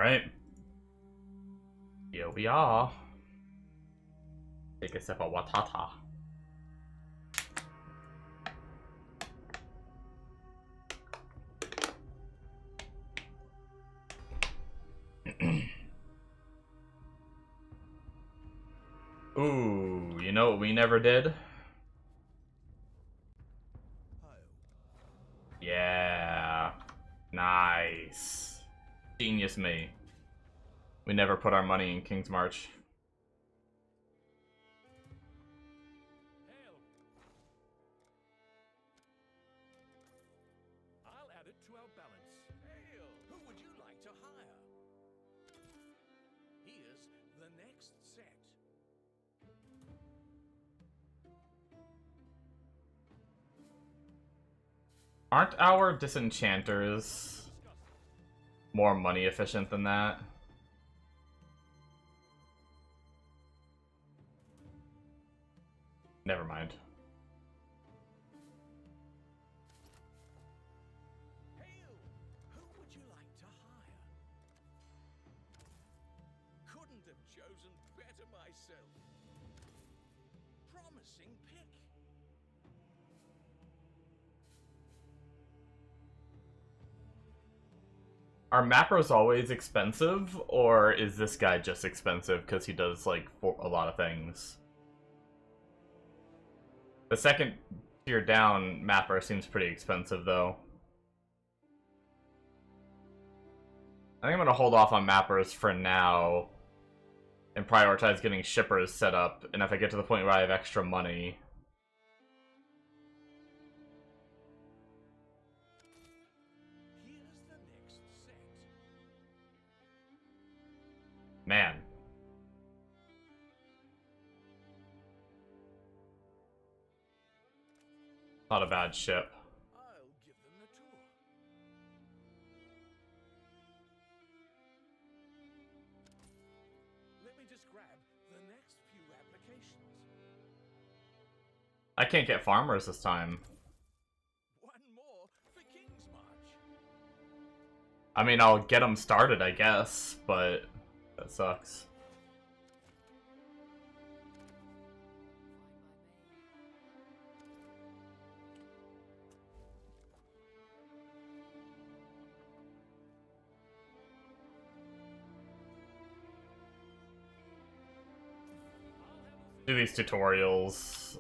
Alright. Here we are. Take a sip of watata. Ooh, you know what we never did? Yeah. Nice. Genius me. We never put our money in King's March. I'll add it to our balance. Hail! Who would you like to hire? Here's the next set. Aren't our disenchanters more money efficient than that? Never mind. Hail! Who would you like to hire? Couldn't have chosen better myself. Promising pick. Are mappers always expensive, or is this guy just expensive because he does, like, a lot of things? The second tier down mapper seems pretty expensive, though. I think I'm gonna hold off on mappers for now and prioritize getting shippers set up, and if I get to the point where I have extra money... Here's the next set. Man. Not a bad ship. I'll give them the tour. Let me just grab the next few applications. I can't get farmers this time. One more for King's March. I mean, I'll get them started, I guess, but that sucks. Do these tutorials,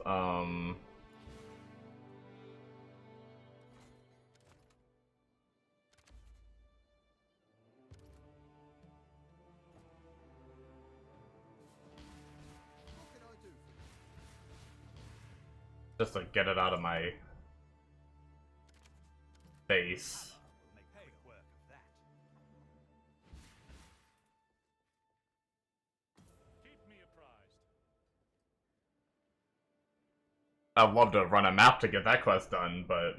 just to get it out of my face. Make quick work of that. Keep me apprised. I'd love to run a map to get that quest done, but...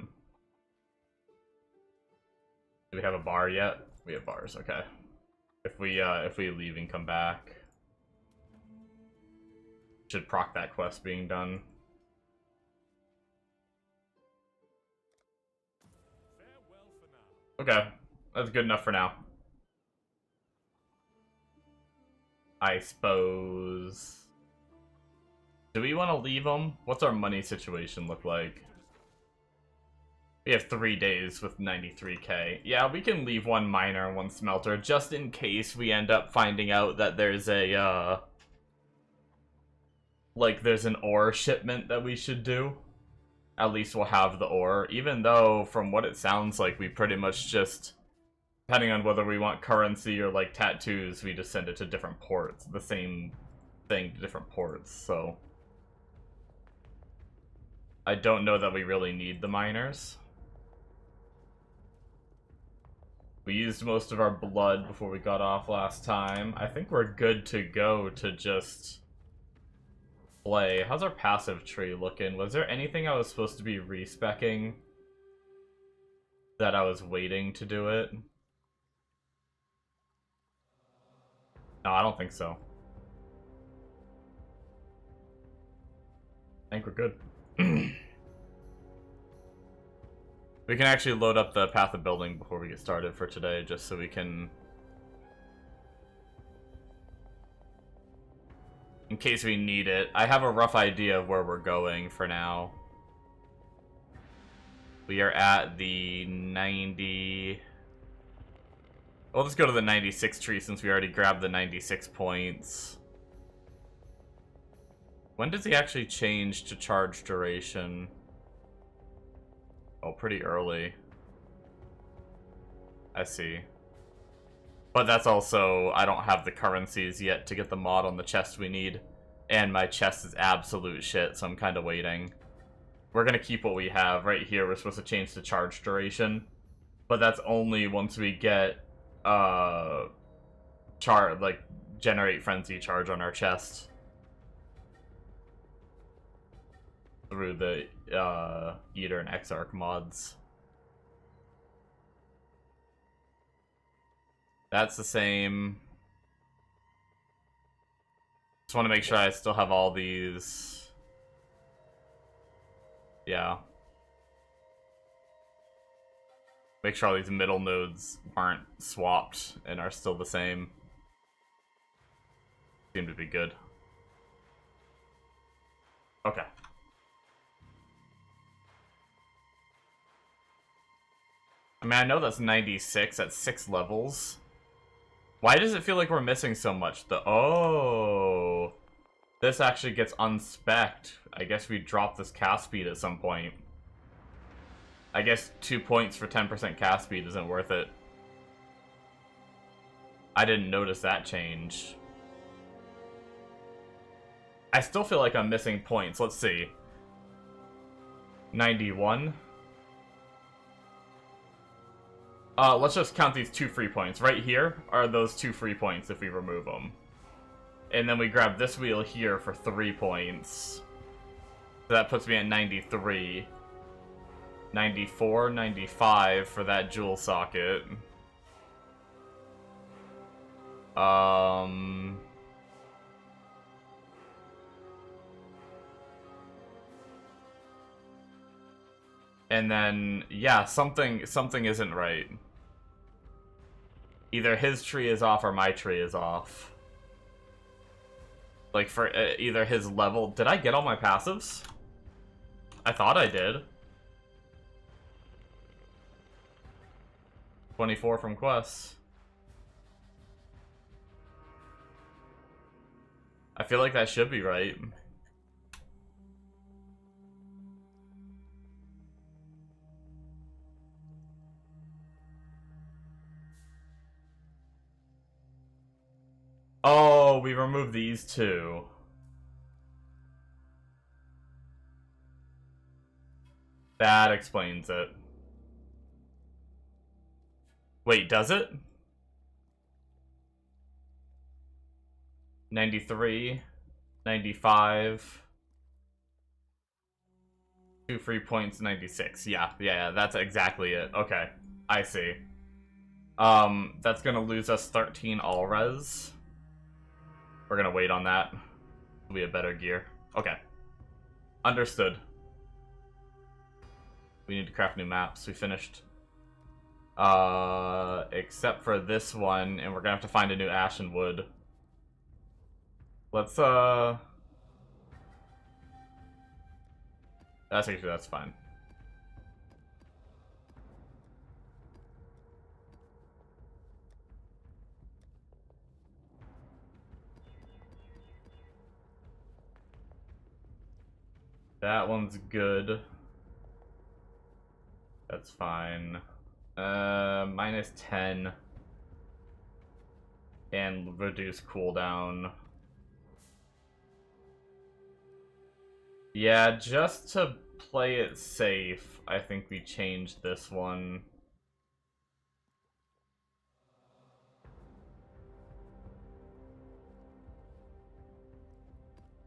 Do we have a bar yet? We have bars, okay. If we leave and come back... Should proc that quest being done. Farewell for now. Okay, that's good enough for now. I suppose... Do we want to leave them? What's our money situation look like? We have 3 days with 93k. Yeah, we can leave one miner and one smelter just in case we end up finding out that there's a, like, there's an ore shipment that we should do. At least we'll have the ore, even though, from what it sounds like, we pretty much just, depending on whether we want currency or, like, tattoos, we just send it to different ports. The same thing to different ports, so... I don't know that we really need the miners. We used most of our blood before we got off last time. I think we're good to go to just play. How's our passive tree looking? Was there anything I was supposed to be respecking that I was waiting to do it? No, I don't think so. I think we're good. We can actually load up the path of building before we get started for today, just so we can in case we need it. I have a rough idea of where we're going for now. We are at the 90... Well, let's go to the 96 tree since we already grabbed the 96 points. When does he actually change to charge duration? Oh, pretty early. I see. But that's also, I don't have the currencies yet to get the mod on the chest we need. And my chest is absolute shit, so I'm kind of waiting. We're going to keep what we have. Right here, we're supposed to change to charge duration. But that's only once we get, generate frenzy charge on our chest. Through the, Eater and Exarch mods. That's the same. Just want to make sure I still have all these. Yeah. Make sure all these middle nodes aren't swapped and are still the same. Seem to be good. Okay. I mean, I know that's 96 at 6 levels. Why does it feel like we're missing so much? Oh, this actually gets unspec'd. I guess we drop this cast speed at some point. I guess 2 points for 10% cast speed isn't worth it. I didn't notice that change. I still feel like I'm missing points. Let's see. 91. Let's just count these 2 free points. Right here are those 2 free points if we remove them. And then we grab this wheel here for 3 points. So that puts me at 93. 94, 95 for that jewel socket. And then, yeah, something isn't right. Either his tree is off or my tree is off. Like, for either his level... Did I get all my passives? I thought I did. 24 from quests. I feel like that should be right. Oh, we removed these two. That explains it. Wait, does it? 93, 95, 2 free points, 96. Yeah, that's exactly it. Okay, I see. That's gonna lose us 13 all res. We're gonna wait on that. It'll be a better gear. Okay. Understood. We need to craft new maps. We finished. Except for this one, and we're gonna have to find a new ashen wood. Let's, that's fine. That one's good. That's fine. Minus 10. And reduce cooldown. Yeah, just to play it safe, I think we changed this one.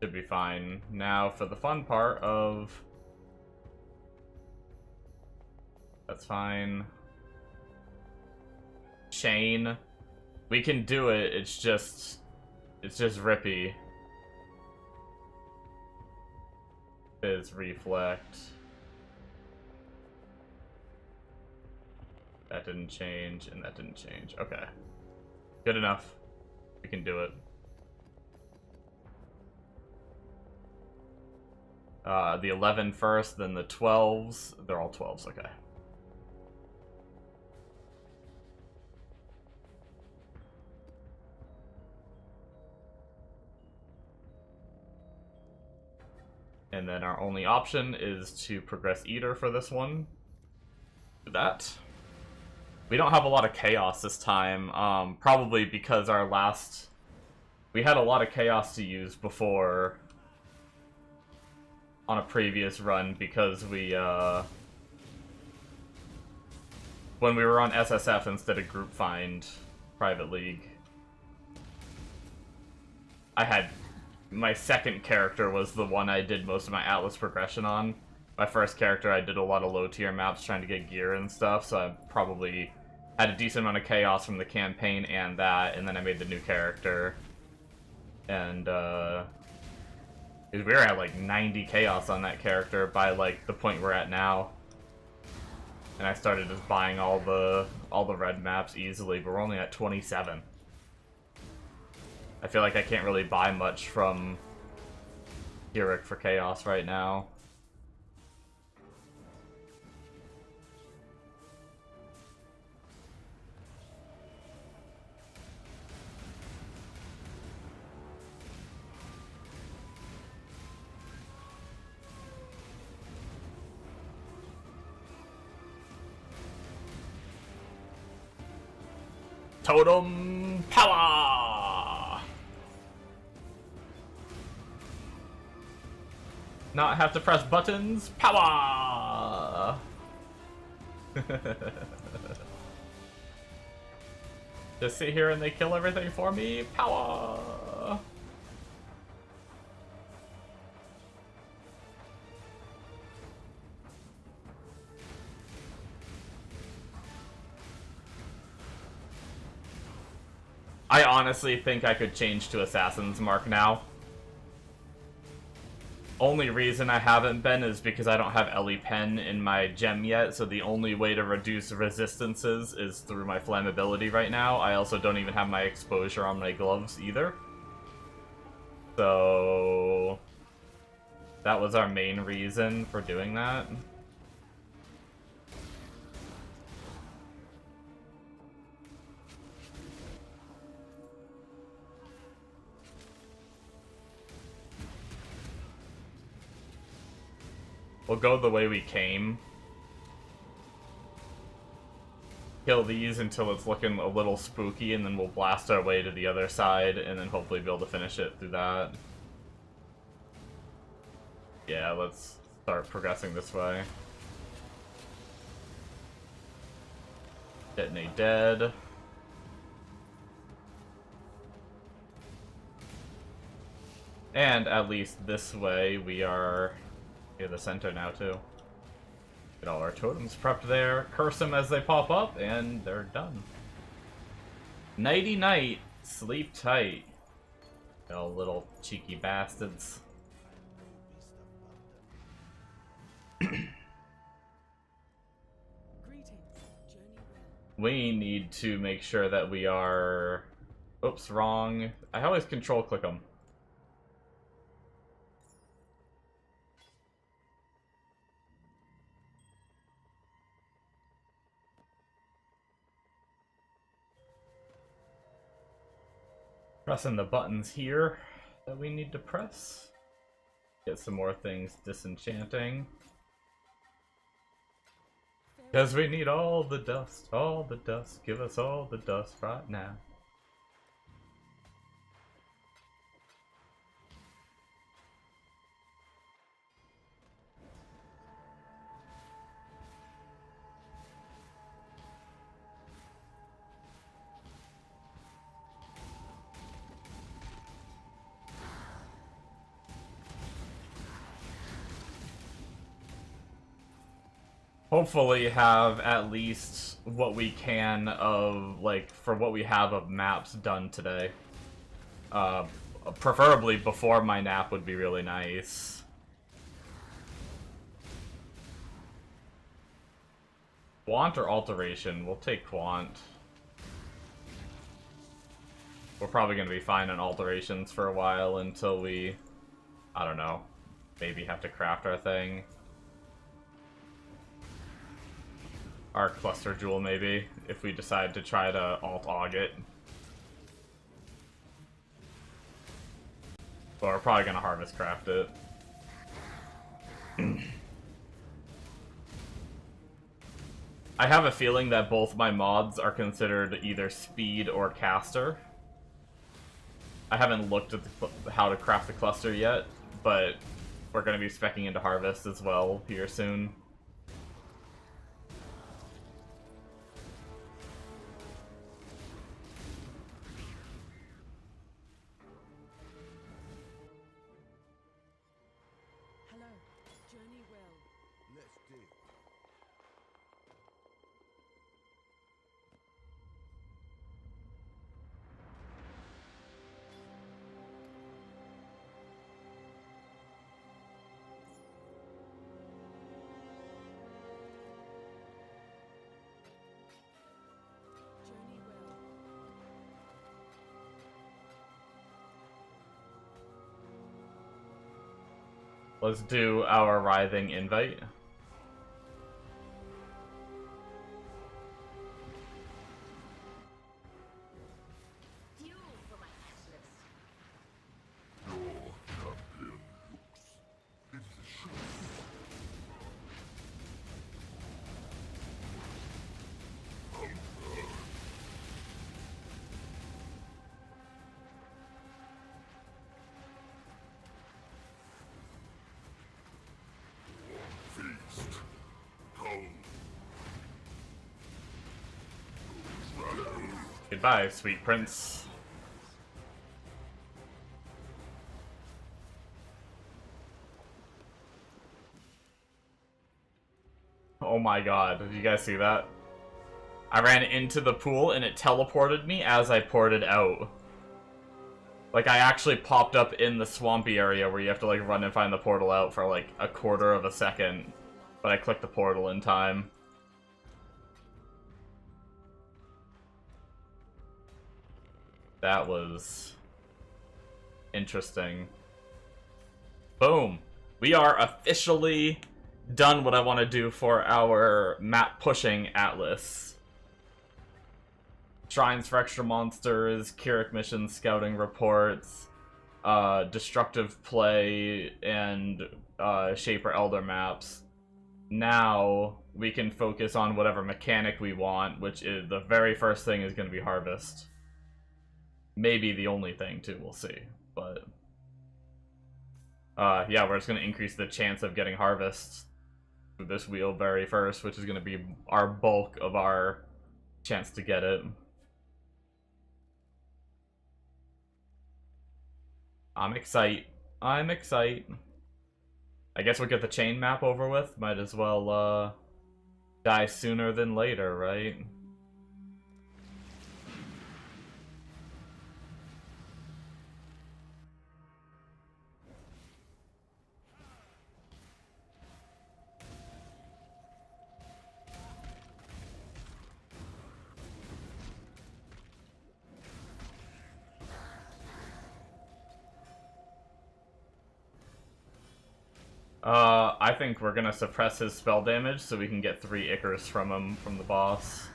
Should be fine. Now for the fun part of... That's fine. Chain. We can do it, it's just rippy. Is reflect. That didn't change, and that didn't change. Okay. Good enough. We can do it. The 11 first, then the 12s. They're all 12s, okay. And then our only option is to progress Eater for this one. Do that. We don't have a lot of chaos this time, probably because our last... We had a lot of chaos to use before on a previous run because we, when we were on SSF instead of Group Find Private League, I had... My second character was the one I did most of my Atlas progression on. My first character, I did a lot of low-tier maps trying to get gear and stuff, so I probably had a decent amount of chaos from the campaign and that, and then I made the new character. And, we were at, like, 90 chaos on that character by, like, the point we're at now. And I started just buying all the red maps easily, but we're only at 27. I feel like I can't really buy much from Heric for Chaos right now. Totem power! Not have to press buttons, power! Just sit here and they kill everything for me, power! I honestly think I could change to Assassin's Mark now. Only reason I haven't been is because I don't have Ellie Pen in my gem yet, so the only way to reduce resistances is through my flammability right now. I also don't even have my exposure on my gloves either. So... that was our main reason for doing that. We'll go the way we came. Kill these until it's looking a little spooky, and then we'll blast our way to the other side, and then hopefully be able to finish it through that. Yeah, let's start progressing this way. Detonate dead. And at least this way we are... near the center now, too. Get all our totems prepped there, curse them as they pop up, and they're done. Nighty night, sleep tight. You little cheeky bastards. We need to make sure that we are... oops, wrong. I always control click them. Pressing the buttons here that we need to press. Get some more things disenchanting. Because we need all the dust, all the dust. Give us all the dust right now. Hopefully have at least what we can of, like, for what we have of maps done today. Preferably before my nap would be really nice. Quant or alteration? We'll take Quant. We're probably going to be fine on alterations for a while until we... I don't know. maybe have to craft our thing. Our cluster jewel, maybe, if we decide to try to alt-aug it. But we're probably gonna harvest craft it. I have a feeling that both my mods are considered either speed or caster. I haven't looked at how to craft the cluster yet, but we're going to be speccing into harvest as well here soon. Hello. Journey well. Let's dig. Journey well. Let's do our writhing invite. Fuel for my catalyst. Goodbye, sweet prince. Oh my god, did you guys see that? I ran into the pool and it teleported me as I ported out. Like, I actually popped up in the swampy area where you have to, like, run and find the portal out for, like, a quarter of a second. But I clicked the portal in time. That was interesting. Boom. We are officially done what I want to do for our map pushing atlas. Shrines for extra monsters, Keurig missions, scouting reports, destructive play, and Shaper Elder maps. Now we can focus on whatever mechanic we want, which is the very first thing is going to be harvest. Maybe the only thing too, we'll see. But yeah, we're just going to increase the chance of getting harvest through this wheelberry first, which is going to be our bulk of our chance to get it. I'm excited. I'm excited. I guess we'll get the chain map over with. Might as well die sooner than later, right? I think we're gonna suppress his spell damage so we can get 3 Ichors from him, from the boss.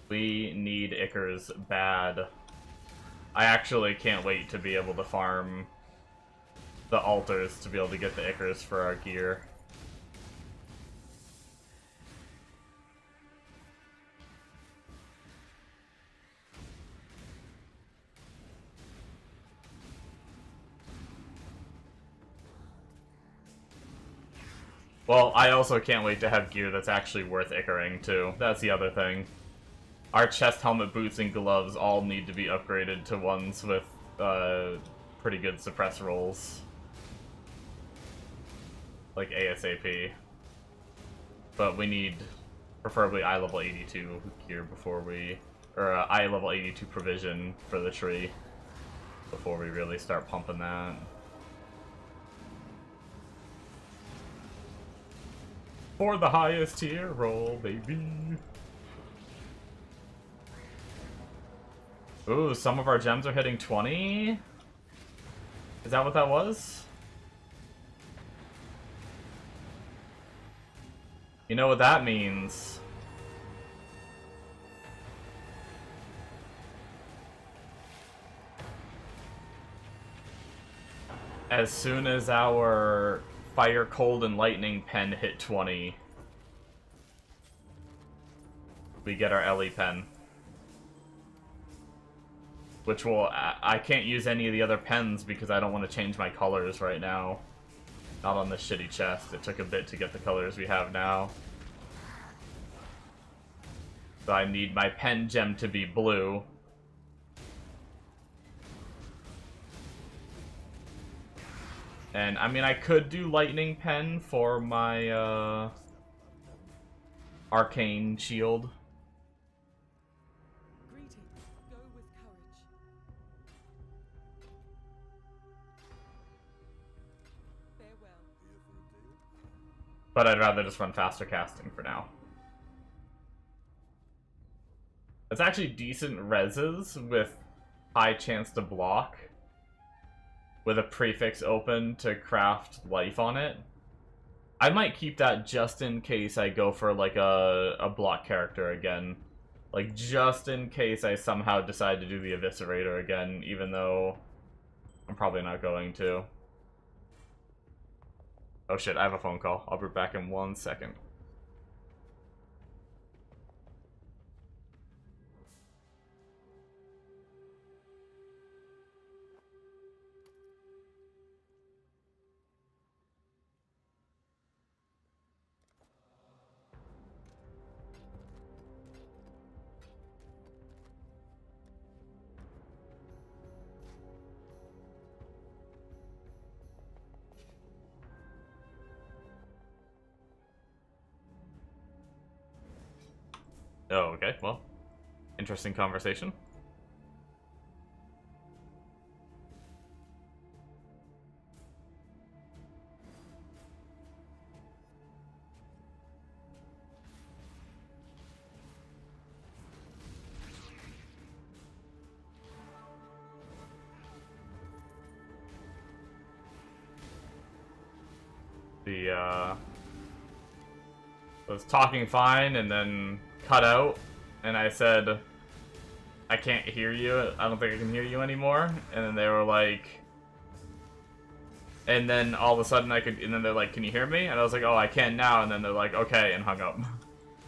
We need Ichors bad. I actually can't wait to be able to farm the altars to be able to get the Ichors for our gear. Well, I also can't wait to have gear that's actually worth Ichoring, too. That's the other thing. Our chest, helmet, boots, and gloves all need to be upgraded to ones with pretty good suppress rolls. Like ASAP. But we need preferably eye level 82 gear before we... Or eye level 82 provision for the tree before we really start pumping that. For the highest tier roll, baby. Ooh, some of our gems are hitting 20? Is that what that was? You know what that means? As soon as our Fire, Cold, and Lightning pen hit 20, we get our Ellie pen. Which will... I can't use any of the other pens because I don't want to change my colors right now. Not on this shitty chest. It took a bit to get the colors we have now. So I need my pen gem to be blue. And, I mean, I could do Lightning Pen for my, Arcane Shield. Greetings. Go with courage. Farewell. But I'd rather just run faster casting for now. It's actually decent reses with high chance to block. With a prefix open to craft life on it. I might keep that just in case I go for like a block character again. Like just in case I somehow decide to do the Eviscerator again, even though I'm probably not going to. Oh shit, I have a phone call. I'll be back in 1 second. Oh, okay, well, interesting conversation. Was talking fine and then cut out, and I said, I can't hear you, I don't think I can hear you anymore, and then they were like, and then all of a sudden and then they're like, can you hear me? And I was like, oh, I can now, and then they're like, okay, and hung up.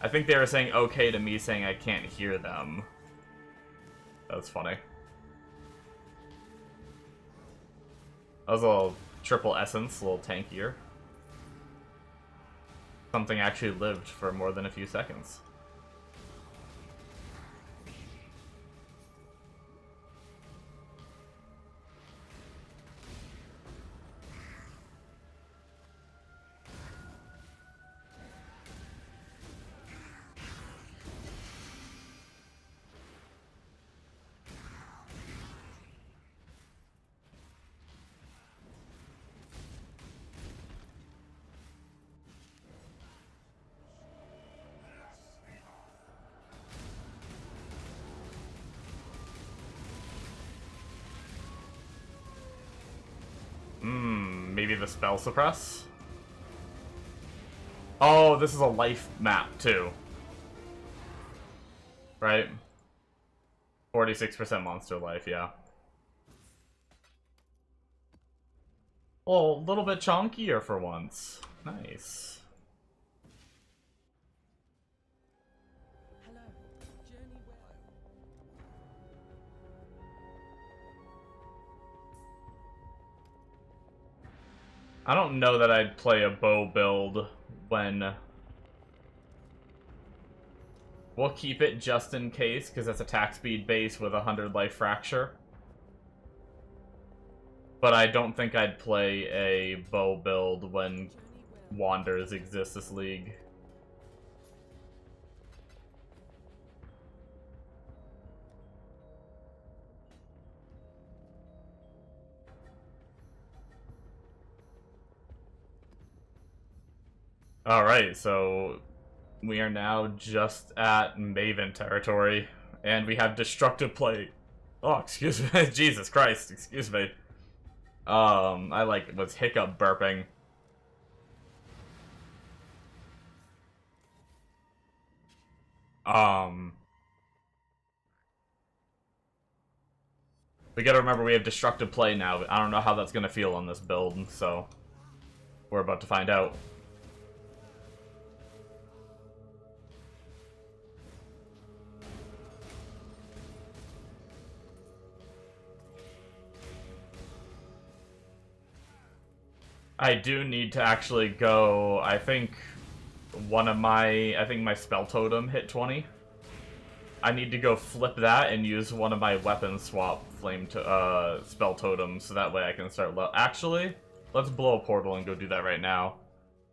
I think they were saying okay to me saying I can't hear them. That was funny. That was a little triple essence, a little tankier. Something actually lived for more than a few seconds. Maybe the spell suppress? Oh, this is a life map too. Right? 46% monster life, yeah. Well, a little bit chonkier for once. Nice. Hello. Journey well. I don't know that I'd play a bow build when... We'll keep it just in case, because that's attack speed base with 100 life fracture. But I don't think I'd play a bow build when Wanders exist this league. Alright, so we are now just at Maven territory, and we have Destructive Play. Oh, excuse me. Jesus Christ, excuse me. I was hiccup burping. We gotta remember we have destructive play now. I don't know how that's gonna feel on this build, so we're about to find out. I do need to actually go. I think my spell totem hit 20. I need to go flip that and use one of my weapon swap spell totems so that way I can start actually, let's blow a portal and go do that right now.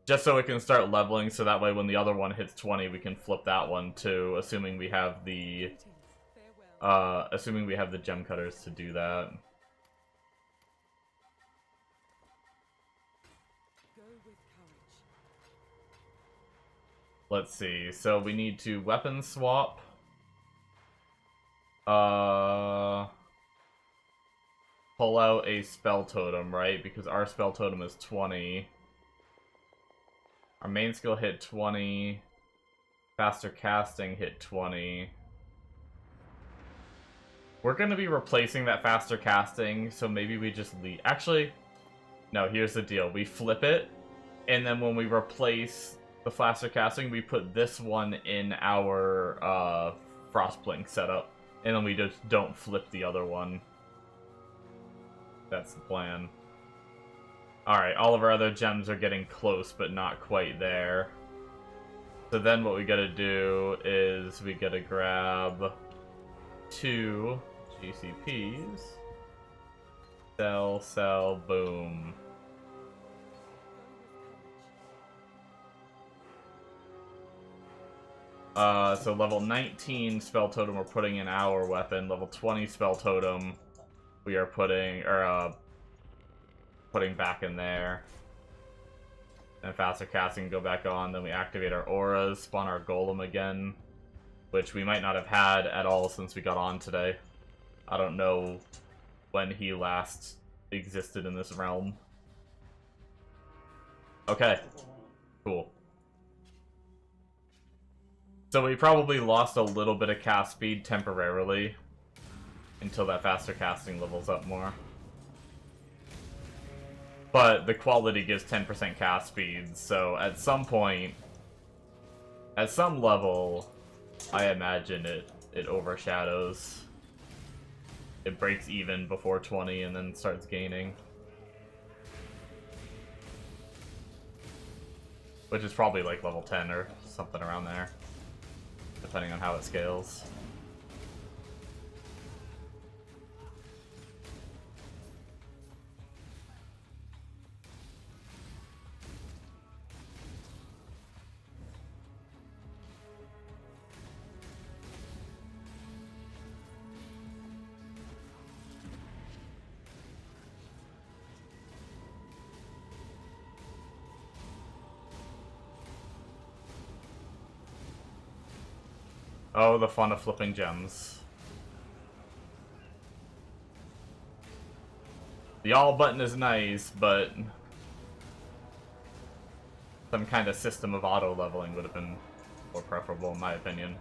Just so it can start leveling, so that way when the other one hits 20 we can flip that one too, assuming we have the gem cutters to do that. Go with courage. Let's see, so we need to weapon swap. Pull out a spell totem, right? Because our spell totem is 20. Our main skill hit 20. Faster casting hit 20. We're gonna be replacing that faster casting, so maybe we just leave. Actually, no, here's the deal. We flip it, and then when we replace the faster casting, we put this one in our Frostblink setup. And then we just don't flip the other one. That's the plan. Alright, all of our other gems are getting close, but not quite there. So then what we gotta do is we gotta grab 2 GCPs. Sell, boom. So level 19 spell totem we're putting in our weapon. Level 20 spell totem we are putting back in there. And faster casting go back on. Then we activate our auras, spawn our golem again, which we might not have had at all since we got on today. I don't know when he last existed in this realm. Okay, cool. So we probably lost a little bit of cast speed temporarily until that faster casting levels up more. But the quality gives 10% cast speed, so at some point, at some level, I imagine it overshadows. It breaks even before 20 and then starts gaining. Which is probably like level 10 or something around there, depending on how it scales. Oh, the fun of flipping gems. The all button is nice, but some kind of system of auto leveling would have been more preferable in my opinion.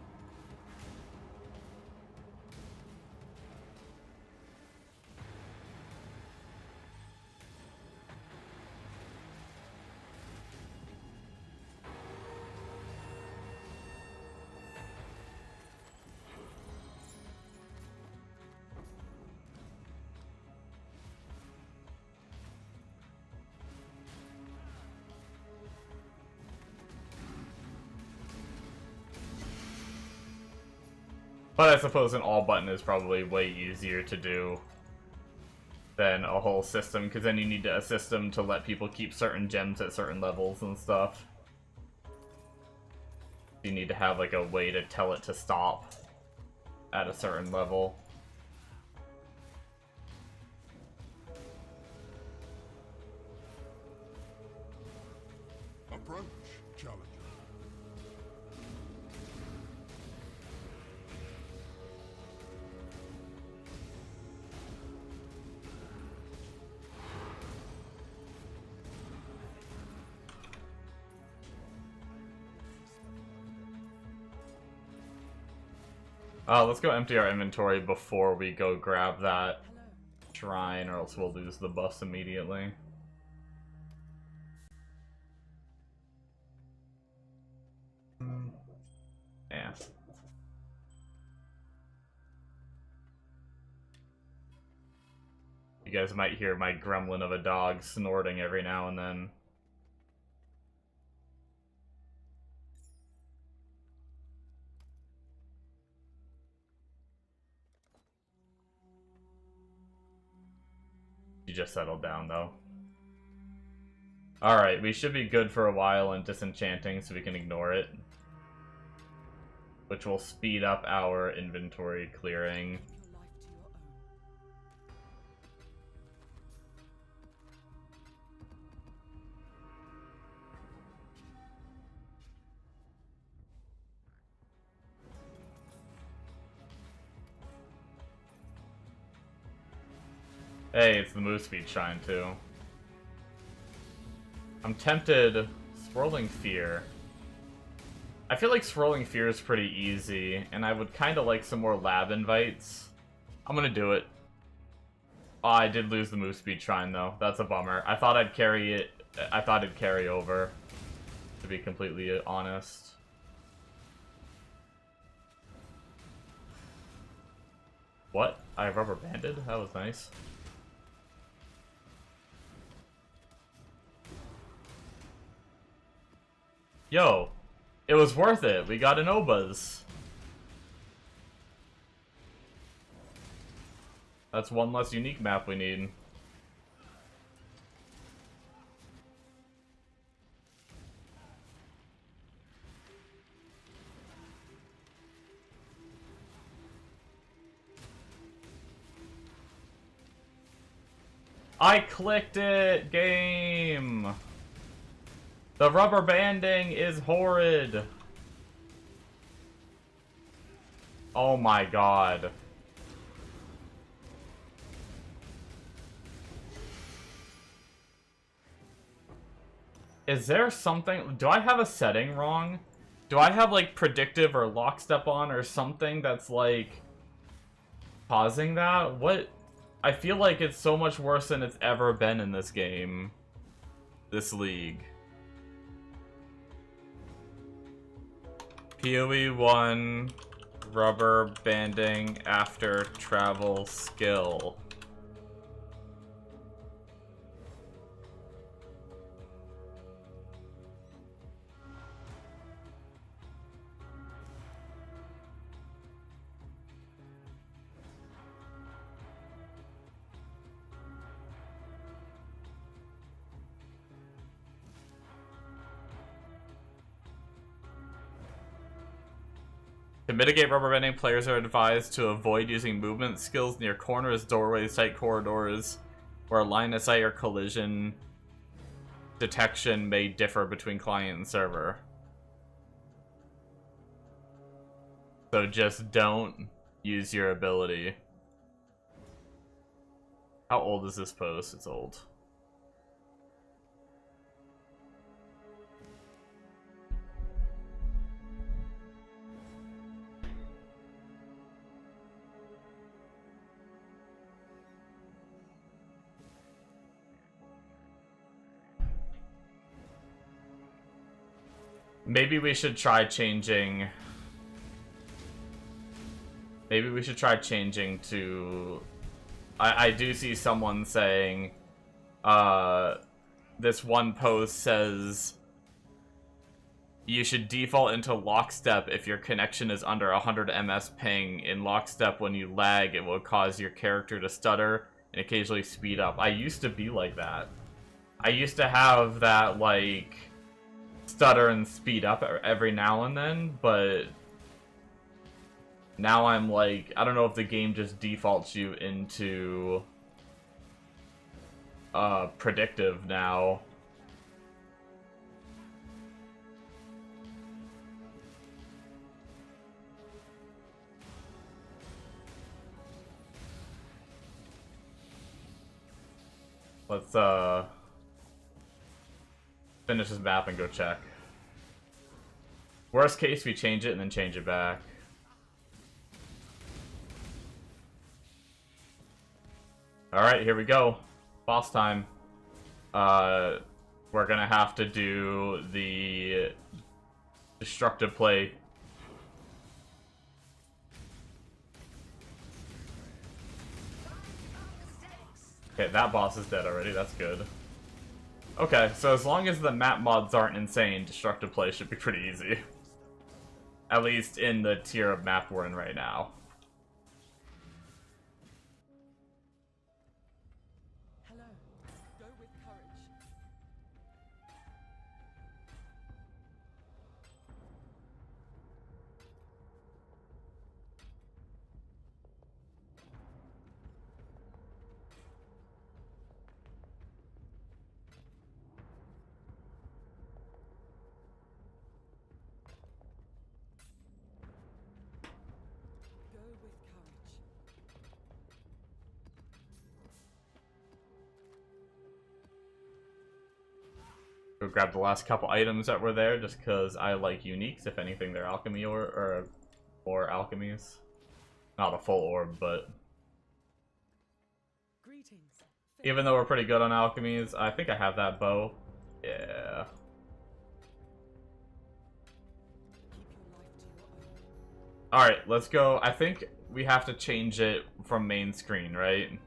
But I suppose an all button is probably way easier to do than a whole system, because then you need a system to let people keep certain gems at certain levels and stuff. You need to have like a way to tell it to stop at a certain level. Approach, challenger. Let's go empty our inventory before we go grab that Hello. shrine, or else we'll lose the bus immediately. Yeah. You guys might hear my gremlin of a dog snorting every now and then. You just settled down, though. Alright, we should be good for a while in disenchanting, so we can ignore it. Which will speed up our inventory clearing. Your life to your own. Hey, it's the move speed shrine, too. I'm tempted. Swirling Fear. I feel like Swirling Fear is pretty easy, and I would kind of like some more lab invites. I'm gonna do it. Oh, I did lose the move speed shrine, though. That's a bummer. I thought I'd carry it. I thought it'd carry over, to be completely honest. What? I rubber banded? That was nice. Yo, it was worth it. We got an Obas. That's one less unique map we need. I clicked it, game! The rubber banding is horrid. Oh my god. Is there something... Do I have a setting wrong? Do I have, like, predictive or lockstep on or something that's, like, causing that? What? I feel like it's so much worse than it's ever been in this game. This league. PoE 1 rubber banding after travel skill. To mitigate rubber banding, players are advised to avoid using movement skills near corners, doorways, tight corridors, where line of sight or collision detection may differ between client and server. So just don't use your ability. How old is this post? It's old. Maybe we should try changing... Maybe we should try changing to... I do see someone saying... this one post says... You should default into lockstep if your connection is under 100 ms ping. In lockstep, when you lag, it will cause your character to stutter and occasionally speed up. I used to be like that. I used to have that, like... stutter and speed up every now and then, but now I'm like, I don't know if the game just defaults you into predictive now. Let's finish this map and go check. Worst case, we change it and then change it back. Alright, here we go. Boss time. We're gonna have to do the destructive play. Okay, that boss is dead already, that's good. Okay, so as long as the map mods aren't insane, destructive play should be pretty easy. At least in the tier of map we're in right now. Hello. Go with courage. Go with courage. Go grab the last couple items that were there, just because I like uniques. If anything, they're alchemy or alchemies. Not a full orb, but Greetings. even though we're pretty good on alchemies, I think I have that bow. Yeah. Keep your life to your own. Alright, let's go. I think we have to change it from main screen, right?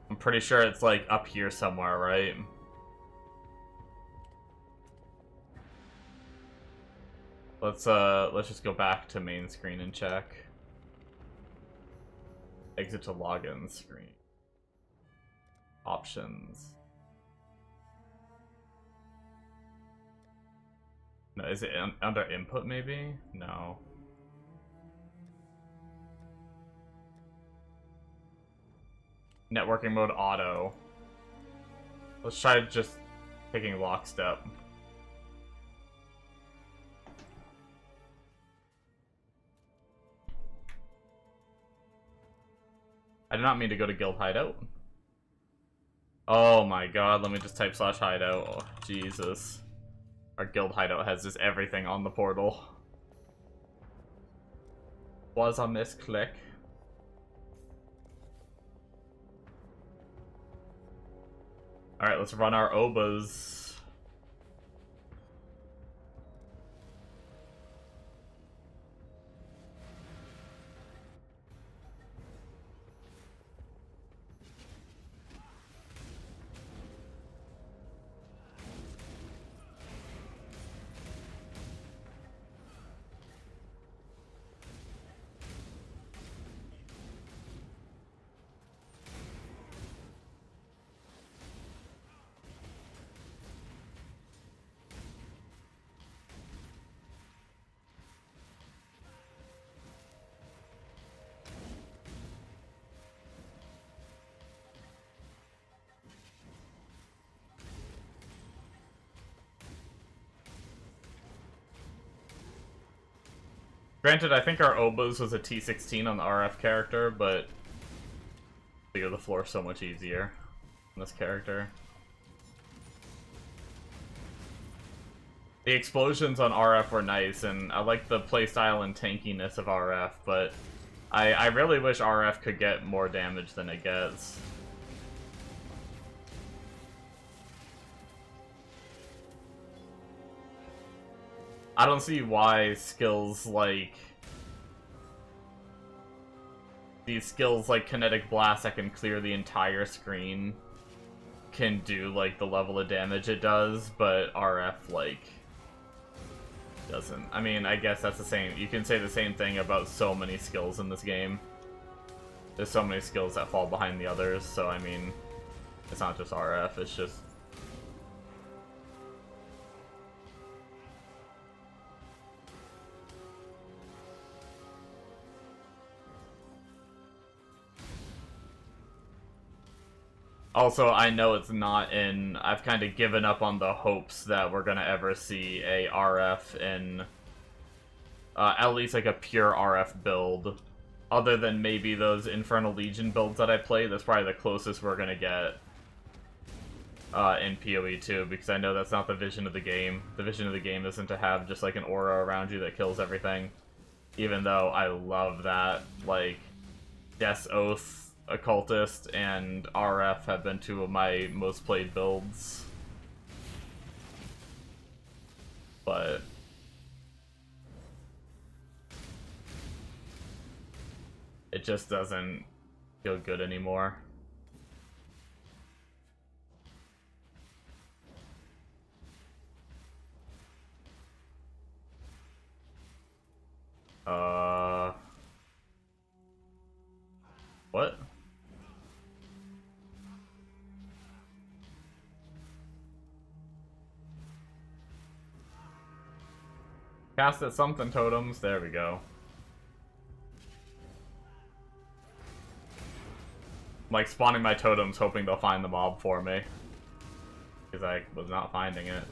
I'm pretty sure it's like up here somewhere, right? Let's just go back to main screen and check. Exit to login screen. Options. No, is it under input maybe? No. Networking mode auto. Let's try just picking lockstep. I did not mean to go to guild hideout. Oh my god, let me just type /hideout. Oh, Jesus. Our guild hideout has just everything on the portal. Was a misclick. Alright, let's run our obas. Granted, I think our obas was a T16 on the RF character, but clear the floor so much easier on this character. The explosions on RF were nice, and I like the playstyle and tankiness of RF, but I really wish RF could get more damage than it gets. I don't see why skills like these skills like Kinetic Blast that can clear the entire screen can do like the level of damage it does, but RF like doesn't. I mean, I guess that's the same. You can say the same thing about so many skills in this game. There's so many skills that fall behind the others, so I mean, it's not just RF, it's just also, I know it's not in... I've kind of given up on the hopes that we're gonna ever see a RF in... at least like a pure RF build. Other than maybe those Infernal Legion builds that I play, that's probably the closest we're gonna get in PoE 2, because I know that's not the vision of the game. The vision of the game isn't to have just like an aura around you that kills everything. Even though I love that, like, Death's Oath, Occultist, and RF have been two of my most played builds. But it just doesn't feel good anymore. What? Cast at something totems, there we go. I'm like spawning my totems hoping they'll find the mob for me. Because I was not finding it.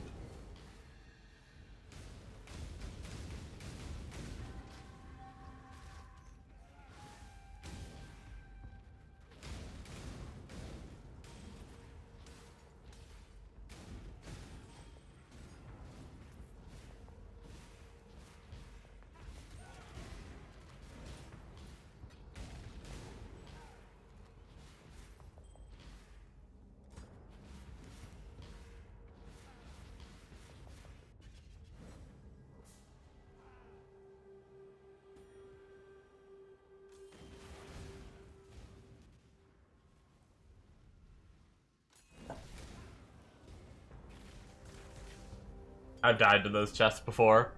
I've died to those chests before,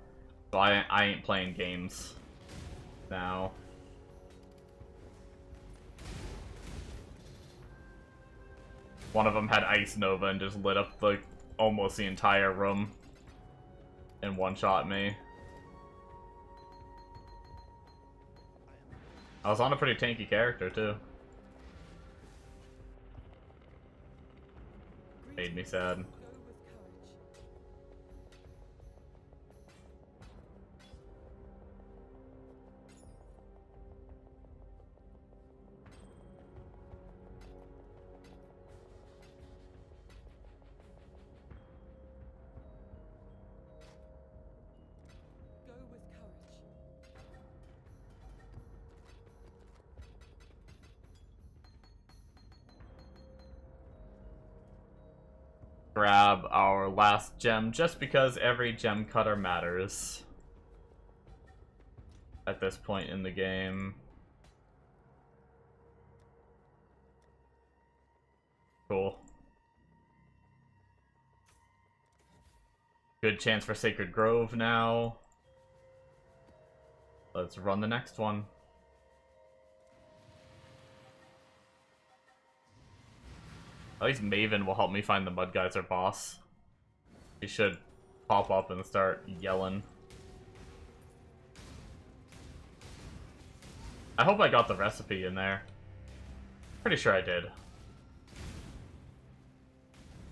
so I ain't playing games now. One of them had Ice Nova and just lit up like almost the entire room and one-shot me. I was on a pretty tanky character too. Made me sad. Grab our last gem just because every gem cutter matters at this point in the game. Cool. Good chance for Sacred Grove now. Let's run the next one. At least Maven will help me find the Mud Geyser boss. He should pop up and start yelling. I hope I got the recipe in there. Pretty sure I did.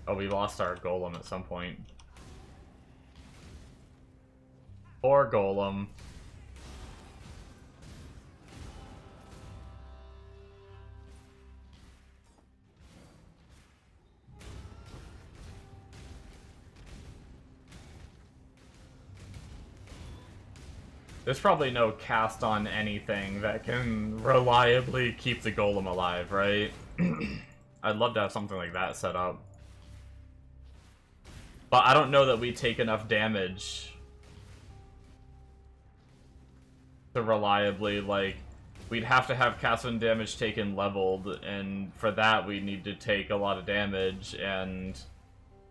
Oh, we lost our golem at some point. Poor golem. There's probably no cast on anything that can reliably keep the golem alive, right? I'd love to have something like that set up. But I don't know that we take enough damage to reliably, like, we'd have to have cast when damage taken leveled, and for that we need to take a lot of damage, and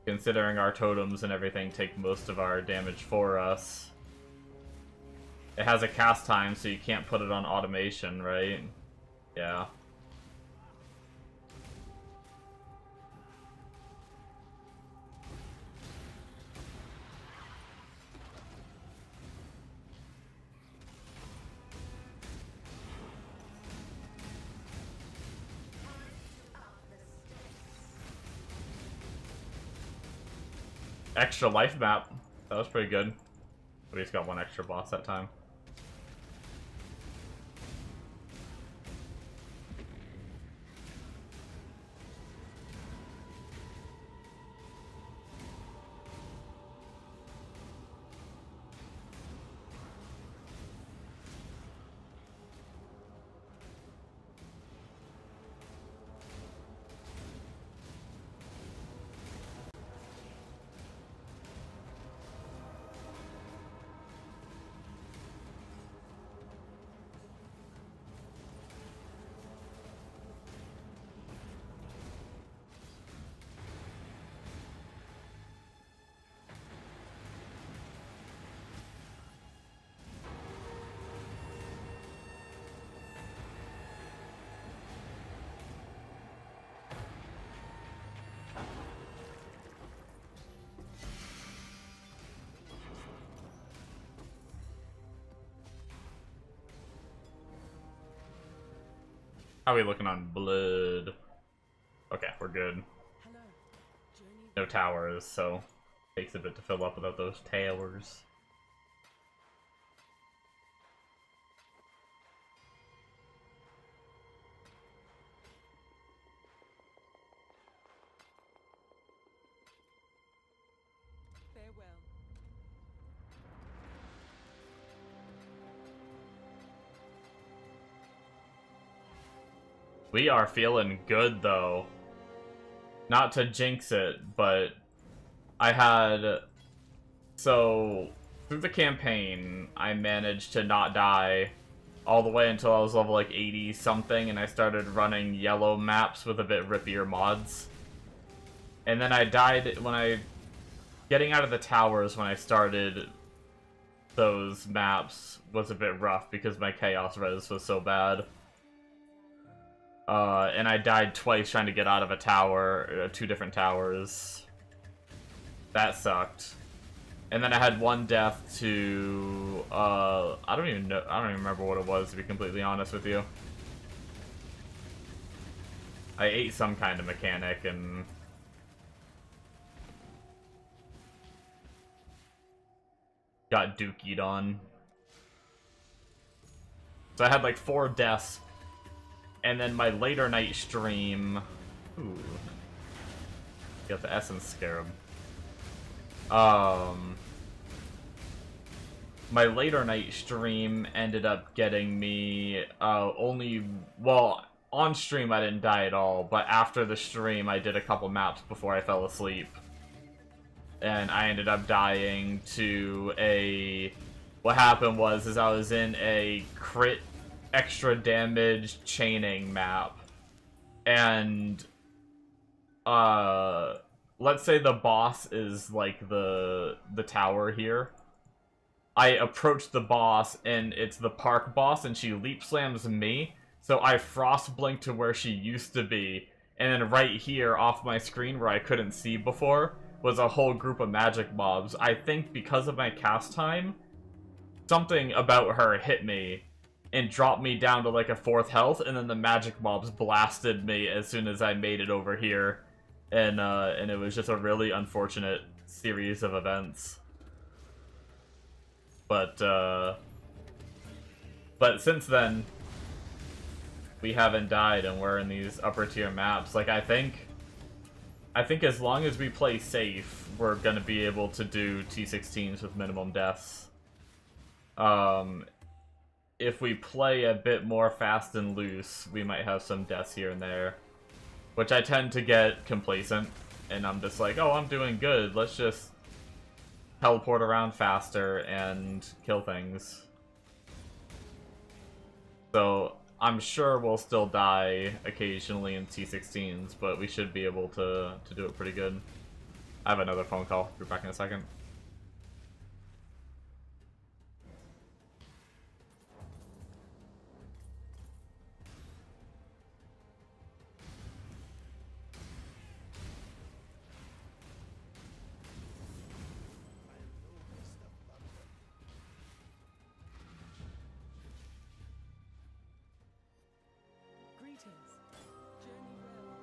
considering our totems and everything take most of our damage for us. It has a cast time, so you can't put it on automation, right? Yeah. Extra life map. That was pretty good. We just got one extra boss that time. How are we looking on blood? Okay, we're good. Hello. Journey No towers, so takes a bit to fill up without those towers. farewell. We are feeling good, though. Not to jinx it, but I had... So, through the campaign, I managed to not die all the way until I was level like 80 something, and I started running yellow maps with a bit rippier mods. And then I died when I... Getting out of the towers when I started those maps was a bit rough because my chaos res was so bad. And I died twice trying to get out of a tower, 2 different towers. That sucked. And then I had one death to, I don't even remember what it was, to be completely honest with you. I ate some kind of mechanic and... got dookied on. So I had like 4 deaths. And then my later night stream... Ooh. Got the Essence Scarab. My later night stream ended up getting me only... Well, on stream I didn't die at all, but after the stream I did a couple maps before I fell asleep. And I ended up dying to a... What happened was I was in a crit extra damage chaining map. And... let's say the boss is like the tower here. I approach the boss and it's the park boss and she leap slams me. So I frost blink to where she used to be. And then right here off my screen where I couldn't see before was a whole group of magic mobs. I think because of my cast time, something about her hit me and dropped me down to like a 4th health, and then the magic mobs blasted me as soon as I made it over here. And it was just a really unfortunate series of events. But since then, we haven't died and we're in these upper tier maps. Like, I think as long as we play safe, we're gonna be able to do T16s with minimum deaths. If we play a bit more fast and loose, we might have some deaths here and there. Which I tend to get complacent, and I'm just like, oh, I'm doing good, let's just teleport around faster and kill things. So, I'm sure we'll still die occasionally in T16s, but we should be able to do it pretty good. I have another phone call. Be back in a second. Greetings. Journey well.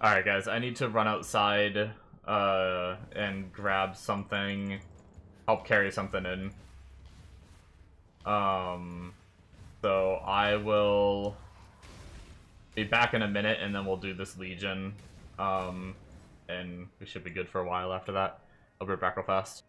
Alright guys, I need to run outside and grab something, help carry something in. So I will be back in a minute and then we'll do this Legion. And we should be good for a while after that. I'll be back real fast.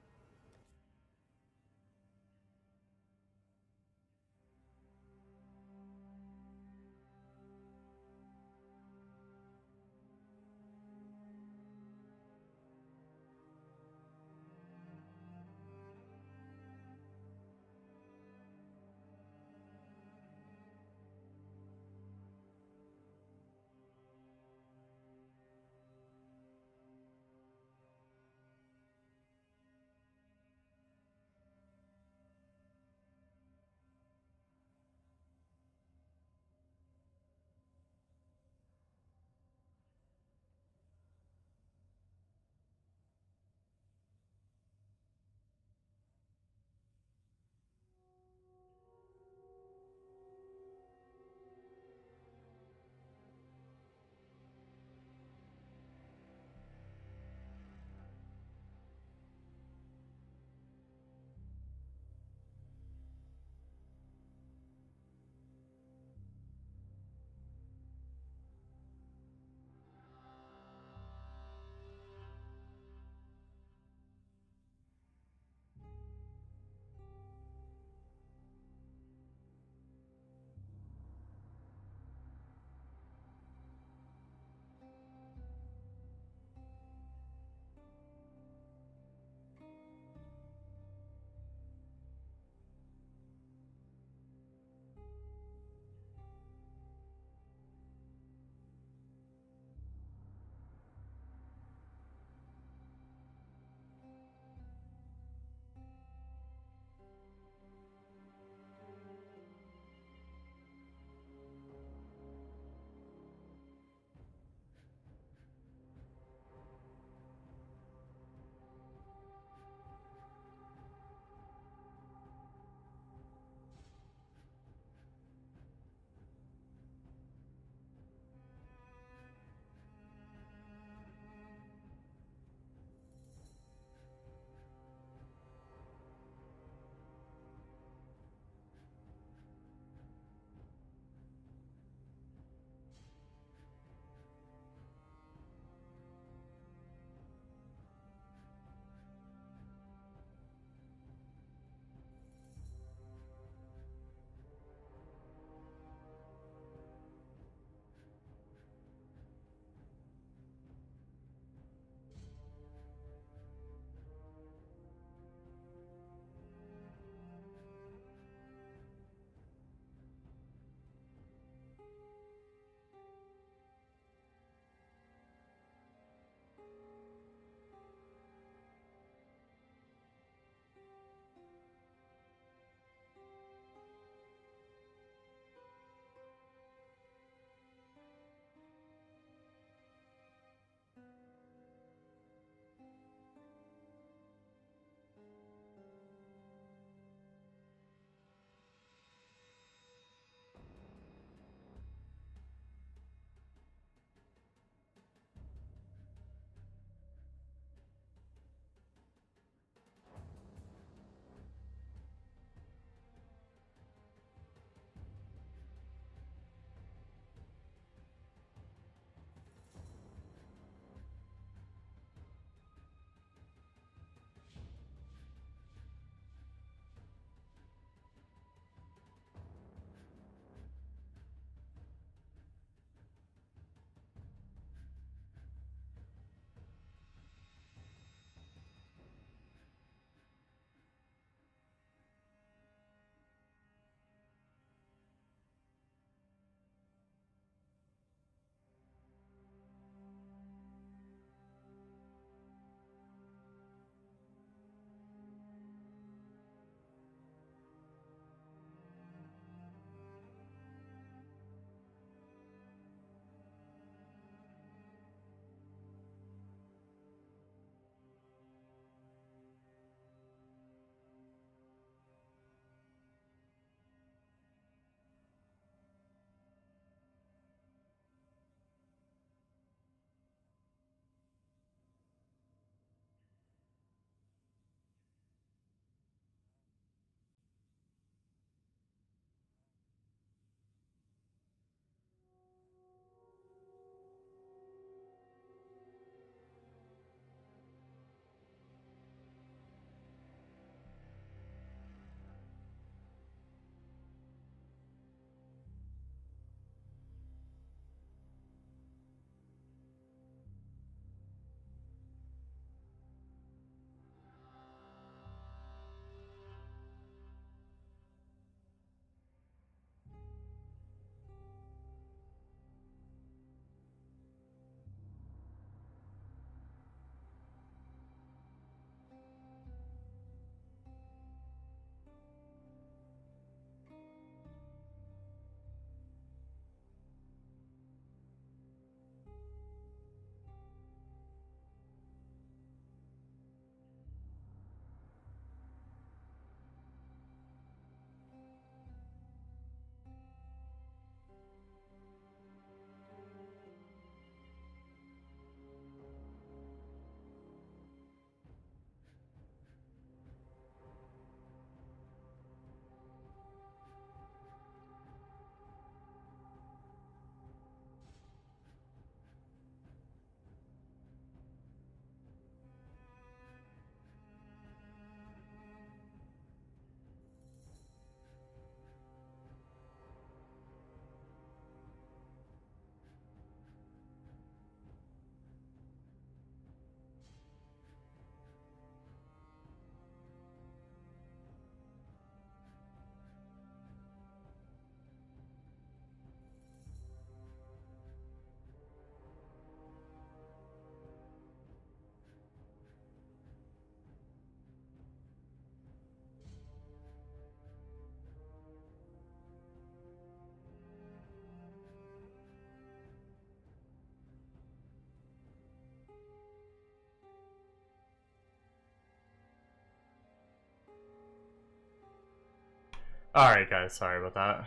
Alright guys, sorry about that.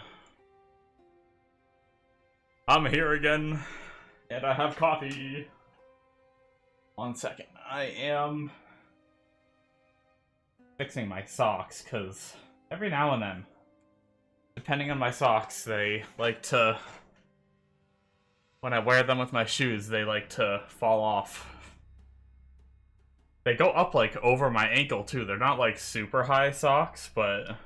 I'm here again, and I have coffee. 1 second. I am fixing my socks, because every now and then, depending on my socks, they like to, when I wear them with my shoes, they like to fall off. They go up like over my ankle too. They're not like super high socks, but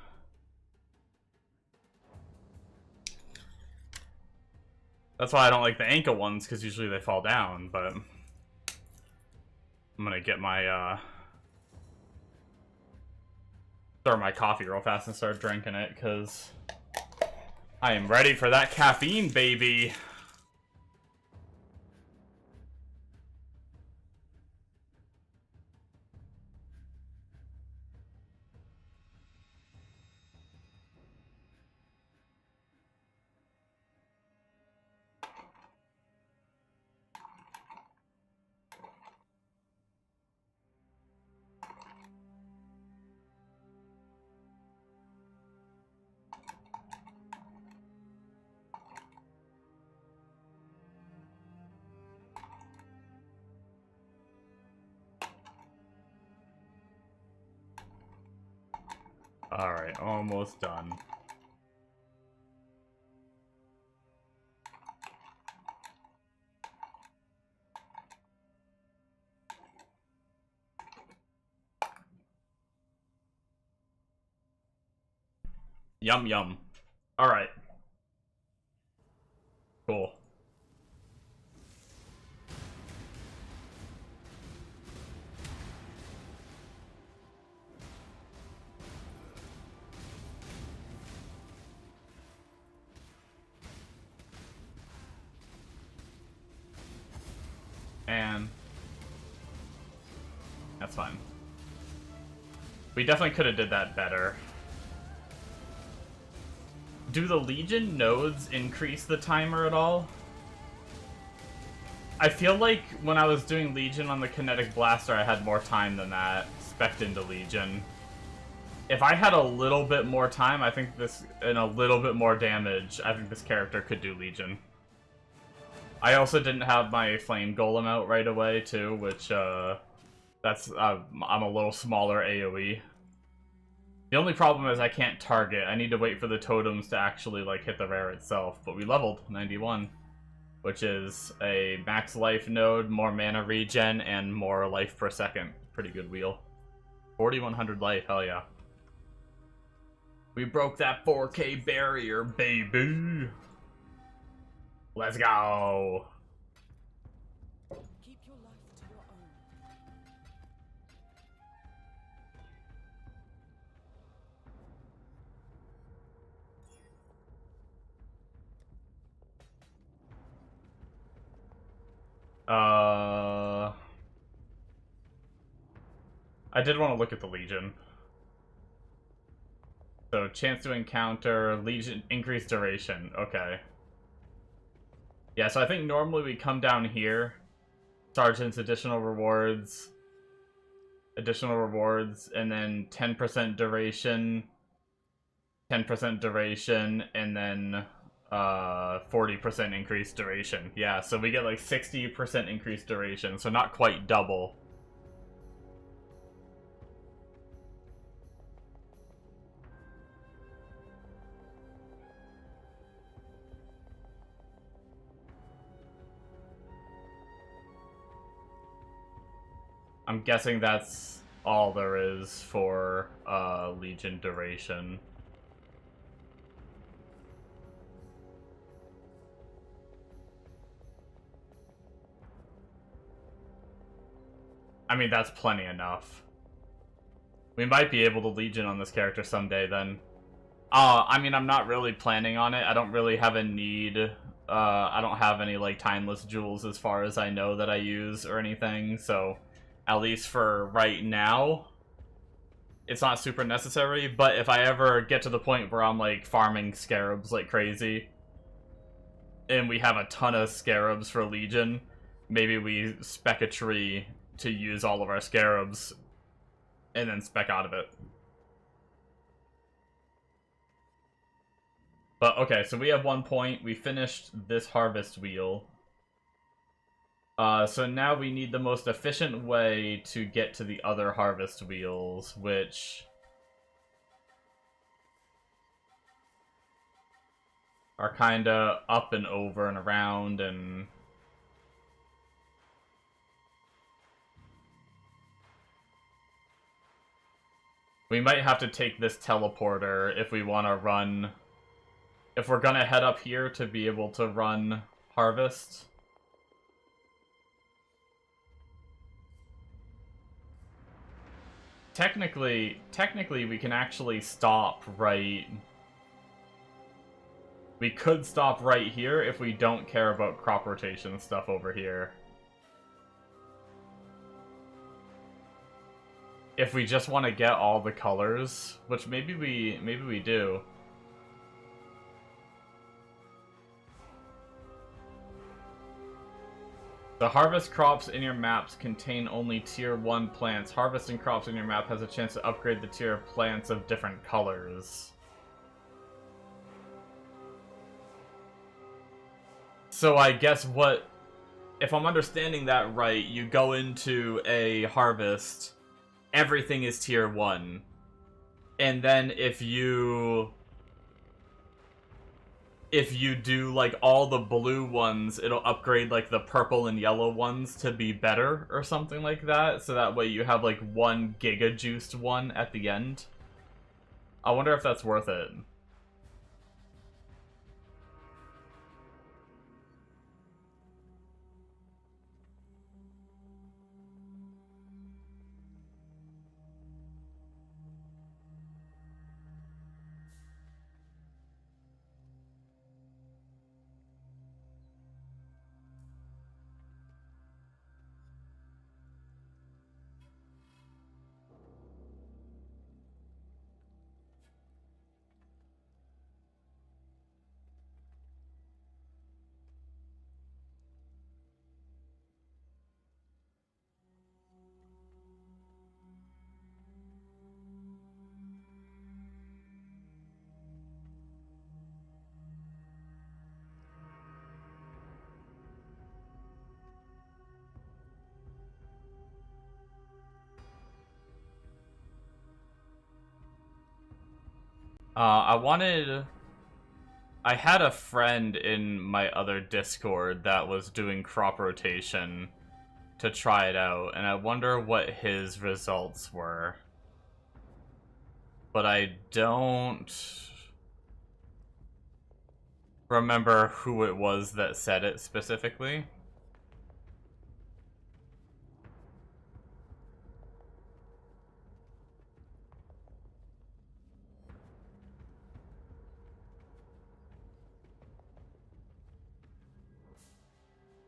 that's why I don't like the ankle ones, because usually they fall down. But I'm gonna get my stir my coffee real fast and start drinking it, because I am ready for that caffeine, baby. Alright, almost done. Yum yum. Alright. Cool. And that's fine. We definitely could have did that better. Do the Legion nodes increase the timer at all? I feel like when I was doing Legion on the Kinetic Blaster, I had more time than that, spec'd into Legion. If I had a little bit more time, I think this, and a little bit more damage, I think this character could do Legion. I also didn't have my Flame Golem out right away, too, which, that's, I'm a little smaller AoE. The only problem is I can't target. I need to wait for the totems to actually, like, hit the rare itself. But we leveled 91, which is a max life node, more mana regen, and more life per second. Pretty good wheel. 4,100 life, hell yeah. We broke that 4K barrier, baby! Let's go! Keep your life to your own. I did want to look at the Legion. So, chance to encounter, Legion, increased duration. Okay. Yeah, so I think normally we come down here, Sergeant's additional rewards, and then 10% duration, 10% duration, and then 40% increased duration. Yeah, so we get like 60% increased duration, so not quite double. I'm guessing that's all there is for Legion duration. I mean, that's plenty enough. We might be able to Legion on this character someday then. I mean, I'm not really planning on it. I don't really have a need. I don't have any, like, timeless jewels as far as I know that I use or anything, so at least for right now, it's not super necessary. But if I ever get to the point where I'm, like, farming scarabs like crazy, and we have a ton of scarabs for Legion, maybe we spec a tree to use all of our scarabs, and then spec out of it. But okay, so we have 1 point. We finished this harvest wheel. So now we need the most efficient way to get to the other harvest wheels, which are kinda up and over and around and... We might have to take this teleporter if we want to run... If we're gonna head up here to be able to run harvest. Technically we can actually stop right... We could stop right here if we don't care about crop rotation stuff over here. If we just want to get all the colors, which maybe we do. The harvest crops in your maps contain only tier 1 plants. Harvesting crops in your map has a chance to upgrade the tier of plants of different colors. So I guess what... If I'm understanding that right, you go into a harvest, everything is tier 1. And then if you do, like, all the blue ones, it'll upgrade, like, the purple and yellow ones to be better, or something like that. So that way you have, like, 1 giga-juiced one at the end. I wonder if that's worth it. I had a friend in my other Discord that was doing crop rotation to try it out, and I wonder what his results were. But I don't remember who it was that said it specifically.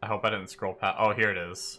I hope I didn't scroll past. Oh, here it is.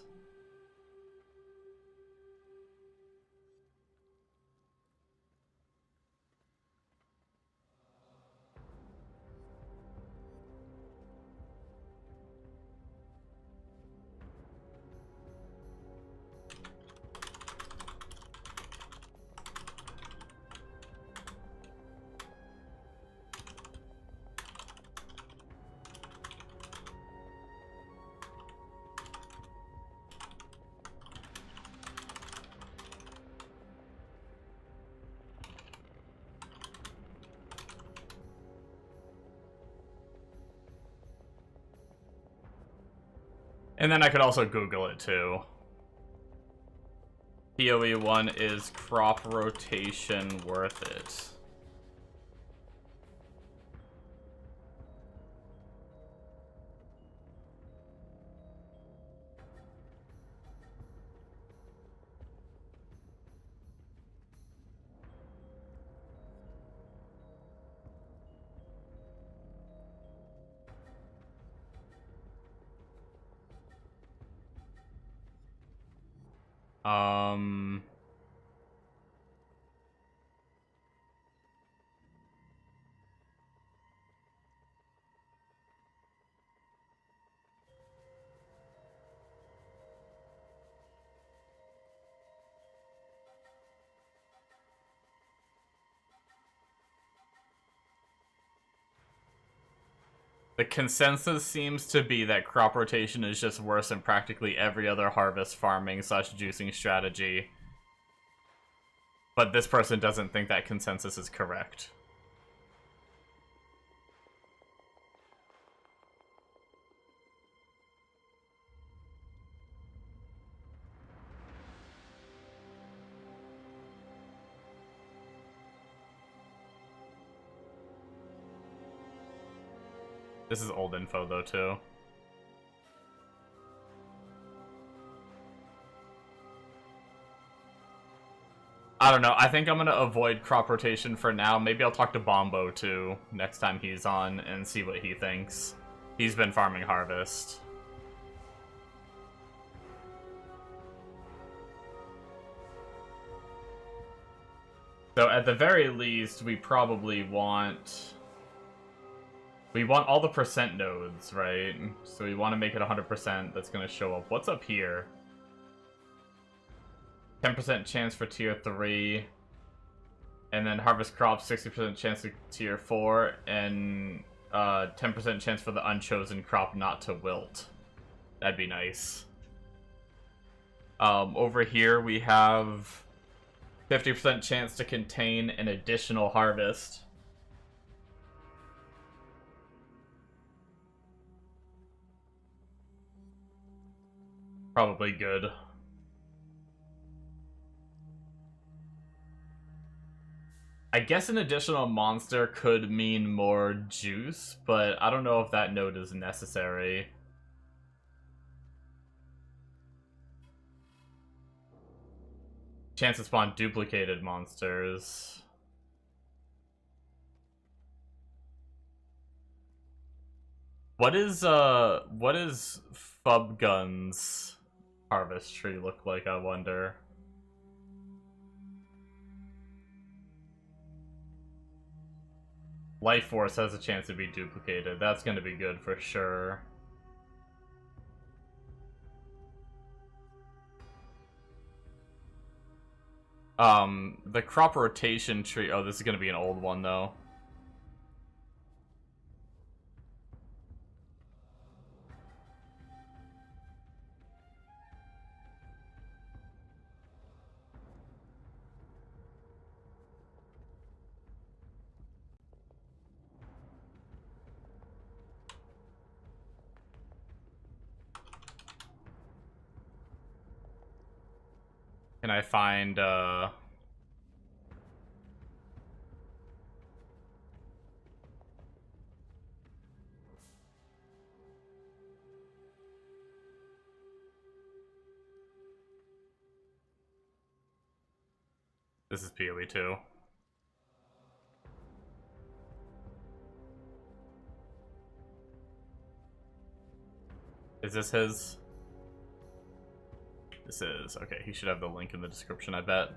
And then I could also Google it too. PoE 1 is crop rotation worth it? Um... The consensus seems to be that crop rotation is just worse than practically every other harvest farming / juicing strategy. But this person doesn't think that consensus is correct. This is old info, though, too. I don't know. I think I'm going to avoid crop rotation for now. Maybe I'll talk to Bombo, too, next time he's on and see what he thinks. He's been farming harvest. So, at the very least, we probably want... We want all the percent nodes, right? So we want to make it 100%. That's going to show up. What's up here? 10% chance for tier 3. And then harvest crops, 60% chance for tier 4. And 10% chance for the unchosen crop not to wilt. That'd be nice. Over here we have 50% chance to contain an additional harvest. Probably good. I guess an additional monster could mean more juice, but I don't know if that node is necessary. Chance to spawn duplicated monsters. What is Fubgun's harvest tree look like, I wonder? Life Force has a chance to be duplicated. That's going to be good for sure. The crop rotation tree... Oh, this is going to be an old one, though. Can I find, This is PoE 2. Is this his? This is. Okay, he should have the link in the description, I bet.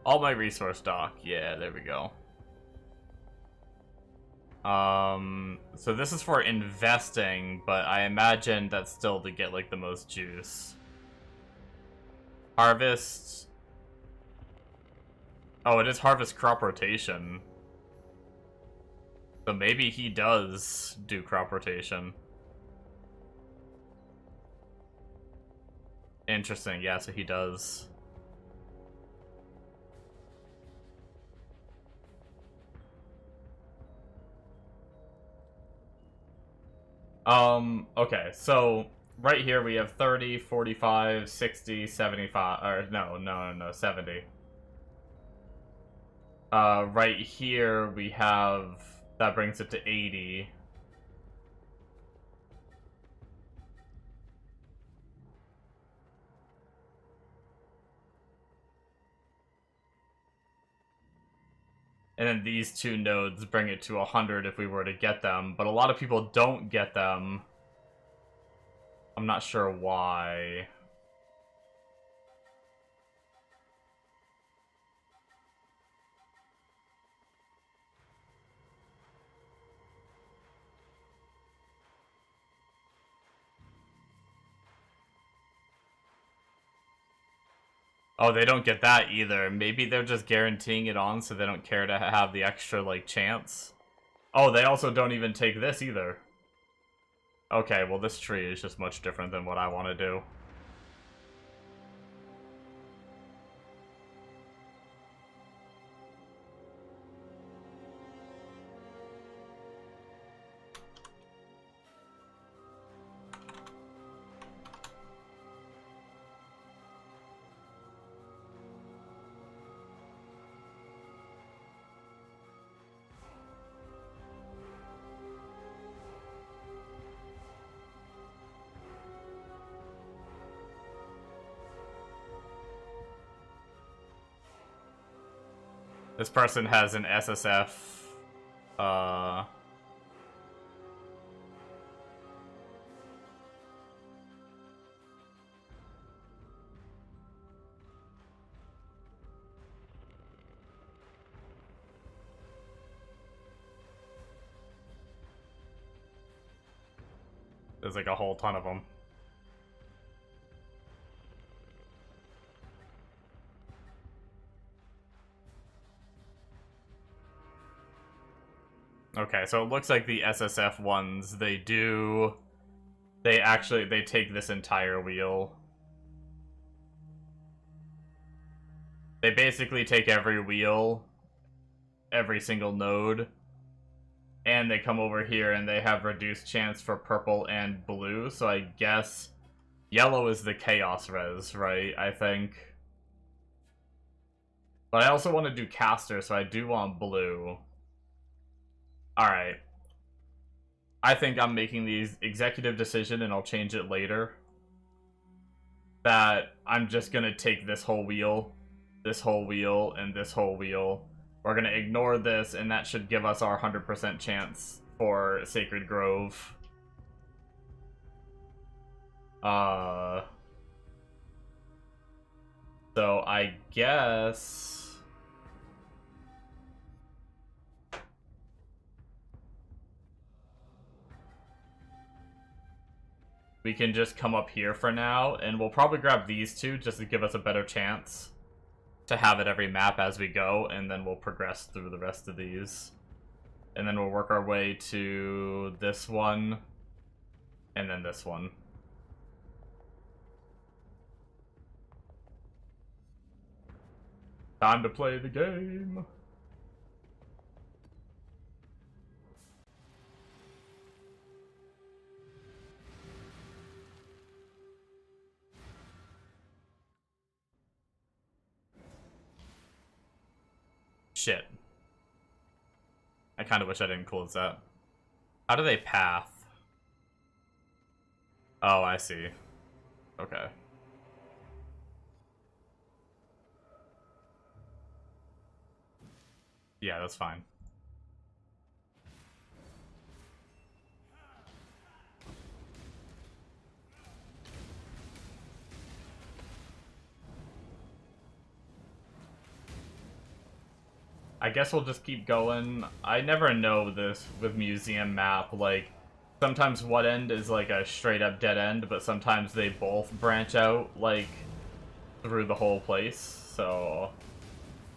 All my resource doc. Yeah, there we go. So this is for investing, but I imagine that's still to get, like, the most juice. Harvest. Oh, it is harvest crop rotation. So maybe he does do crop rotation. Interesting, yeah, so he does. Okay, so right here we have 30, 45, 60, 75, or no, 70. Right here we have, that brings it to 80. And then these two nodes bring it to 100 if we were to get them, but a lot of people don't get them. I'm not sure why. Oh, they don't get that either. Maybe they're just guaranteeing it on so they don't care to have the extra, like, chance. Oh, they also don't even take this either. Okay, well this tree is just much different than what I want to do. This person has an SSF, there's like a whole ton of them. Okay, so it looks like the SSF ones, they take this entire wheel. They basically take every wheel, every single node, and they come over here and they have reduced chance for purple and blue, so I guess yellow is the chaos res, right? I think. But I also want to do caster, so I do want blue. Alright. I think I'm making the executive decision, and I'll change it later, that I'm just gonna take this whole wheel, and this whole wheel. We're gonna ignore this, and that should give us our 100% chance for Sacred Grove. So I guess we can just come up here for now, and we'll probably grab these two just to give us a better chance to have it every map as we go, and then we'll progress through the rest of these. And then we'll work our way to this one, and then this one. Time to play the game. Shit. I kind of wish I didn't close that. How do they path? Oh, I see. Okay. Yeah, that's fine. I guess we'll just keep going. I never know this with museum map, like, sometimes one end is like a straight up dead end, but sometimes they both branch out, like, through the whole place, so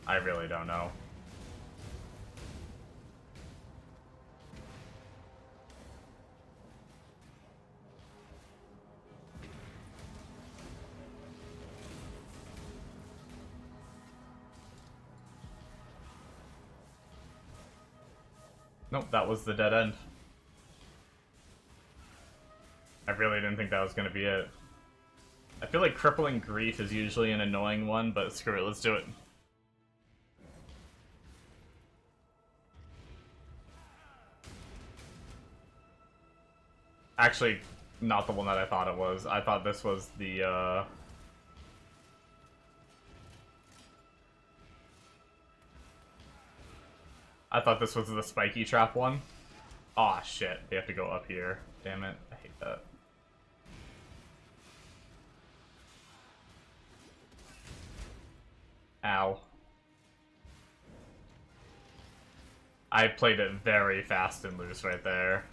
I really don't know. Nope, that was the dead end. I really didn't think that was going to be it. I feel like Crippling Grief is usually an annoying one, but screw it, let's do it. Actually, not the one that I thought it was. I thought this was the, I thought this was the spiky trap one. Aw, shit. They have to go up here. Damn it. I hate that. Ow. I played it very fast and loose right there.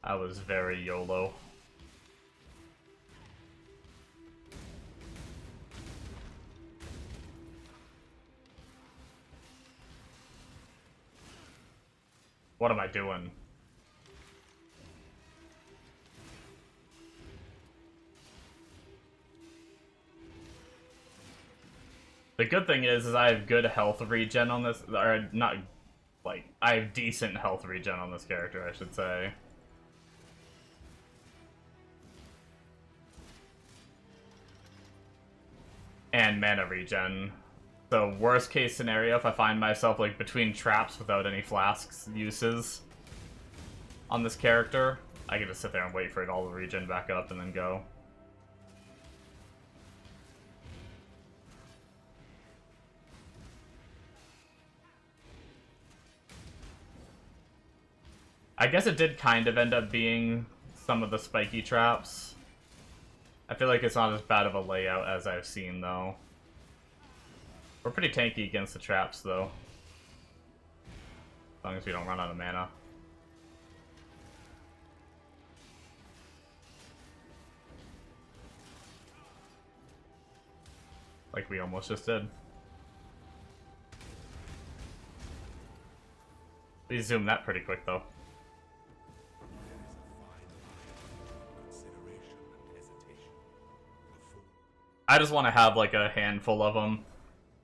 I was very YOLO. What am I doing? The good thing is I have good health regen on this, or not, like, I have decent health regen on this character, I should say. And mana regen. So worst case scenario, if I find myself like between traps without any flasks uses on this character, I can just sit there and wait for it all to regen back up and then go. I guess it did kind of end up being some of the spiky traps. I feel like it's not as bad of a layout as I've seen, though. We're pretty tanky against the traps, though. As long as we don't run out of mana. Like we almost just did. We zoomed that pretty quick, though. I just want to have like a handful of them.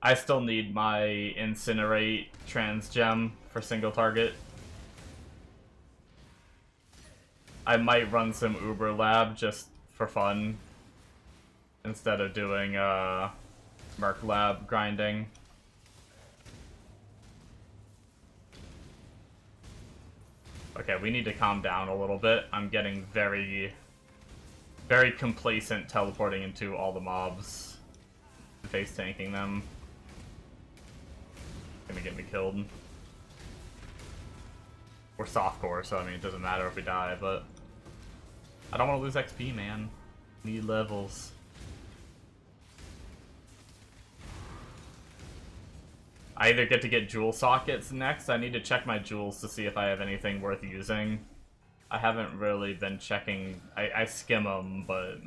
I still need my Incinerate Trans Gem for single target. I might run some Uber Lab just for fun instead of doing Merc Lab grinding. Okay, we need to calm down a little bit. I'm getting very complacent teleporting into all the mobs, face tanking them. Gonna get me killed. We're softcore, so I mean it doesn't matter if we die, but I don't want to lose XP, man. Need levels. I either get to get jewel sockets next. I need to check my jewels to see if I have anything worth using. I haven't really been checking. I skim them, but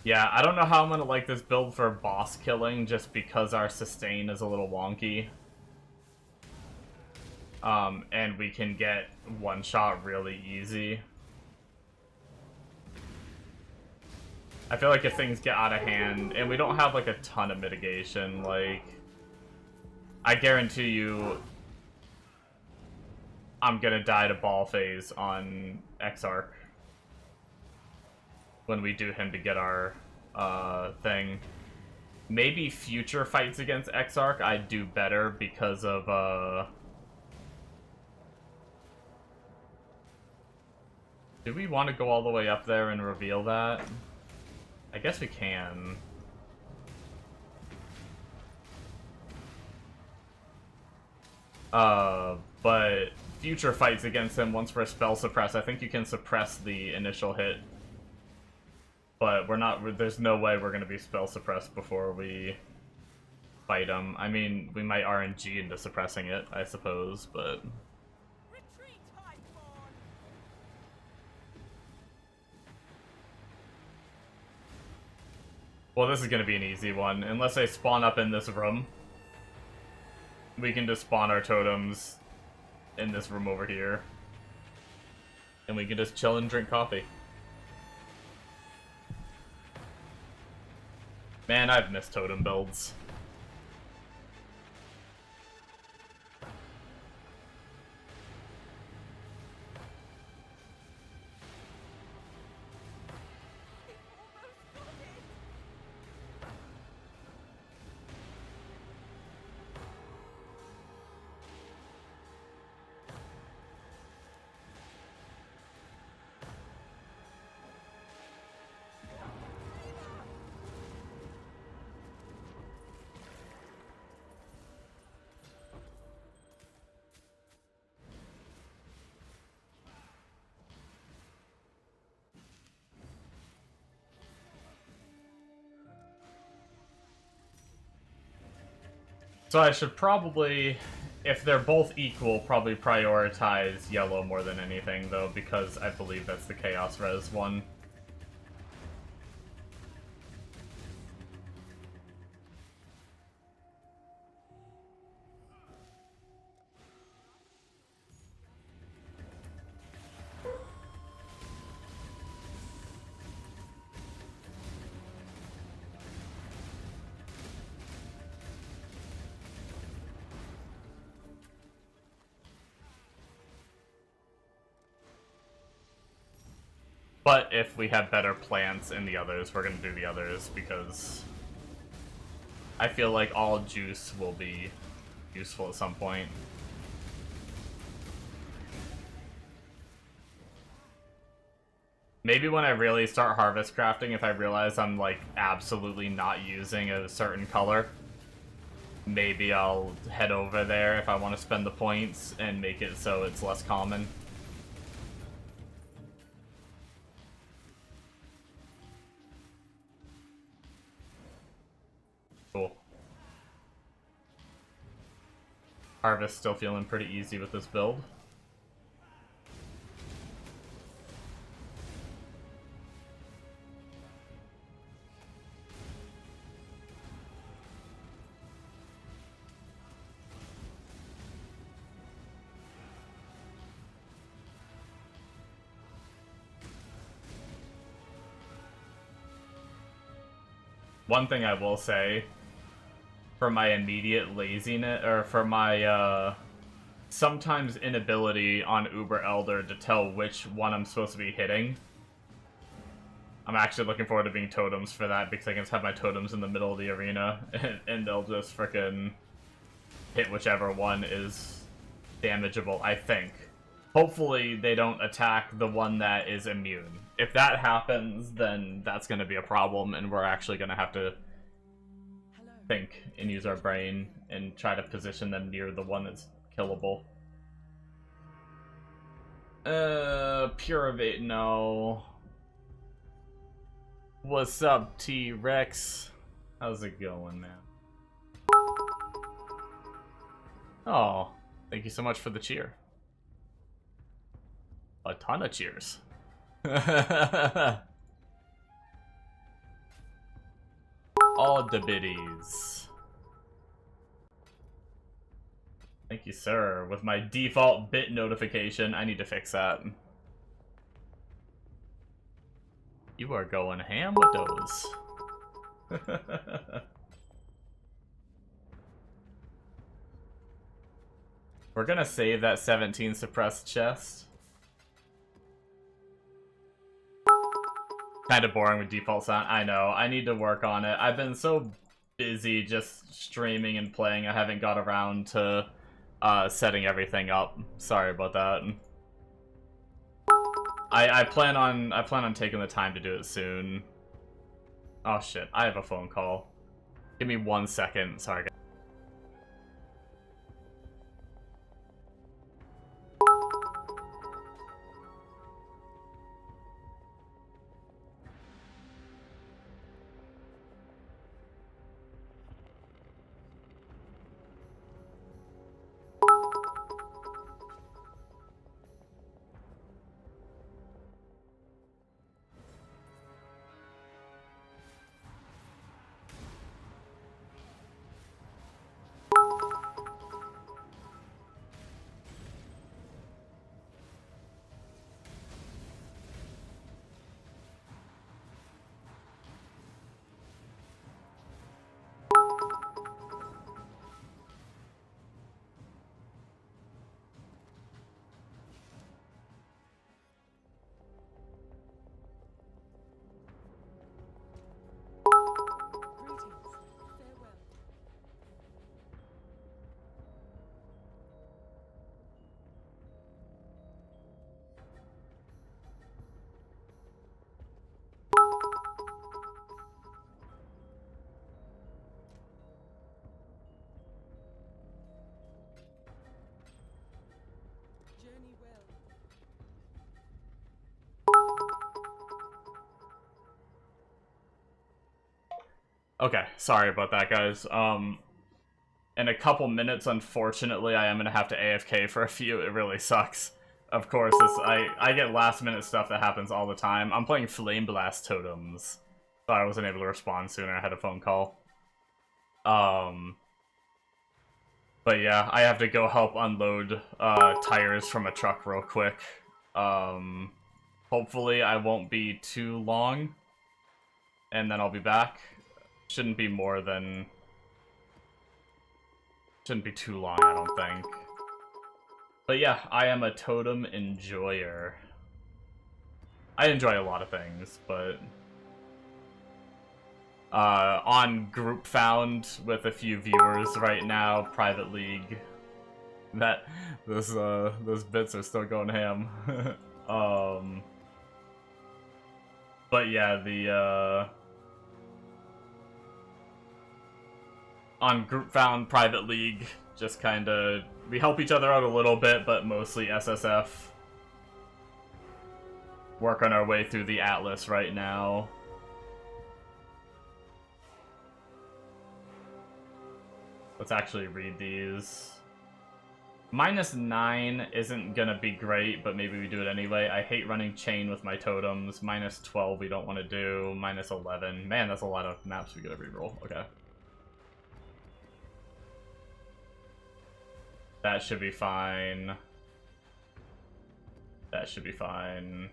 yeah, I don't know how I'm gonna like this build for boss killing just because our sustain is a little wonky. And we can get one shot really easy. I feel like if things get out of hand, and we don't have like a ton of mitigation, like, I guarantee you I'm gonna die to ball phase on Exarch when we do him to get our thing. Maybe future fights against Exarch I'd do better because of do we want to go all the way up there and reveal that? I guess we can. But future fights against him, once we're spell suppressed, I think you can suppress the initial hit. But we're not, there's no way we're going to be spell suppressed before we fight him. I mean, we might RNG into suppressing it, I suppose, but Retreat, Highborn! well, this is going to be an easy one. Unless they spawn up in this room, we can just spawn our totems in this room over here. And we can just chill and drink coffee. Man, I've missed totem builds. So I should probably, if they're both equal, probably prioritize yellow more than anything, though, because I believe that's the Chaos Res one. But if we have better plants in the others, we're gonna do the others, because I feel like all juice will be useful at some point. Maybe when I really start harvest crafting, if I realize I'm like absolutely not using a certain color, maybe I'll head over there if I want to spend the points and make it so it's less common. Cool. Harvest still feeling pretty easy with this build. One thing I will say, for my immediate laziness, or for my, sometimes inability on Uber Elder to tell which one I'm supposed to be hitting, I'm actually looking forward to being Totems for that, because I can just have my Totems in the middle of the arena, and they'll just frickin' hit whichever one is damageable, I think. Hopefully they don't attack the one that is immune. If that happens, then that's going to be a problem, and we're actually going to have to think and use our brain and try to position them near the one that's killable. Pure evade, no. What's up, T-Rex? How's it going, man? Oh, thank you so much for the cheer. A ton of cheers. All the biddies. Thank you, sir. With my default bit notification, I need to fix that. You are going ham with those. We're gonna save that 17 suppressed chest. Kind of boring with default sound. I know. I need to work on it. I've been so busy just streaming and playing, I haven't got around to setting everything up. Sorry about that. I plan on taking the time to do it soon. Oh shit, I have a phone call. Give me 1 second. Sorry, guys. Okay, sorry about that, guys. in a couple minutes, unfortunately, I am gonna have to AFK for a few. It really sucks. Of course, I get last minute stuff that happens all the time. I'm playing Flameblast Totems, so I wasn't able to respond sooner. I had a phone call. But yeah, I have to go help unload tires from a truck real quick. Hopefully I won't be too long, and then I'll be back. Shouldn't be more than... Shouldn't be too long, I don't think. But yeah, I am a totem enjoyer. I enjoy a lot of things, but... on group found with a few viewers right now, private league. Those bits are still going ham. But yeah, on group found private league, just kinda, we help each other out a little bit, but mostly SSF. Work on our way through the Atlas right now. Let's actually read these. -9 isn't gonna be great, but maybe we do it anyway. I hate running chain with my totems. -12 we don't want to do. -11. Man, that's a lot of maps we gotta reroll. Okay. That should be fine. That should be fine.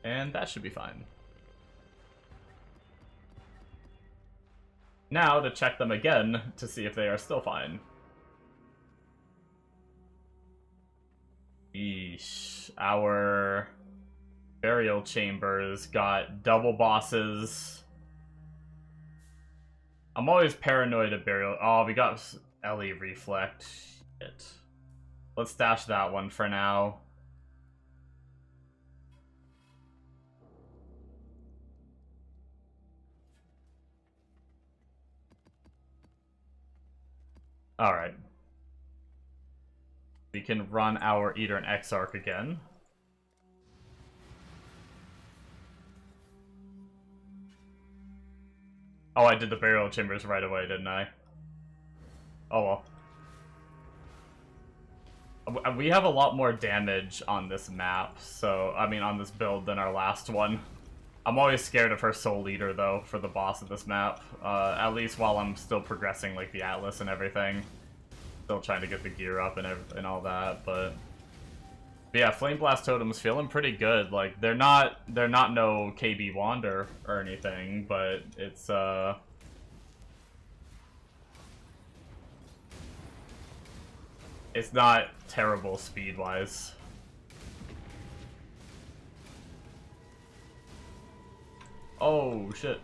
And that should be fine. Now to check them again to see if they are still fine. Eesh. Our burial chambers got double bosses. I'm always paranoid of burial. Oh, we got Ellie Reflect. Shit. Let's stash that one for now. Alright. We can run our Eater and Exarch again. Oh, I did the burial chambers right away, didn't I? Oh well. We have a lot more damage on this map, so, I mean, on this build than our last one. I'm always scared of her Soul Eater, though, for the boss of this map. At least while I'm still progressing, like, the Atlas and everything. Still trying to get the gear up and all that, but yeah, Flameblast Totems feeling pretty good. Like, they're not no KB Wander or anything, but it's not terrible speed-wise. Oh, shit.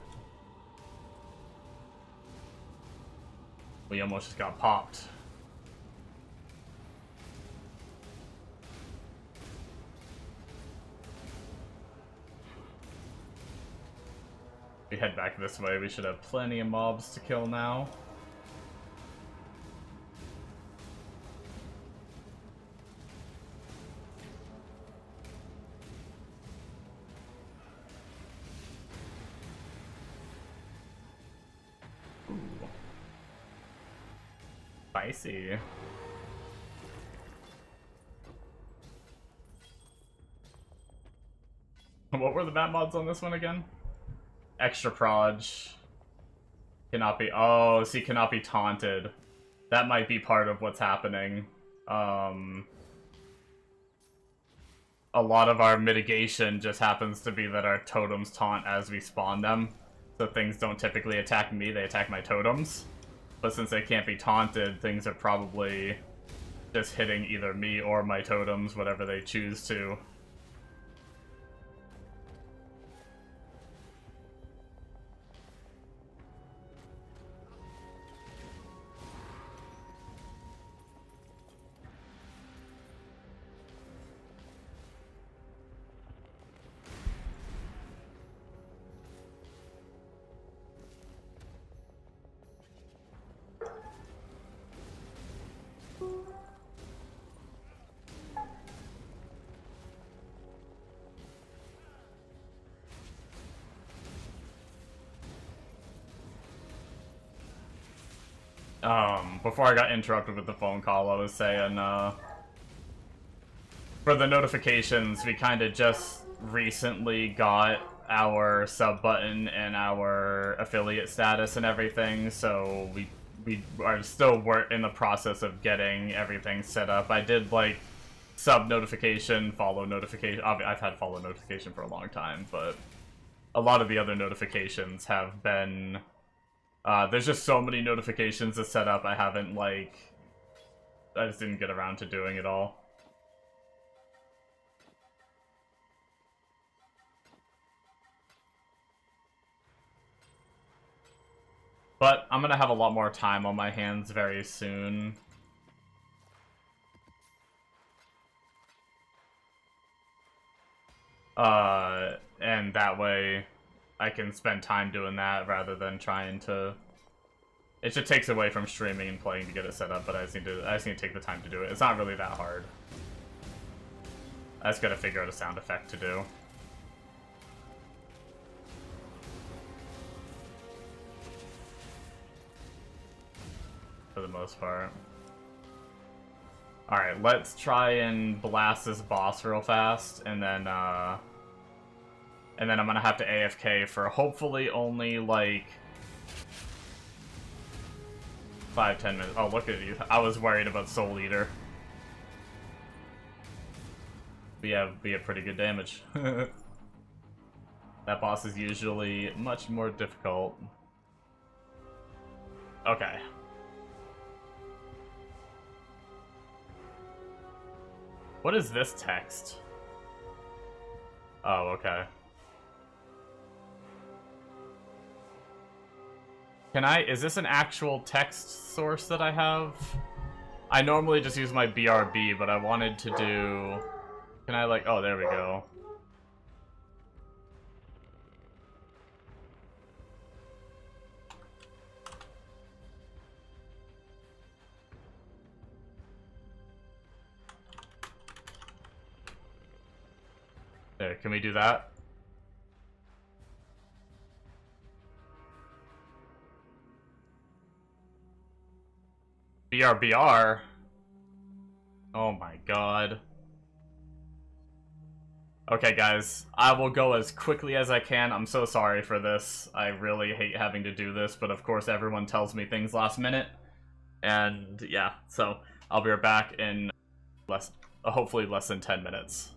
We almost just got popped. We head back this way. We should have plenty of mobs to kill now. Ooh. Spicy. What were the map mods on this one again? Extra proj. Cannot be... Oh, see, cannot be taunted. That might be part of what's happening. A lot of our mitigation just happens to be that our totems taunt as we spawn them. So things don't typically attack me, they attack my totems. But since they can't be taunted, things are probably just hitting either me or my totems, whatever they choose to. Before I got interrupted with the phone call, I was saying, for the notifications, we kind of just recently got our sub button and our affiliate status and everything, so we are still in the process of getting everything set up. I did, like, sub notification, follow notification. I've had follow notification for a long time, but a lot of the other notifications have been... there's just so many notifications to set up, I haven't, like... I just didn't get around to doing it all. But I'm gonna have a lot more time on my hands very soon. And that way I can spend time doing that rather than trying to... It just takes away from streaming and playing to get it set up, but I just need to take the time to do it. It's not really that hard. I just gotta figure out a sound effect to do. For the most part. Alright, let's try and blast this boss real fast, and then I'm gonna have to AFK for hopefully only, like, 5-10 minutes. Oh, look at you. I was worried about Soul Eater. We have pretty good damage. That boss is usually much more difficult. Okay. What is this text? Oh, okay. Is this an actual text source that I have? I normally just use my BRB, but I wanted to do... Can I, like, oh, there we go. There, can we do that? BRBR? Oh my god. Okay, guys, I will go as quickly as I can. I'm so sorry for this. I really hate having to do this, but of course everyone tells me things last minute. And yeah, so I'll be right back in hopefully less than 10 minutes.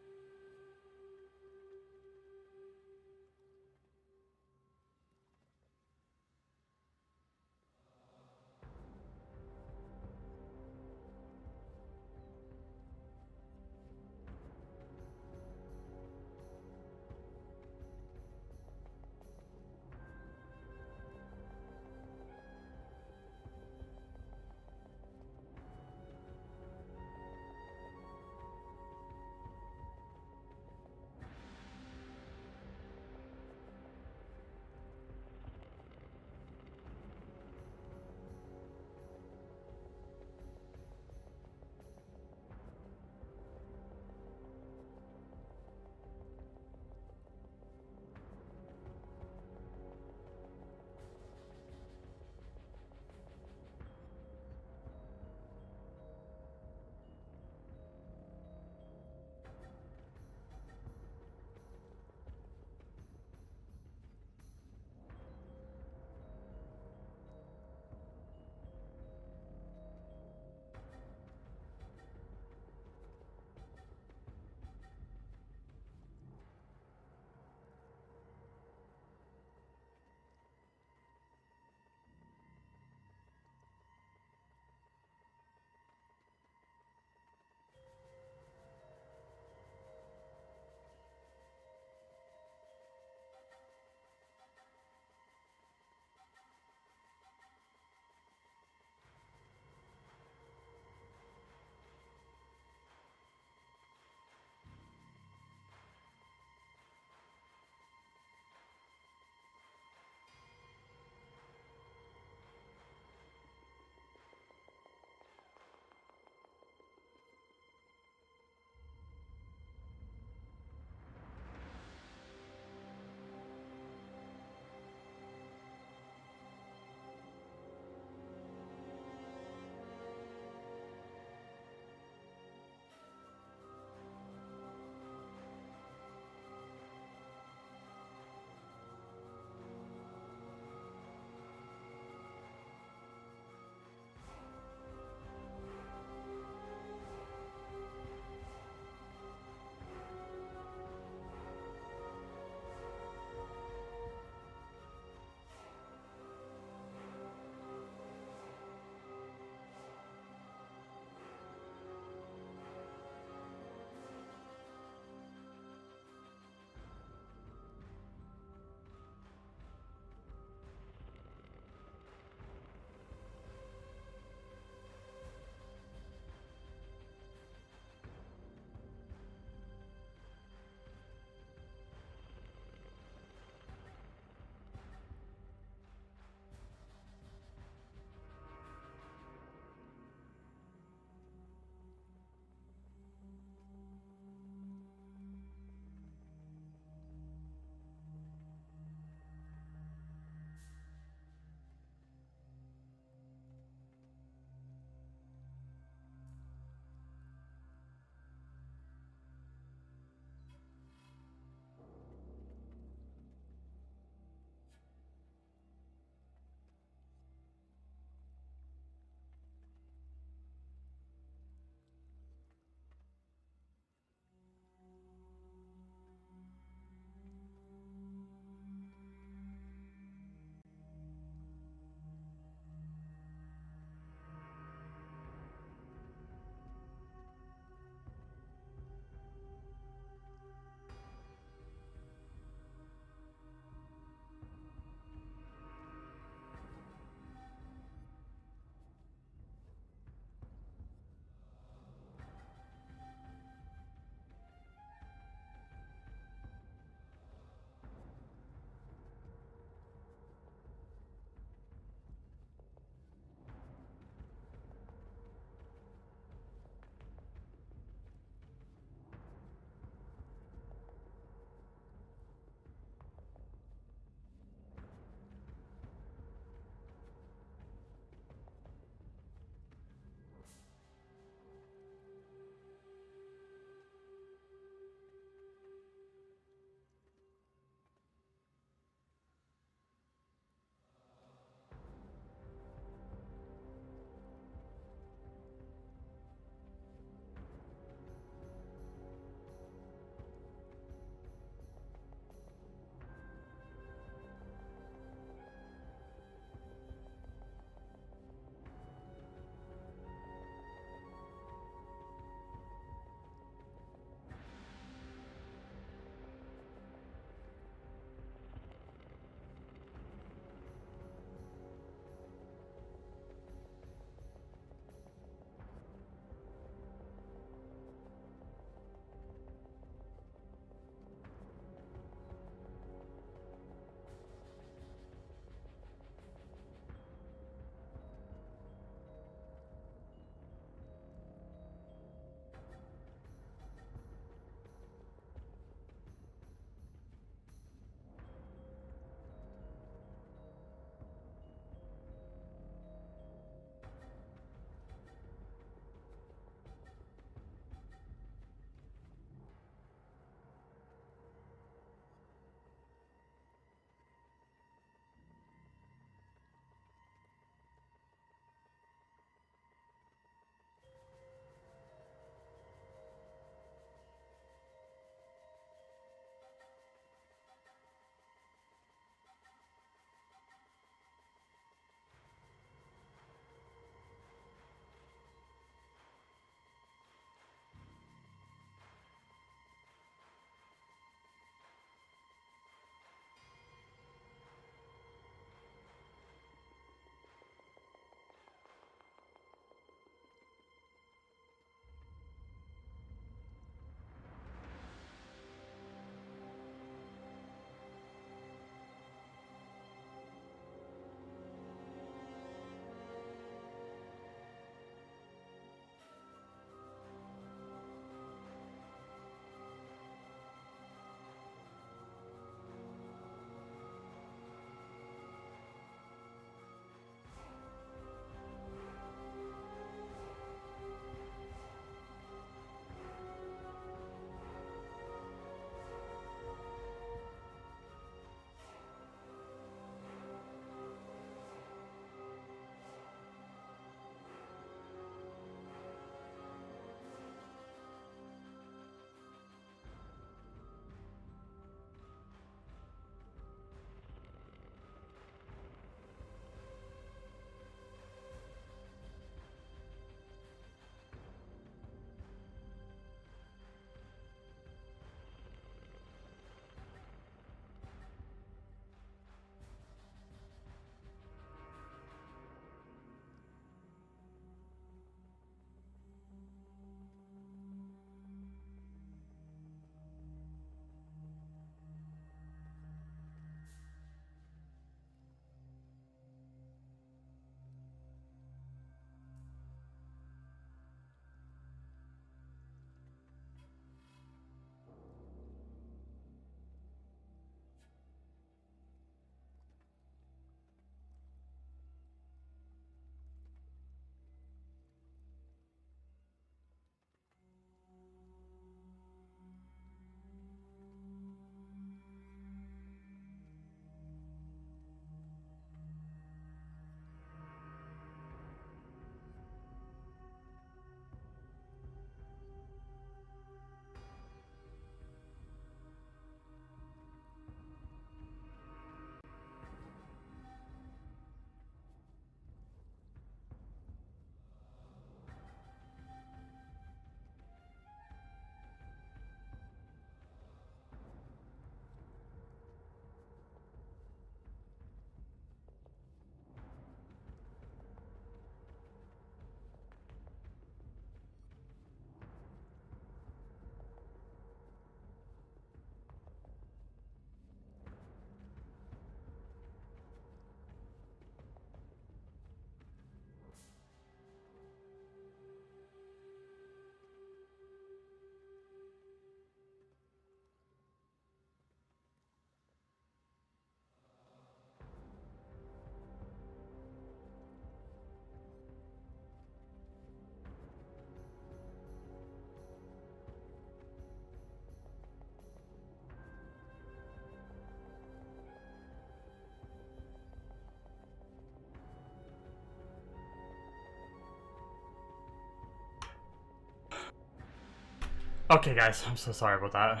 Okay, guys, I'm so sorry about that.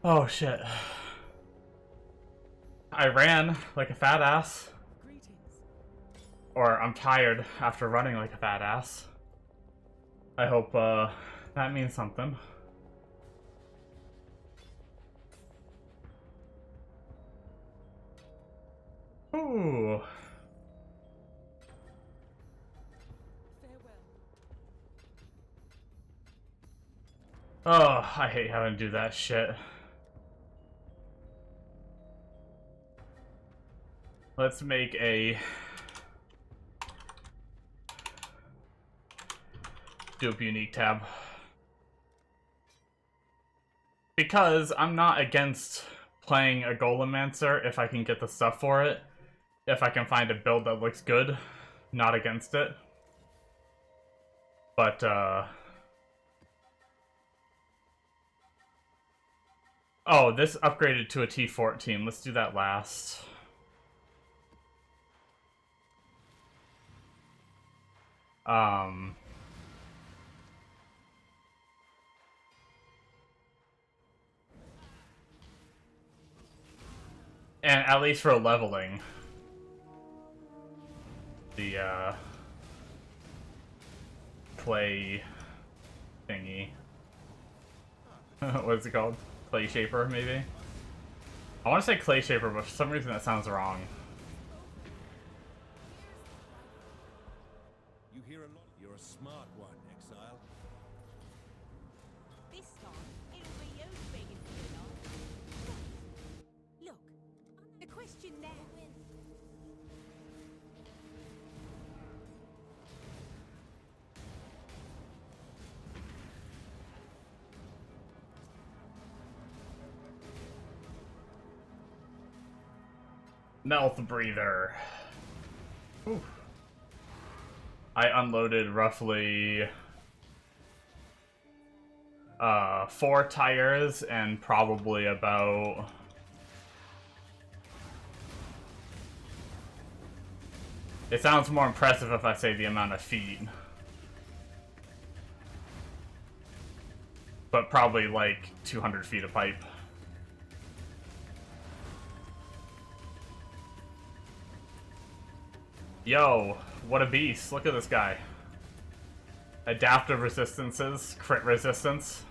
Oh, shit. I ran like a fat ass. Greetings. Or I'm tired after running like a fat ass. I hope, that means something. Ooh. Farewell. Oh, I hate having to do that shit. Let's make a dupe unique tab. Because I'm not against playing a Golemancer if I can get the stuff for it. If I can find a build that looks good, not against it. But, oh, this upgraded to a T14. Let's do that last. And at least for leveling. The, clay thingy. What's it called? Clay Shaper, maybe? I want to say Clay Shaper, but for some reason that sounds wrong. You hear a lot. You're a smart one, exile. This time, it'll be you begging for your life. Look, the question now. Mouth breather. Ooh. I unloaded roughly 4 tires and probably about it sounds more impressive if I say the amount of feet. But probably like 200 feet of pipe. Yo, what a beast. Look at this guy. Adaptive resistances, crit resistance.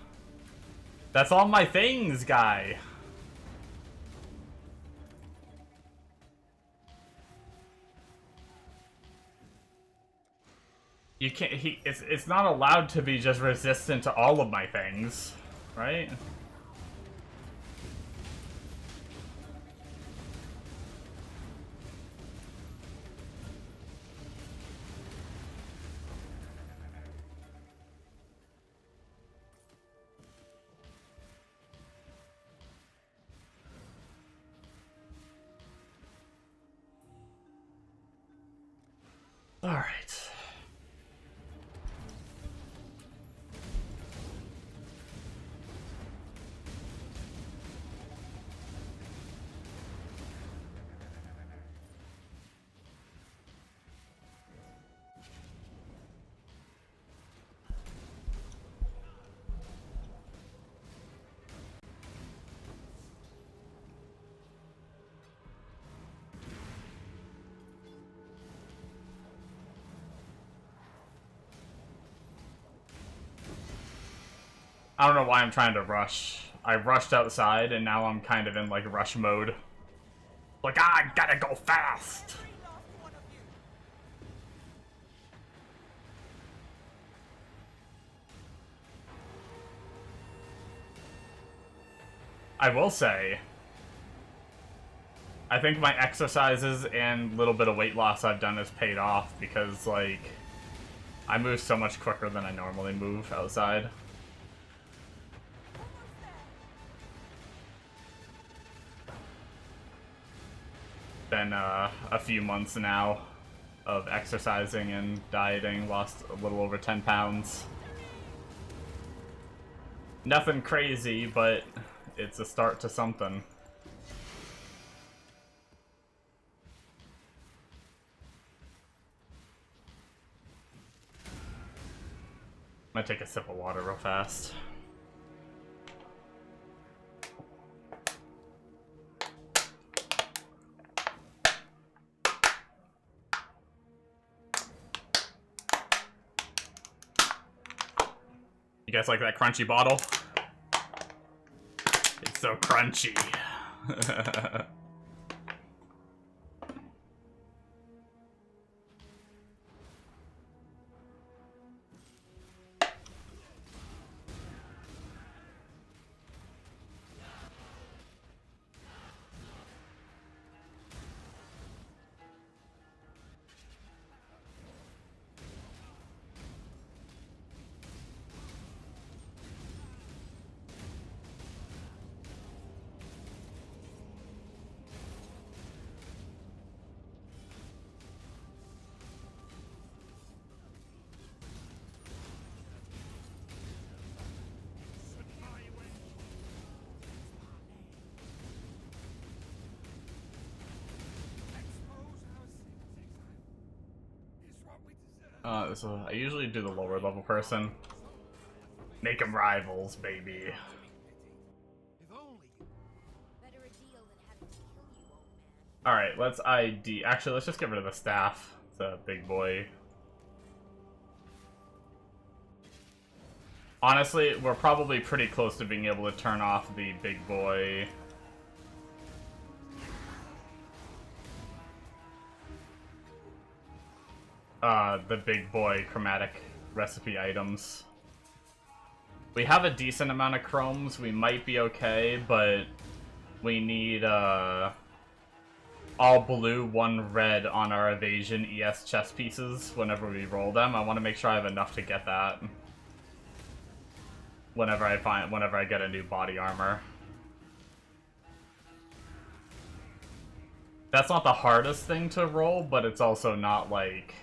That's all my things, guy. You can't, it's not allowed to be just resistant to all of my things, right? All right. I don't know why I'm trying to rush. I rushed outside and now I'm kind of in like rush mode. Like, I gotta go fast! I will say, I think my exercises and little bit of weight loss I've done has paid off because, like, I move so much quicker than I normally move outside. Been a few months now of exercising and dieting, lost a little over 10 pounds. Nothing crazy, but it's a start to something. Might take a sip of water real fast. You guys like that crunchy bottle? It's so crunchy. So I usually do the lower level person. Make them rivals, baby. If only you Better a deal than having to kill you, old man. Alright, let's ID. Actually, let's just get rid of the staff. It's a big boy. Honestly, we're probably pretty close to being able to turn off the big boy. The big boy chromatic recipe items. We have a decent amount of chromes. We might be okay, but we need all blue, 1 red on our evasion ES chess pieces whenever we roll them. I want to make sure I have enough to get that whenever I get a new body armor. That's not the hardest thing to roll, but it's also not like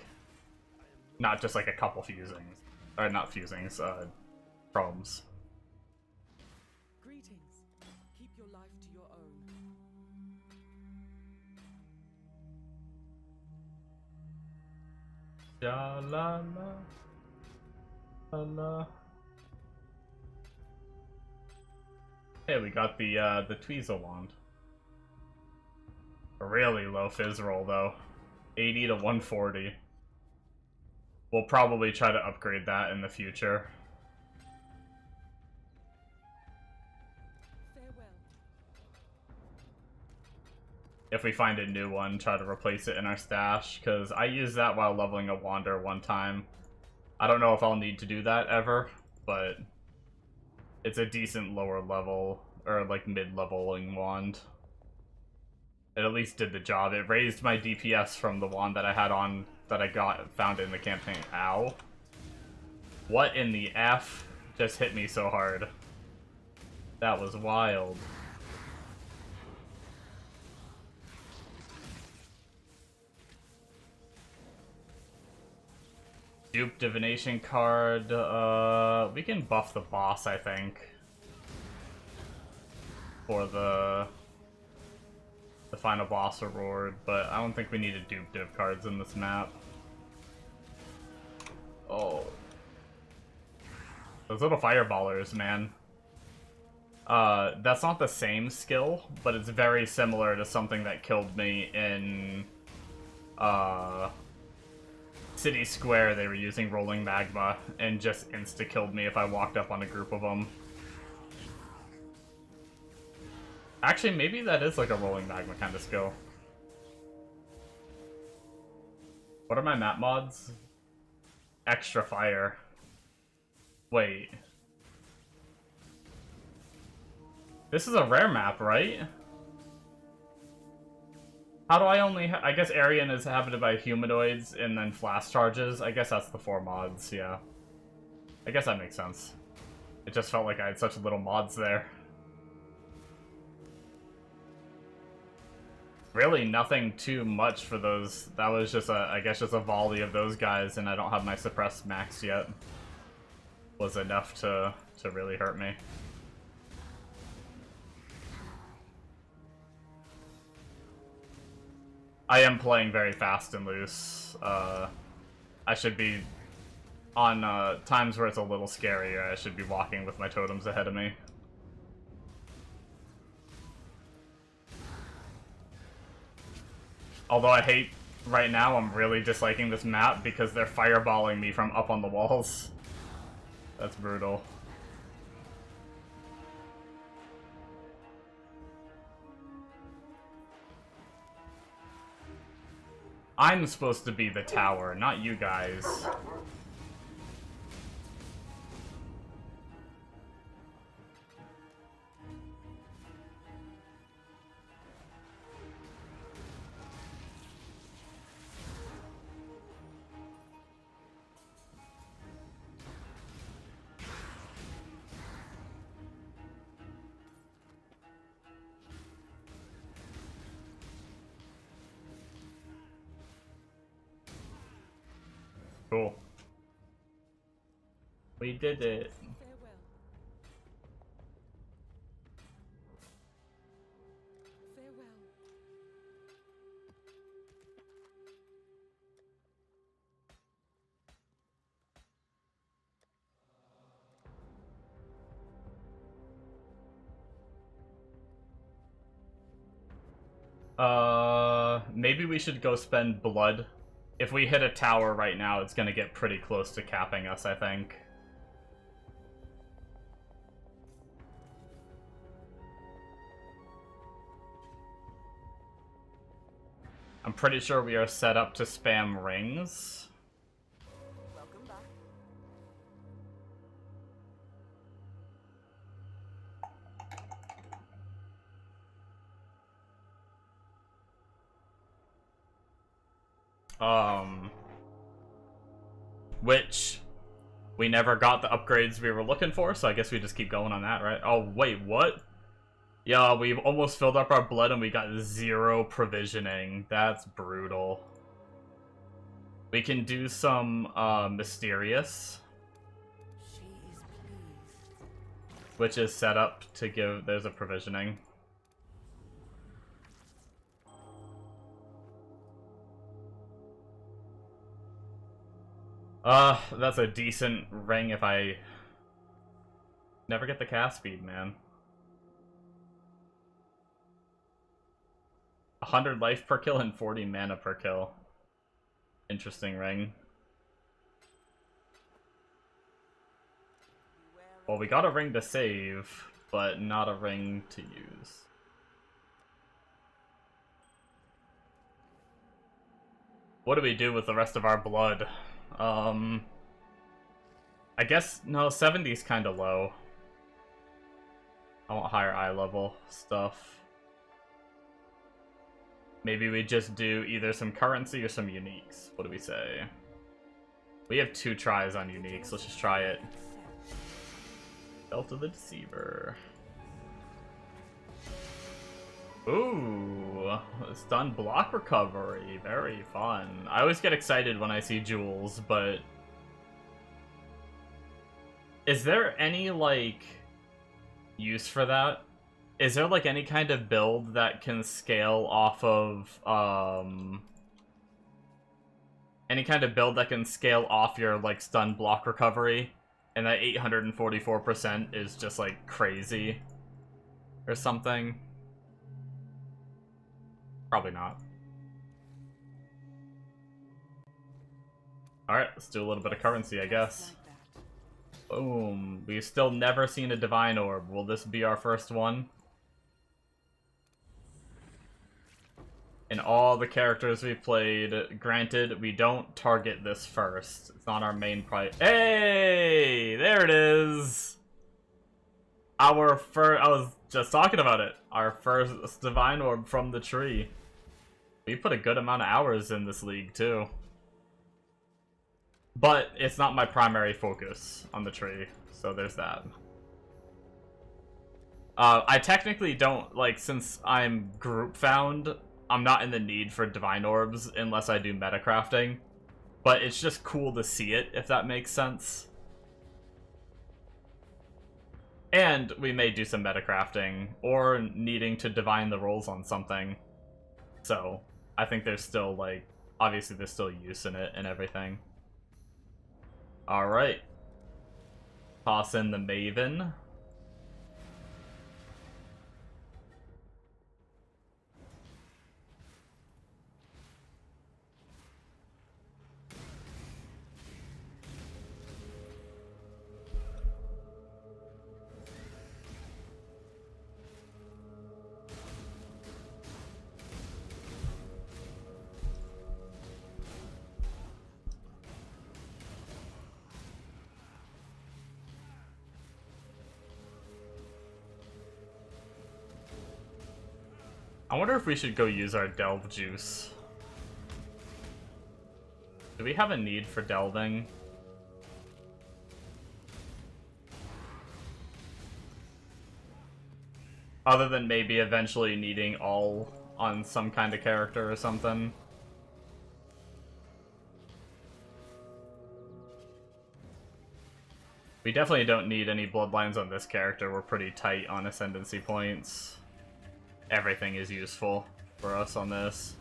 not just like a couple fusings. Or not fusings, chromes. Greetings. Keep your life to your own. Ja la la la la. Hey, we got the Tweezel wand. A really low fizz roll though. 80 to 140. We'll probably try to upgrade that in the future. Farewell. If we find a new one, try to replace it in our stash, because I used that while leveling a Wander one time. I don't know if I'll need to do that ever, but it's a decent lower level, or like mid-leveling wand. It at least did the job. It raised my DPS from the wand that I had on, that I found in the campaign. Ow. What in the F just hit me so hard? That was wild. Dupe divination card. We can buff the boss, I think, for the final boss reward, but I don't think we need to dupe div cards in this map. Oh, those little fireballers, man. That's not the same skill, but it's very similar to something that killed me in City Square. They were using rolling magma and just insta-killed me if I walked up on a group of them. Actually, maybe that is like a rolling magma kind of skill. What are my map mods? Extra fire. Wait. This is a rare map, right? How do I only I guess Arian is inhabited by humanoids and then flash charges. I guess that's the 4 mods, yeah. I guess that makes sense. It just felt like I had such little mods there. Really nothing too much for those. That was just I guess just a volley of those guys, and I don't have my suppressed max yet. Was enough to really hurt me. I am playing very fast and loose. I should be On times where it's a little scarier, I should be walking with my totems ahead of me. Although I hate, right now, I'm really disliking this map because they're fireballing me from up on the walls. That's brutal. I'm supposed to be the tower, not you guys. Cool. We did it. Farewell. Farewell. Maybe we should go spend blood. If we hit a tower right now, it's gonna get pretty close to capping us, I think. I'm pretty sure we are set up to spam rings. Welcome back. Which we never got the upgrades we were looking for, so I guess we just keep going on that, right? Oh, wait, what? Yeah, we've almost filled up our blood and we got 0 provisioning. That's brutal. We can do some mysterious, She is pleased. which is set up to give, there's a provisioning. That's a decent ring if I never get the cast speed, man. 100 life per kill and 40 mana per kill. Interesting ring. Well, we got a ring to save, but not a ring to use. What do we do with the rest of our blood? I guess, no, 70's kind of low. I want higher eye level stuff. Maybe we just do either some currency or some uniques. What do we say? We have 2 tries on uniques. Let's just try it. Belt of the Deceiver. Ooh, stun block recovery. Very fun. I always get excited when I see jewels, but is there any, like, use for that? Is there, like, any kind of build that can scale off of, any kind of build that can scale off your, like, stun block recovery, and that 844% is just, like, crazy? Or something? Probably not. Alright, let's do a little bit of currency, I guess. Boom. We've still never seen a Divine Orb. Will this be our first one? In all the characters we've played, granted, we don't target this first. It's not our main priority. Hey! There it is! Our first... I was just talking about it. Our first Divine Orb from the tree. We put a good amount of hours in this league, too. But it's not my primary focus on the tree, so there's that. I technically don't, like, since I'm group found, I'm not in the need for Divine Orbs unless I do metacrafting. But it's just cool to see it, if that makes sense. And we may do some metacrafting, or needing to divine the rolls on something. So, I think there's still, like, obviously there's still use in it and everything. Alright. Toss in the Maven. I wonder if we should go use our delve juice. Do we have a need for delving? Other than maybe eventually needing all on some kind of character or something. We definitely don't need any bloodlines on this character. We're pretty tight on ascendancy points. Everything is useful for us on this.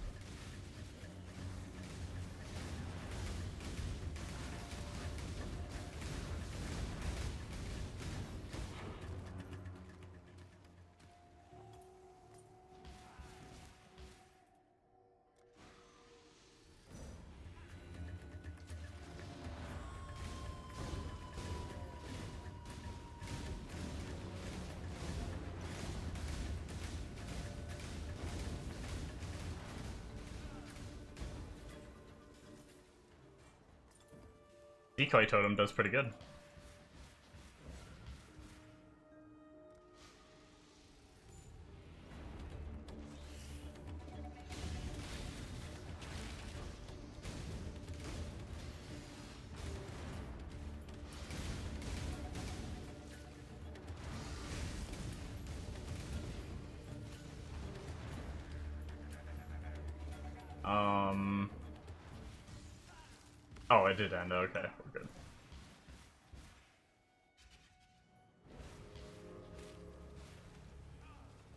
Decoy Totem does pretty good. Oh, it did end. Okay, we're good.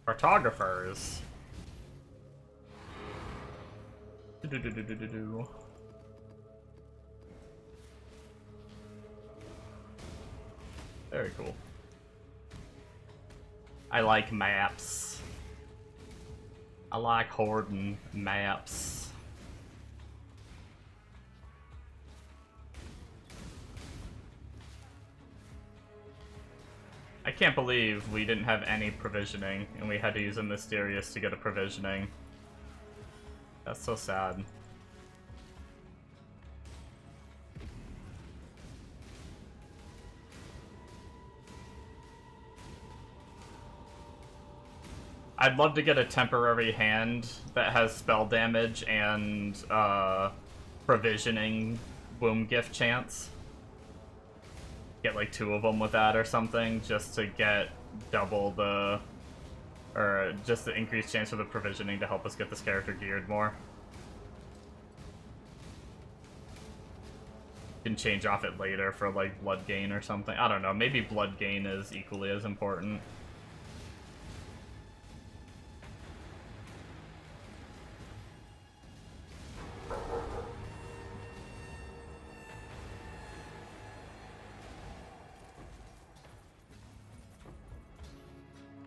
Cartographers. Do-do-do-do-do-do. Very cool. I like maps. I like hoarding maps. I can't believe we didn't have any provisioning, and we had to use a Mysterious to get a provisioning. That's so sad. I'd love to get a temporary hand that has spell damage and provisioning womb gift chance. Get like 2 of them with that or something, just to get double the, or just the increased chance for the provisioning to help us get this character geared more. Can change off it later for like blood gain or something. I don't know, maybe blood gain is equally as important.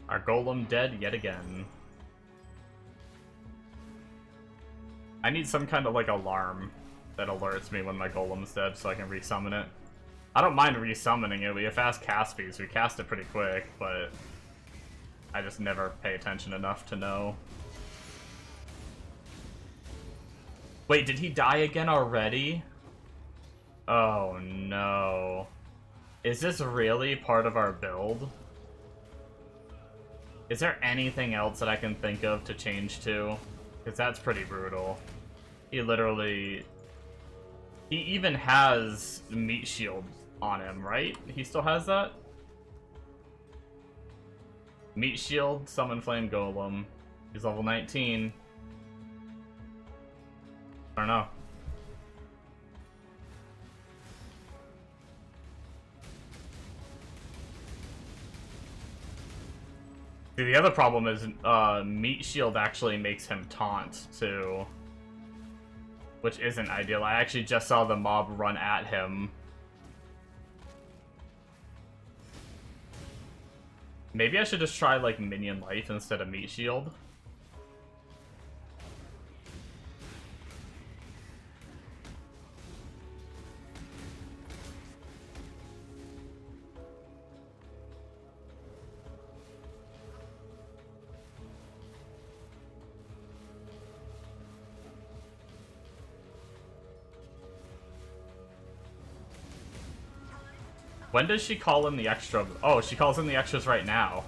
Our golem dead yet again. I need some kind of like alarm that alerts me when my golem's dead so I can resummon it. I don't mind resummoning it. We have fast cast speeds. We cast it pretty quick, but I just never pay attention enough to know. Wait, did he die again already? Oh no. Is this really part of our build? Is there anything else that I can think of to change to? Because that's pretty brutal. He literally... He even has meat shield on him, right? He still has that? Meat shield, summon flame golem. He's level 19. I don't know. See, the other problem is meat shield actually makes him taunt too, which isn't ideal. I actually just saw the mob run at him Maybe I should just try, like, minion life instead of meat shield. When does she call in the extra? Oh, she calls in the extras right now.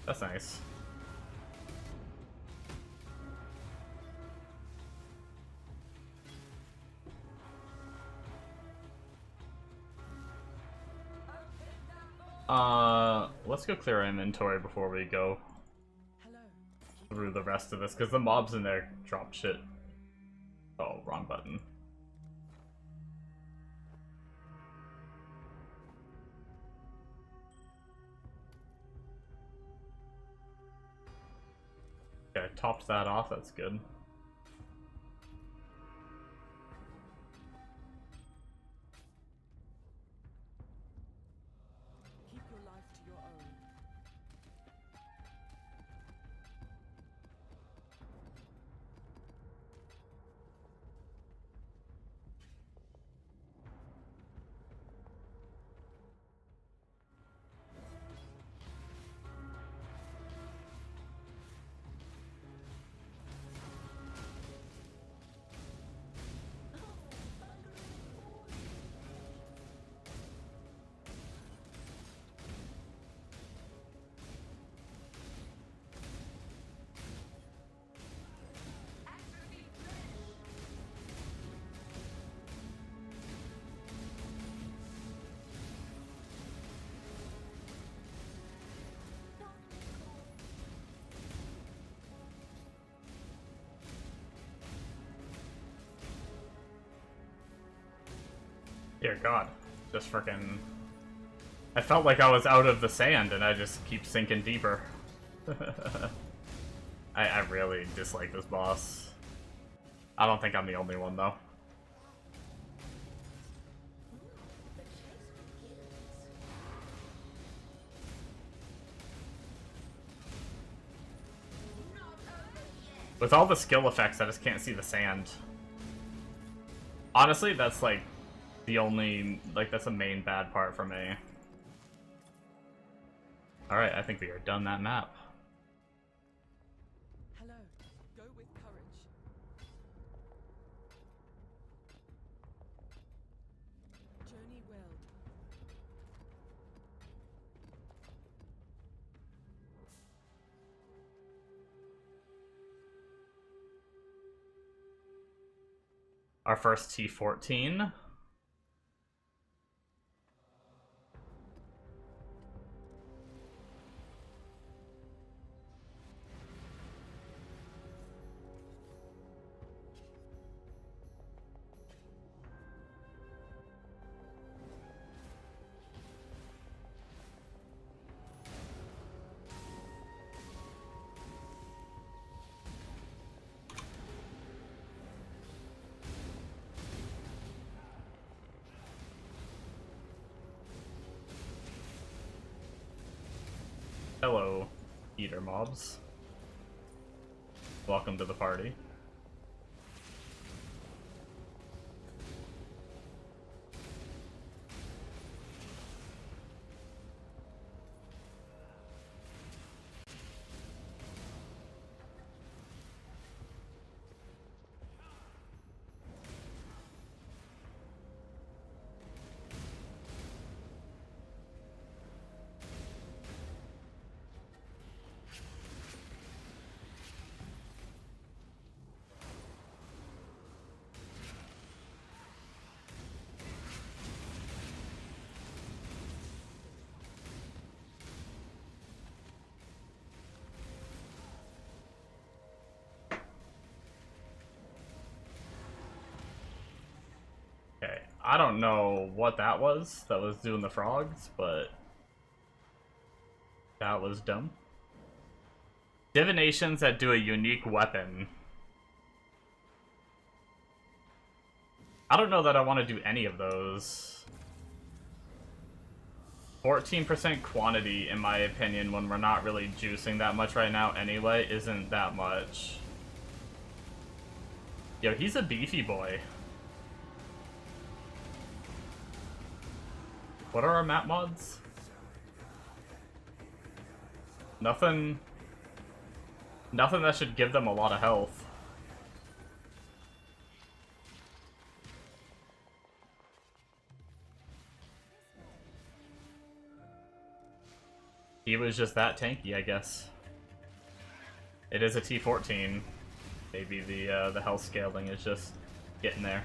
That's nice. Let's go clear our inventory before we go Hello. through the rest of this, because the mobs in there drop shit. Oh, wrong button. Okay, topped that off, that's good. Keep your life to your own. Dear God, just freaking. I felt like I was out of the sand and I just keep sinking deeper. I really dislike this boss. I don't think I'm the only one though. With all the skill effects, I just can't see the sand. Honestly, that's like the only, like, that's the main bad part for me. Alright, I think we are done that map. Hello. Go with courage. Journey well. Our first T14. Hello, eater mobs. Welcome to the party. Okay, I don't know what that was doing the frogs, but that was dumb. Divinations that do a unique weapon. I don't know that I want to do any of those. 14% quantity, in my opinion, when we're not really juicing that much right now anyway, isn't that much. Yo, he's a beefy boy. What are our map mods? Nothing that should give them a lot of health. He was just that tanky, I guess. It is a T14. Maybe the health scaling is just getting there.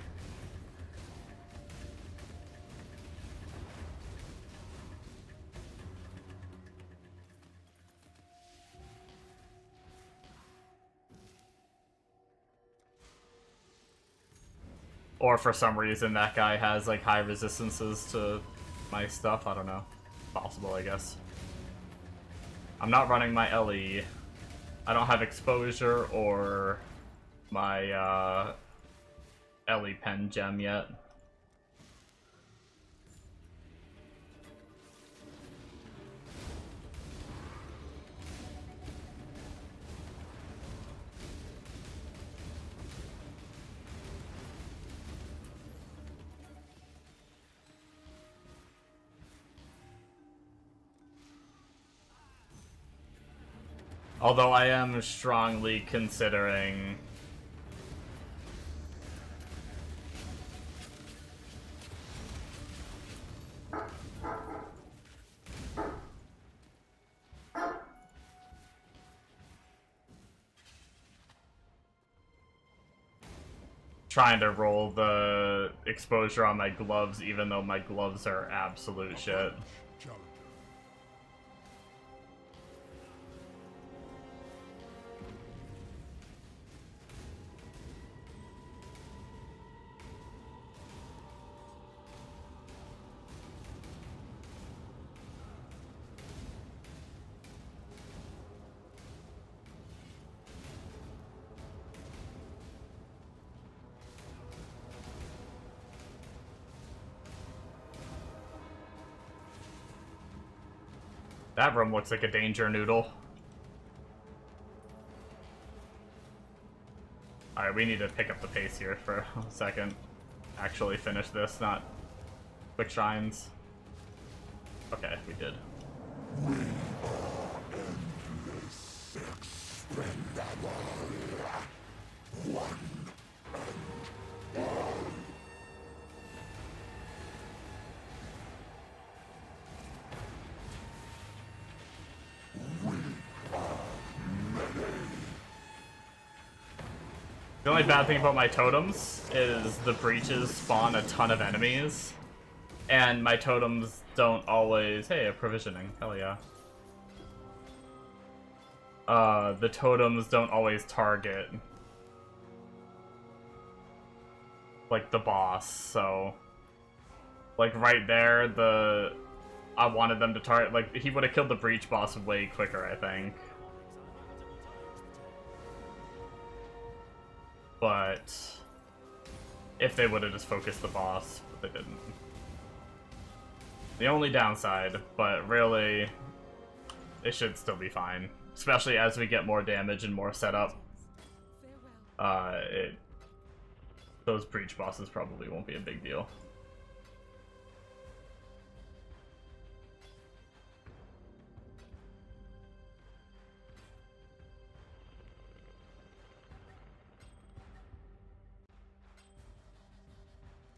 Or for some reason that guy has like high resistances to my stuff. I don't know. Possible, I guess. I'm not running my LE. I don't have exposure or my LE pen gem yet. Although I am strongly considering trying to roll the exposure on my gloves, even though my gloves are absolute shit. That room looks like a danger noodle. Alright, we need to pick up the pace here for a second. Actually finish this, not quick shines. Okay, we did. The only bad thing about my totems is the breaches spawn a ton of enemies, and my totems don't always... Hey, a provisioning. Hell yeah. The totems don't always target, like, the boss, so... Like, right there, I wanted them to target... Like, he would have killed the breach boss way quicker, I think. But if they would have just focused the boss, but they didn't. The only downside, but really, it should still be fine. Especially as we get more damage and more setup. Those breach bosses probably won't be a big deal.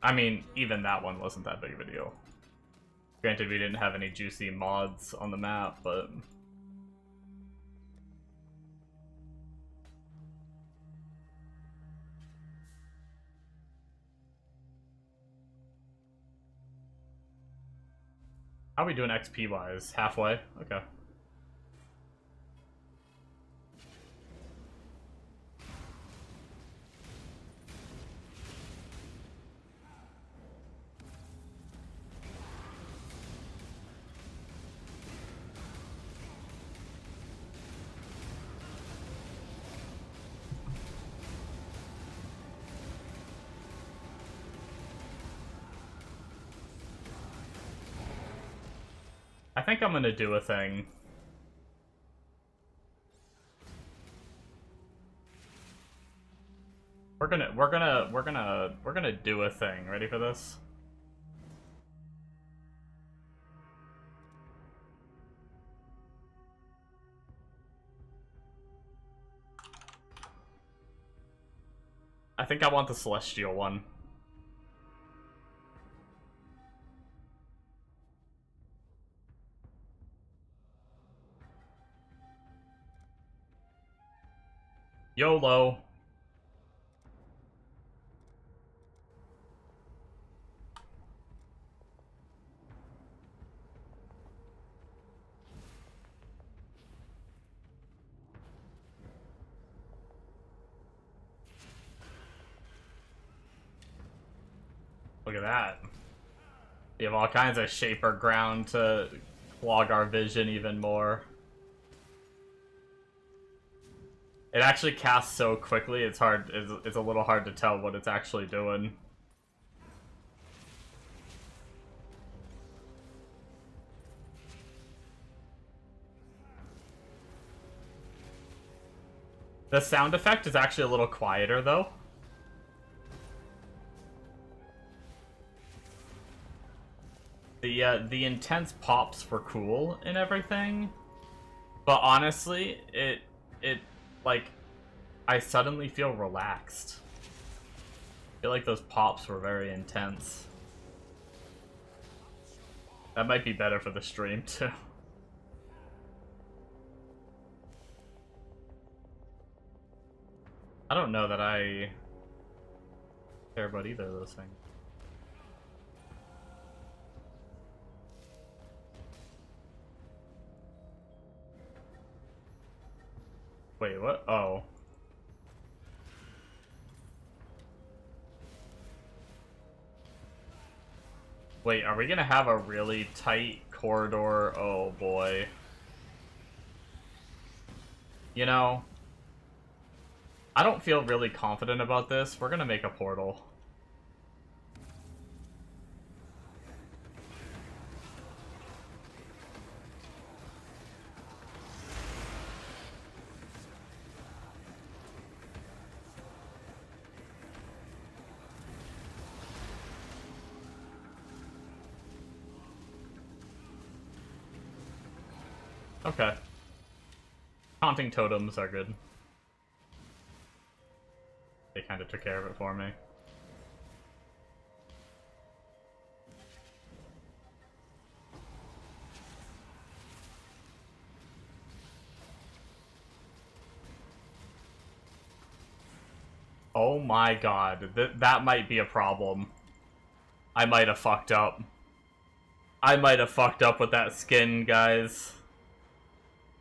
I mean, even that one wasn't that big of a deal. Granted, we didn't have any juicy mods on the map, but... How are we doing XP-wise? Halfway? Okay. think I'm gonna do a thing. We're gonna do a thing. Ready for this? I think I want the Celestial one. YOLO. Look at that. We have all kinds of shaper ground to clog our vision even more. It actually casts so quickly, it's a little hard to tell what it's actually doing. The sound effect is actually a little quieter though. The intense pops were cool and everything, but honestly, it like, I suddenly feel relaxed. I feel like those pops were very intense. That might be better for the stream too. I don't know that I care about either of those things. Wait, what? Oh. Wait, are we gonna have a really tight corridor? Oh boy. You know, I don't feel really confident about this. We're gonna make a portal. Okay. Haunting totems are good. They kind of took care of it for me. Oh my god, that might be a problem. I might have fucked up. I might have fucked up with that skin, guys.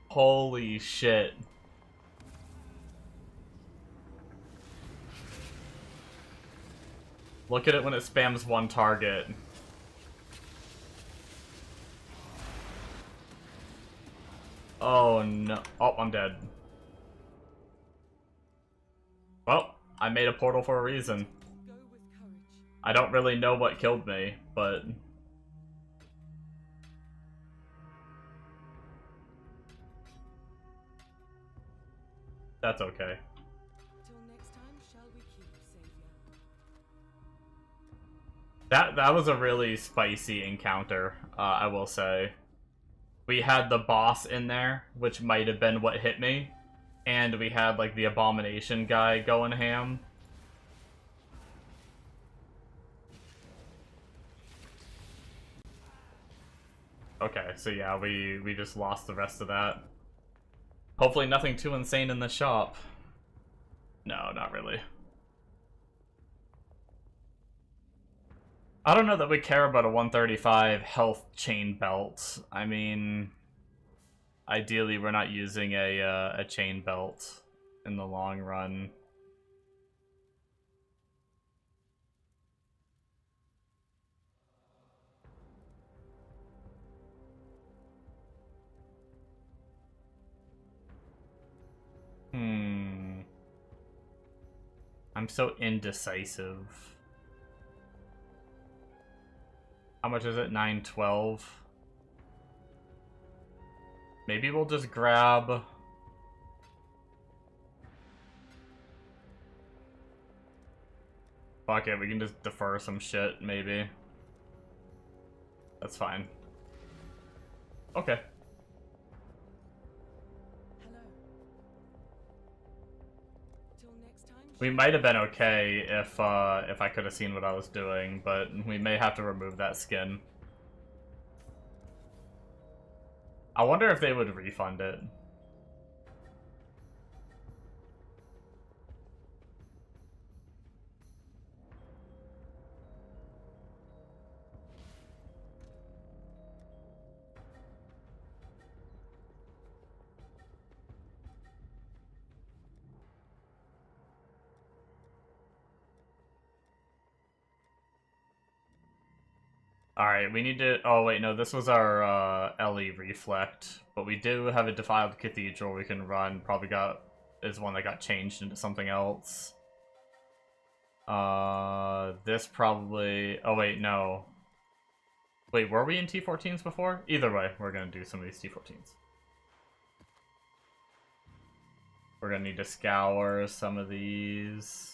Holy shit. Look at it when it spams one target. Oh no. Oh, I'm dead. Well, I made a portal for a reason. Go with courage. I don't really know what killed me, but... that's okay. Till next time, shall we keep, Savior? That was a really spicy encounter, I will say. We had the boss in there, which might have been what hit me, and we had like the abomination guy going ham. Okay, so yeah, we just lost the rest of that. Hopefully nothing too insane in the shop. No, not really. I don't know that we care about a 135 health chain belt. I mean, ideally we're not using a chain belt in the long run. I'm so indecisive. How much is it? 912? Maybe we'll just grab... Fuck it, we can just defer some shit, maybe. That's fine. Okay. Hello. Till next time. We might have been okay if I could have seen what I was doing, but we may have to remove that skin. I wonder if they would refund it. Alright, we need to... Oh, wait, no, this was our LE Reflect. But we do have a Defiled Cathedral we can run. Probably is one that got changed into something else. This probably... Oh, wait, no. Wait, were we in T14s before? Either way, we're gonna do some of these T14s. We're gonna need to scour some of these...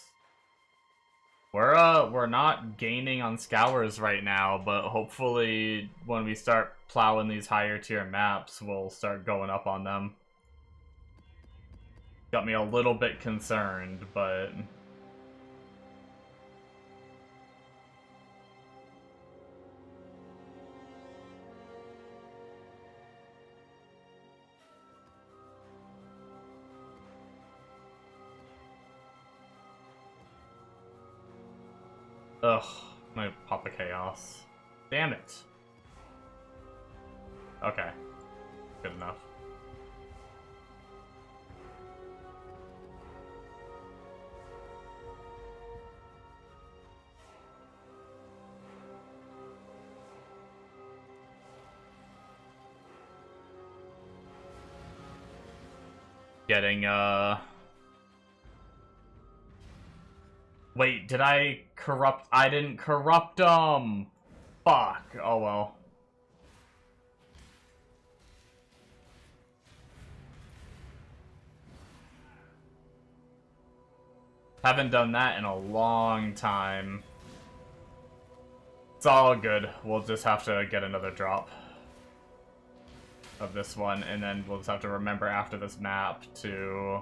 We're not gaining on scours right now, but hopefully when we start plowing these higher tier maps, we'll start going up on them. Got me a little bit concerned, but... Ugh, my Papa Chaos. Damn it. Okay. Good enough. Getting, Wait, did I corrupt? I didn't corrupt them! Fuck. Oh well. Haven't done that in a long time. It's all good. We'll just have to get another drop of this one, and then we'll just have to remember after this map to...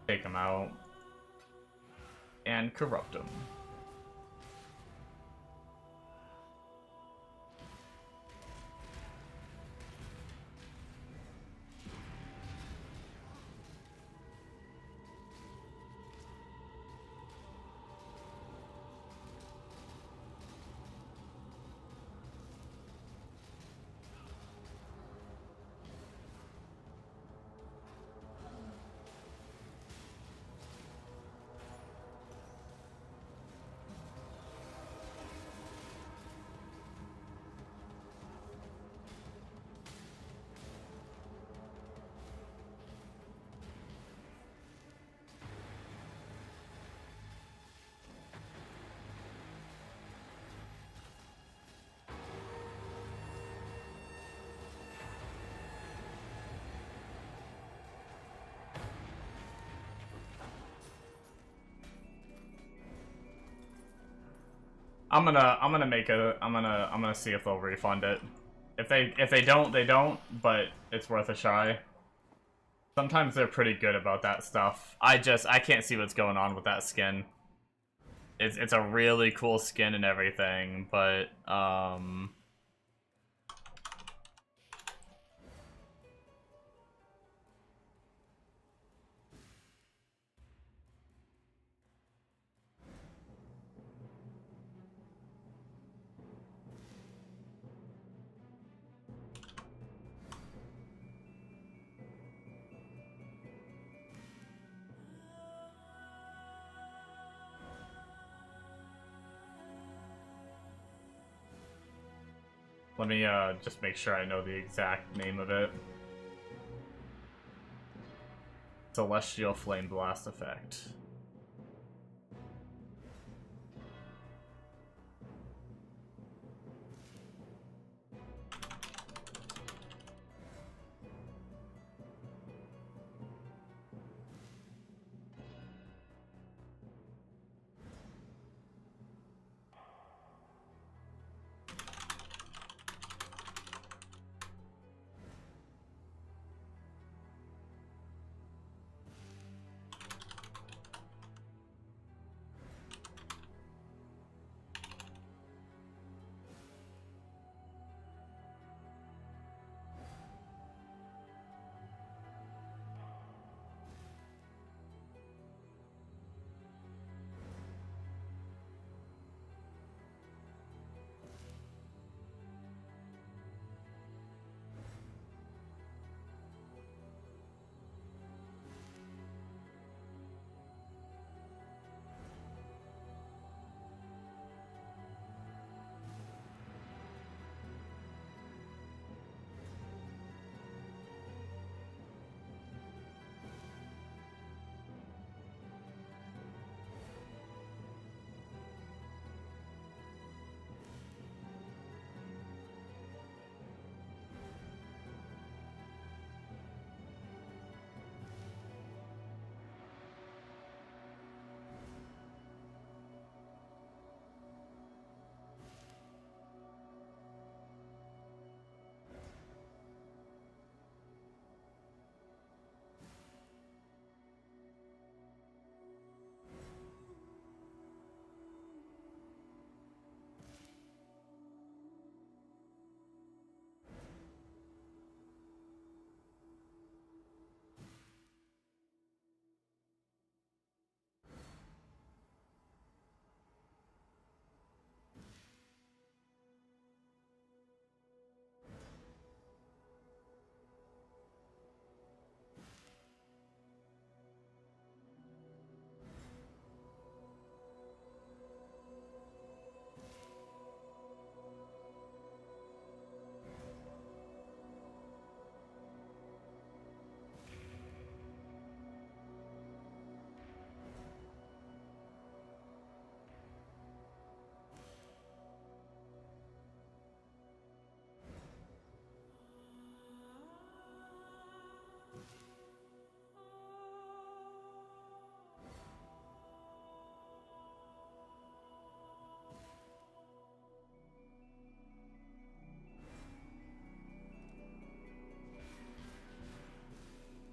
take him out and corrupt him. I'm gonna see if they'll refund it. If they don't, they don't, but it's worth a try. Sometimes they're pretty good about that stuff. I can't see what's going on with that skin. It's a really cool skin and everything, but let me just make sure I know the exact name of it. Celestial Flameblast effect.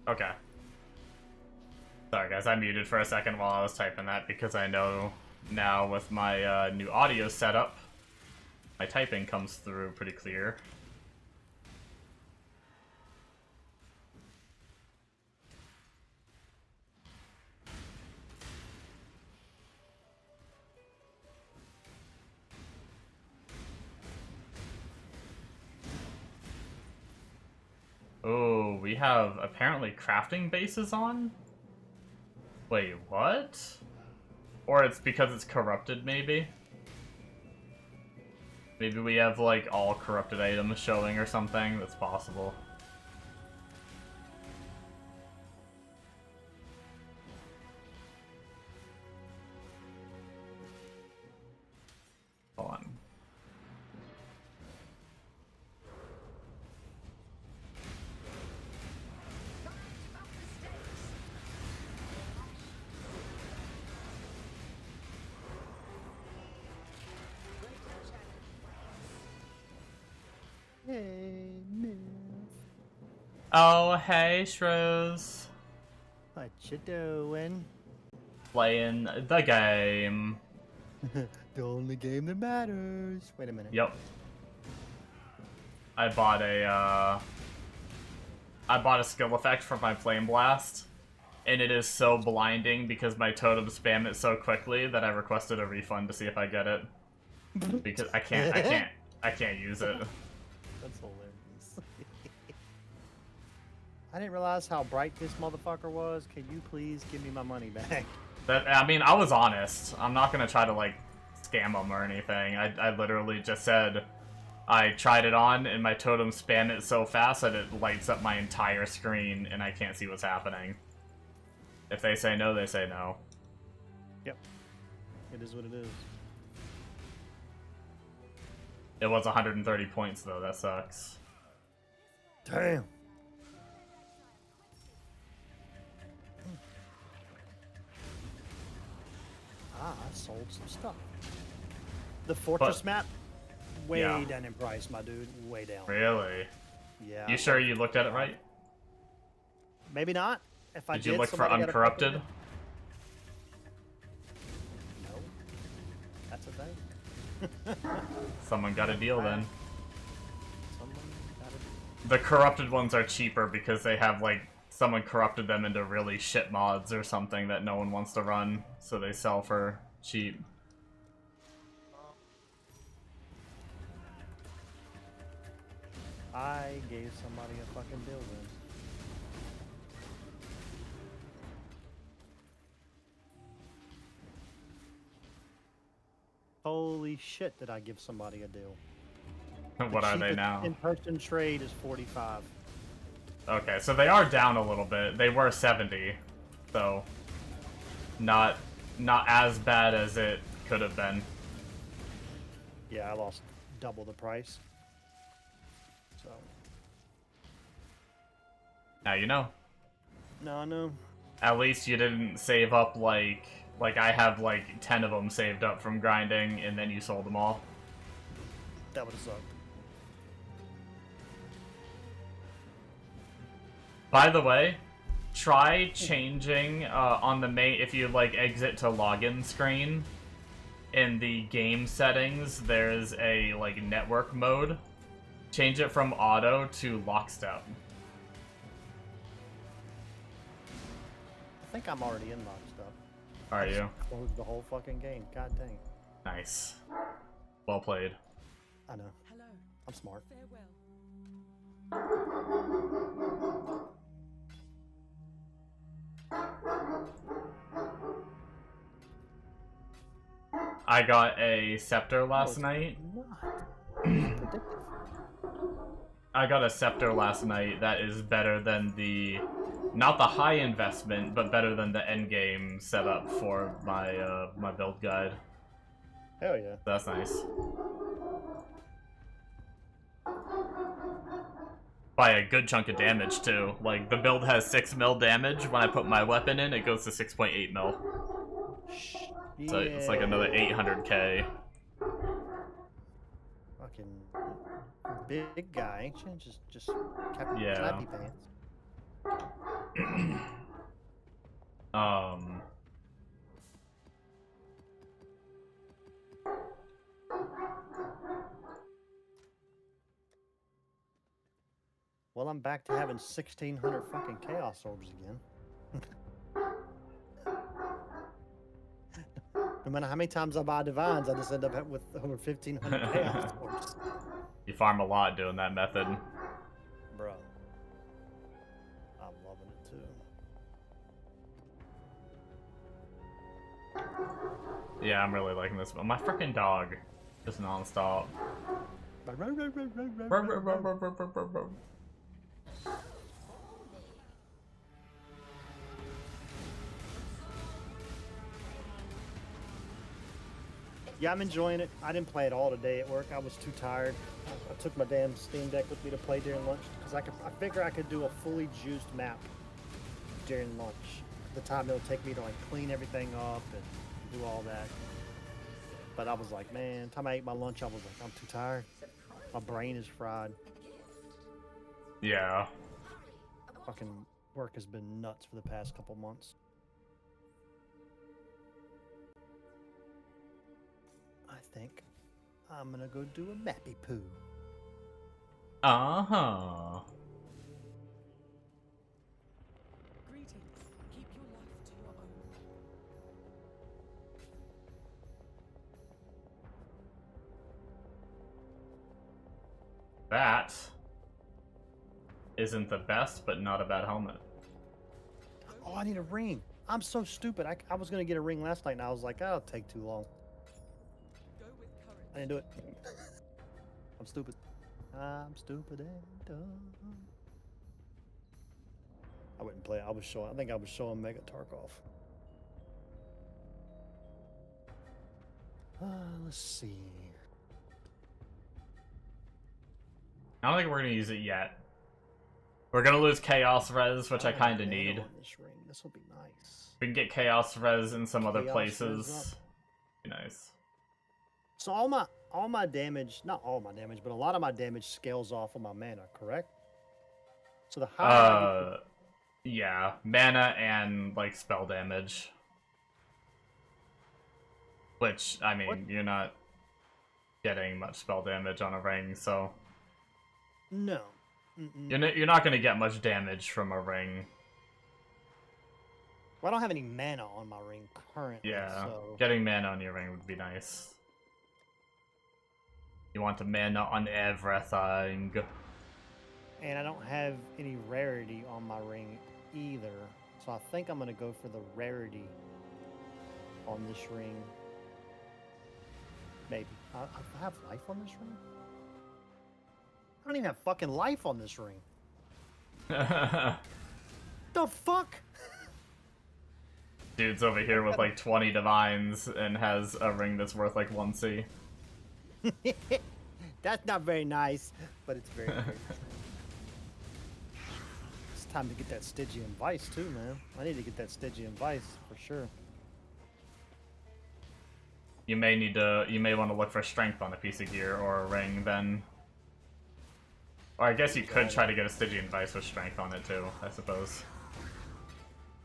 Okay. Sorry guys, I muted for a second while I was typing that because I know now with my new audio setup, my typing comes through pretty clear. Oh, we have apparently crafting bases on? Wait, what? Or it's because it's corrupted, maybe? Maybe we have, like, all corrupted items showing or something? That's possible. Hold on. Hey, miss. Oh, hey, Shrews. What you doing? Playing the game. The only game that matters. Wait a minute. Yep. I bought a skill effect for my Flameblast, and it is so blinding because my Totems spam it so quickly that I requested a refund to see if I get it. Because I can't use it. That's hilarious. I didn't realize how bright this motherfucker was. Can you please give me my money back? I mean, I was honest. I'm not gonna try to, like, scam them or anything. I literally just said I tried it on, and my totem spam it so fast that it lights up my entire screen, and I can't see what's happening. If they say no, they say no. Yep. It is what it is. It was 130 points, though. That sucks. Damn. I sold some stuff. The fortress map, way Yeah. down in price, my dude. Way down. Really? Yeah. You sure you looked at it right? Maybe not. If I Did you look for somebody got a uncorrupted? copy of it. No. That's a thing. Someone got a deal then. Someone got a The corrupted ones are cheaper because they have, like, someone corrupted them into really shit mods or something that no one wants to run, so they sell for cheap. I gave somebody a fucking deal then. Holy shit, did I give somebody a deal? What are they now? In-person trade is 45. Okay, so they are down a little bit. They were 70, so not as bad as it could have been. Yeah, I lost double the price. So Now you know. no, no. At least you didn't save up like I have like 10 of them saved up from grinding, and then you sold them all. That would have sucked. By the way, try changing on the main, if you like exit to login screen, in the game settings there's a like network mode. Change it from auto to lockstep. I think I'm already in lockstep. Are I just you? closed the whole fucking game. God dang. Nice. Well played. I know. Hello. I'm smart. Farewell. I got a scepter last it's night. Not. Predictive. I got a scepter last night that is better than the, not the high investment, but better than the end game setup for my my build guide. Hell yeah. That's nice. By a good chunk of damage too. Like the build has 6 mil damage. When I put my weapon in, it goes to 6.8 mil. So it's like another 800k. Fucking big guy, ain't you? Just Yeah. clappy pants. um. Well, I'm back to having 1,600 fucking chaos orbs again. No matter how many times I buy divines, I just end up with over 1,500 chaos orbs. You farm a lot doing that method. Bro. I'm loving it too. Yeah, I'm really liking this. But my freaking dog just nonstop. Yeah, I'm enjoying it. I didn't play it all today at work. I was too tired. I took my damn Steam Deck with me to play during lunch because I figure I could do a fully juiced map during lunch. The time it'll take me to like clean everything up and do all that. But I was like, man, time I ate my lunch, I was like, I'm too tired. My brain is fried. Yeah. Fucking work has been nuts for the past couple months. I think I'm gonna go do a mappy poo. Uh-huh. Greetings. Keep your life to your own. That isn't the best, but not a bad helmet. Oh, I need a ring. I'm so stupid. I was gonna get a ring last night, and I was like, that'll take too long. Go with courage. I didn't do it. I'm stupid. I'm stupid and dumb. I wouldn't play it. I think I was showing Mega Tarkov. Let's see. I don't think we're gonna use it yet. We're gonna lose Chaos Res, which I kind of need. This ring. This will be nice. We can get Chaos Res in some other Chaos places. Res Be nice. So all my damage, not all my damage, but a lot of my damage scales off of my mana, correct? So the higher Yeah, mana and like spell damage. Which, I mean, What? you're not getting much spell damage on a ring, so No. you're not gonna get much damage from a ring. Well, I don't have any mana on my ring currently. Yeah, So getting mana on your ring would be nice. You want the mana on everything. and I don't have any rarity on my ring either. So I think I'm gonna go for the rarity on this ring. Maybe. I have life on this ring? I don't even have fucking life on this ring. The fuck? Dude's over here with like 20 divines and has a ring that's worth like 1C. That's not very nice, but it's very, very true. It's time to get that Stygian Vice too, man. I need to get that Stygian Vice for sure. You may want to look for strength on a piece of gear or a ring then. Or I guess you could try to get a Stygian Vice with strength on it too, I suppose.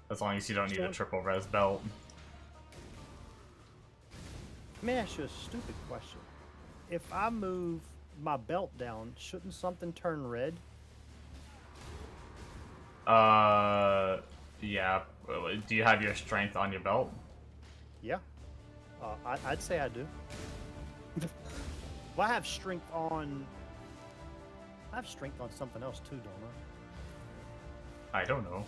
As long as you don't need a triple res belt. Let me ask you a stupid question. If I move my belt down, shouldn't something turn red? Yeah. Do you have your strength on your belt? Yeah. I'd say I do. Well, I have strength on... I have strength on something else too, don't I? I don't know.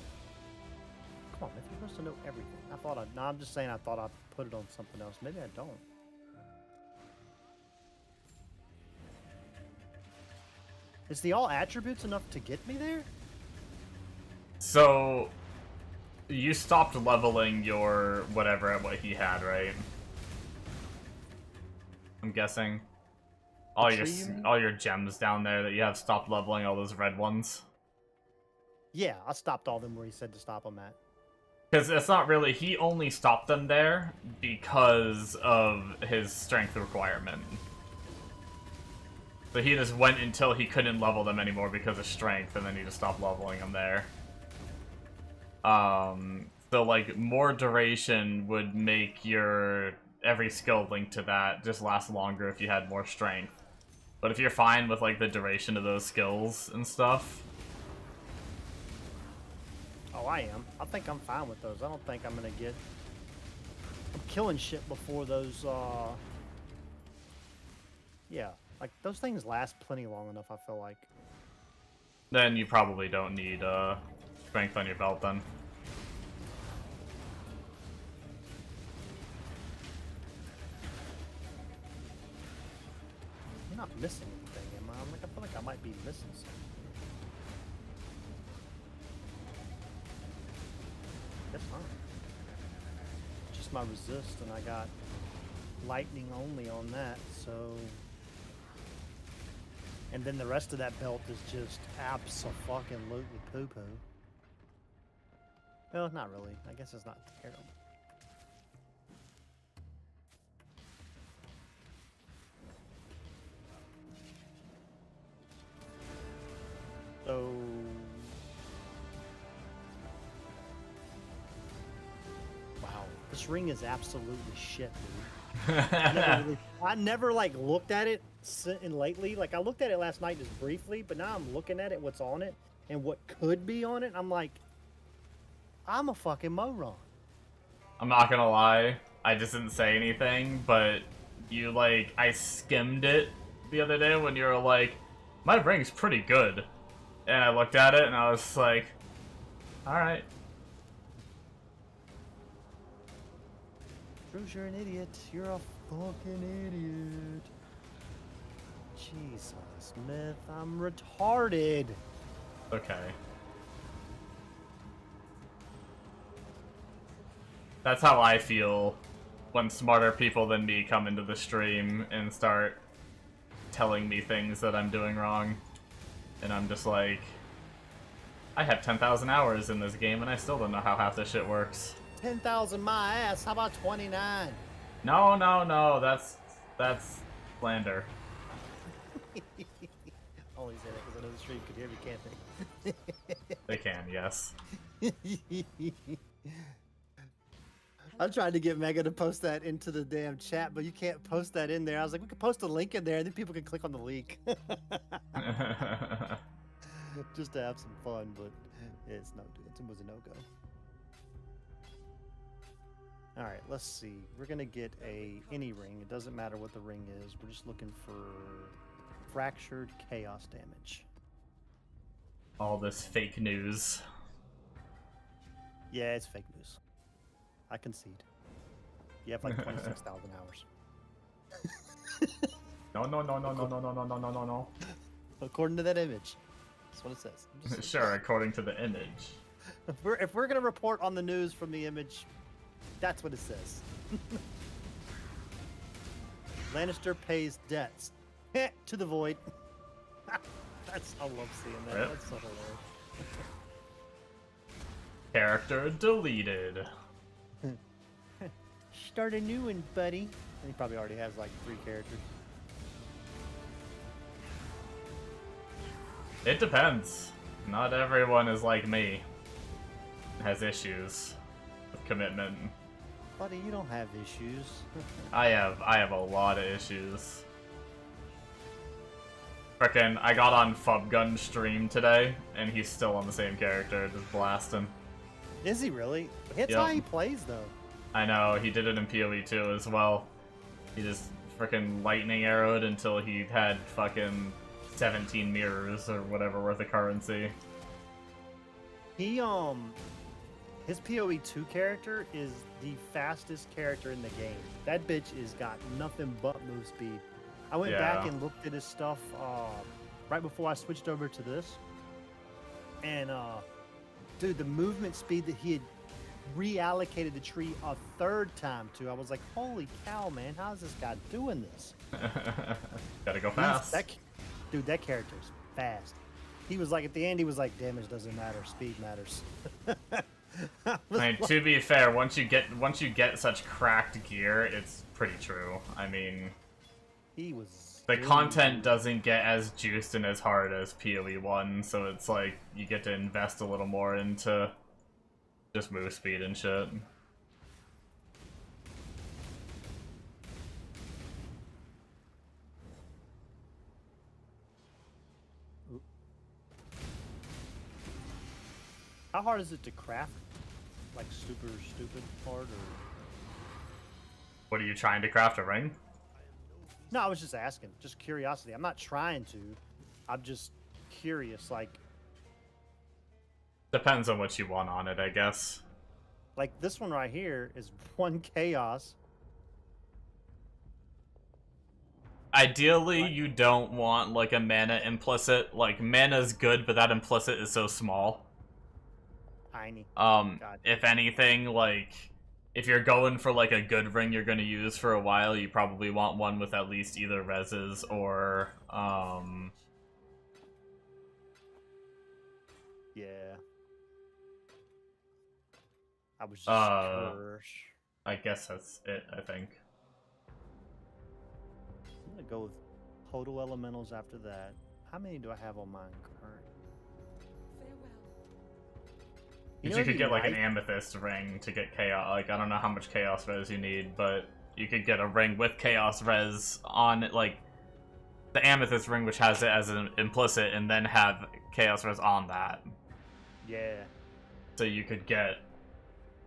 Come on, if you're supposed to know everything. No, I'm just saying I thought I put it on something else. Maybe I don't. Is the all attributes enough to get me there? So, you stopped leveling your whatever at what he had, right? I'm guessing. All your gems down there that you have stopped leveling, all those red ones. Yeah, I stopped all them where he said to stop them at. Because it's not really, he only stopped them there because of his strength requirement. So he just went until he couldn't level them anymore because of strength, and then he just stopped leveling them there. So like more duration would make your every skill linked to that just last longer if you had more strength. But if you're fine with like the duration of those skills and stuff. Oh, I am. I think I'm fine with those. I don't think I'm gonna get. I'm killing shit before those. Yeah, like those things last plenty long enough. I feel like. Then you probably don't need strength on your belt then. I'm not missing anything, am I? I feel like I might be missing something. That's fine. Just my resist, and I got lightning only on that, so. And then the rest of that belt is just abso-fucking-lutely poo-poo. Well, not really. I guess it's not terrible. So... Wow. This ring is absolutely shit, dude. I never like looked at it lately. Like I looked at it last night just briefly, but now I'm looking at it, what's on it, and what could be on it. I'm like, I'm a fucking moron. I'm not gonna lie, I just didn't say anything, but you like, I skimmed it the other day when you were like, my ring's pretty good. And I looked at it and I was like, alright. Bruce, you're an idiot. You're a fucking idiot. Jesus, Smith, I'm retarded. Okay. That's how I feel when smarter people than me come into the stream and start telling me things that I'm doing wrong. And I'm just like, I have 10,000 hours in this game and I still don't know how half this shit works. 10,000 my ass. How about 29? No, no, no. That's slander. Only say that because I know the stream could hear me, can't they? They can, yes. I'm trying to get Mega to post that into the damn chat, but you can't post that in there. I was like, we could post a link in there, and then people can click on the link. Just to have some fun, but it was a no-go. All right, let's see. We're gonna get any ring. It doesn't matter what the ring is. We're just looking for fractured chaos damage. All this fake news. Yeah, it's fake news. I concede. You have like 26,000 hours. No, no, no, no, no, no, no, no, no, no, no, no. According to that image. That's what it says. Sure, according to the image. If we're gonna report on the news from the image, that's what it says. Lannister pays debts to the void. I love seeing that. Rip. That's so hilarious. Character deleted. Start a new one, buddy. And he probably already has like 3 characters. It depends. Not everyone is like me. Has issues with commitment. Buddy, you don't have issues. I have a lot of issues. Frickin', I got on Fubgun's stream today, and he's still on the same character, just blasting. Is he really? It's Yep. how he plays, though. I know, he did it in PoE too as well. He just frickin' lightning arrowed until he had fucking 17 mirrors or whatever worth of currency. He, his PoE 2 character is the fastest character in the game. That bitch is got nothing but move speed. I went back and looked at his stuff right before I switched over to this. And, dude, the movement speed that he had reallocated the tree a 3rd time to, I was like, holy cow, man, how's this guy doing this? Gotta go fast. Dude, that character's fast. He was like, at the end, he was like, damage doesn't matter, speed matters. I mean, to be fair, once you get such cracked gear, it's pretty true. I mean, he was. the content doesn't get as juiced and as hard as PoE 1, so it's like you get to invest a little more into Just move speed and shit. How hard is it to craft? Like super stupid hard, or? What are you trying to craft, a ring? No, I was just asking, just curiosity. I'm not trying to. I'm just curious. Depends on what you want on it, I guess. Like this one right here is 1 chaos. Ideally, you don't want like a mana implicit. Like mana's good, but that implicit is so small. Tiny. If anything, like if you're going for like a good ring you're gonna use for a while, you probably want one with at least either reses or Yeah. I was just curious. I guess that's it, I think. I'm gonna go with total elementals after that. How many do I have on mine current? Farewell. Because you could get like an amethyst ring to get chaos. Like I don't know how much chaos res you need, but you could get a ring with chaos res on it, like the amethyst ring, which has it as an implicit, and then have chaos res on that. Yeah. So you could get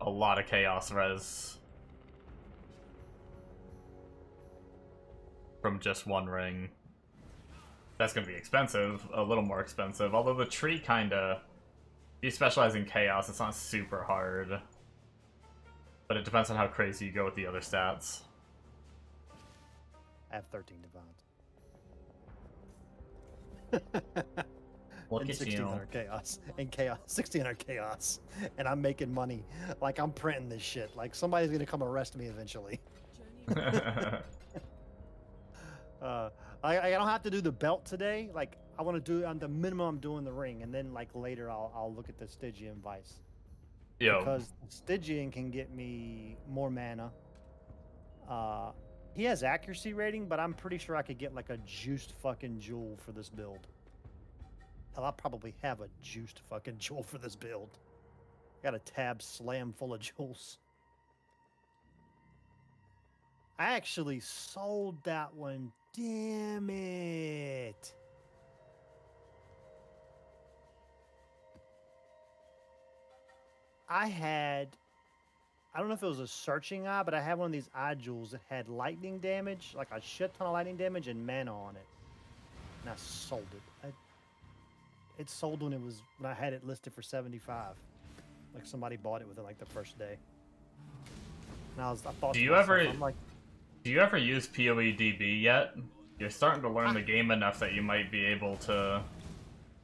a lot of chaos res from just one ring. That's gonna be expensive, a little more expensive. Although the tree kinda, if you specialize in chaos, it's not super hard. But it depends on how crazy you go with the other stats. I have 13 divines. Look and at 1600 chaos. And chaos. 1600 chaos. And I'm making money. Like I'm printing this shit. Like somebody's gonna come arrest me eventually. Journey. I don't have to do the belt today. Like I want to do on the minimum. I'm doing the ring, and then like later I'll look at the Stygian Vice. Yo. Because Stygian can get me more mana. He has accuracy rating, but I'm pretty sure I could get like a juiced fucking jewel for this build. Hell, I'll probably have a juiced fucking jewel for this build. Got a tab slam full of jewels. I actually sold that one. Damn it. I don't know if it was a searching eye, but I had one of these eye jewels that had lightning damage, like a shit ton of lightning damage and mana on it. And I sold it. It sold when I had it listed for 75. Like somebody bought it within like the first day. And I thought Do to you myself, ever I'm like, do you ever use PoEDB yet? You're starting to learn the game enough that you might be able to,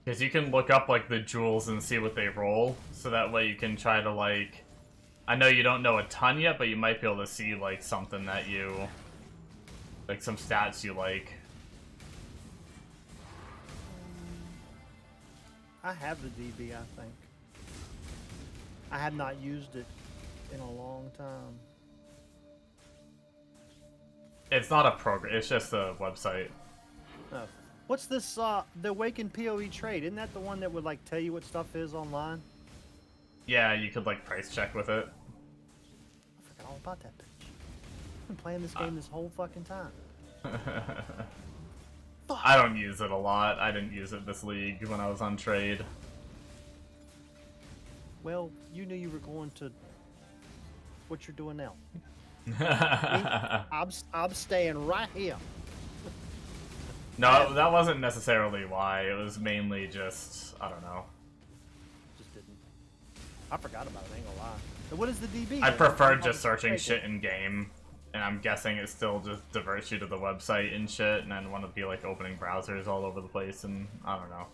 because you can look up like the jewels and see what they roll, so that way you can try to like, I know you don't know a ton yet, but you might be able to see like something that you, like some stats you like. I have the DB, I think. I have not used it in a long time. It's not a program, it's just a website. Oh. What's this, the Awaken PoE trade? Isn't that the one that would, like, tell you what stuff is online? Yeah, you could like price check with it. I forgot all about that bitch. I've been playing this game this whole fucking time. I don't use it a lot. I didn't use it this league when I was on trade. Well, you knew you were going to... What you're doing now. I'm staying right here. No, that wasn't necessarily why. It was mainly just, I don't know. Just didn't. I forgot about it, I ain't gonna lie. So what is the DB? I then? prefer I'll just searching take shit it. in game, and I'm guessing it still just diverts you to the website and shit, and I want to be like opening browsers all over the place, and I don't know.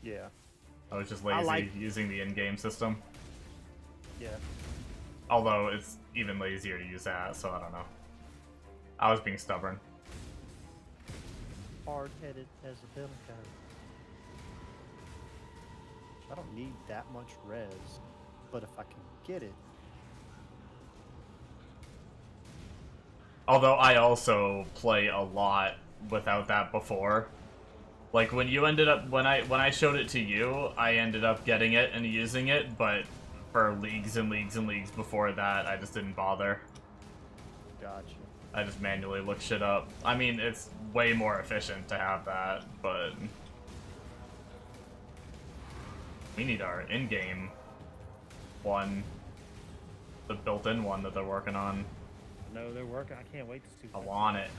Yeah. I was just lazy like- using the in-game system. Yeah. Although it's even lazier to use that, so I don't know. I was being stubborn. Hard-headed as a bill code. I don't need that much res, but if I can get it, Although I also play a lot without that before. Like when you ended up when I showed it to you, I ended up getting it and using it, but for leagues and leagues and leagues before that, I just didn't bother. Gotcha. I just manually look shit up. I mean, it's way more efficient to have that, but we need our in-game one, the built-in one that they're working on. No, they're working. I can't wait to see. I want it.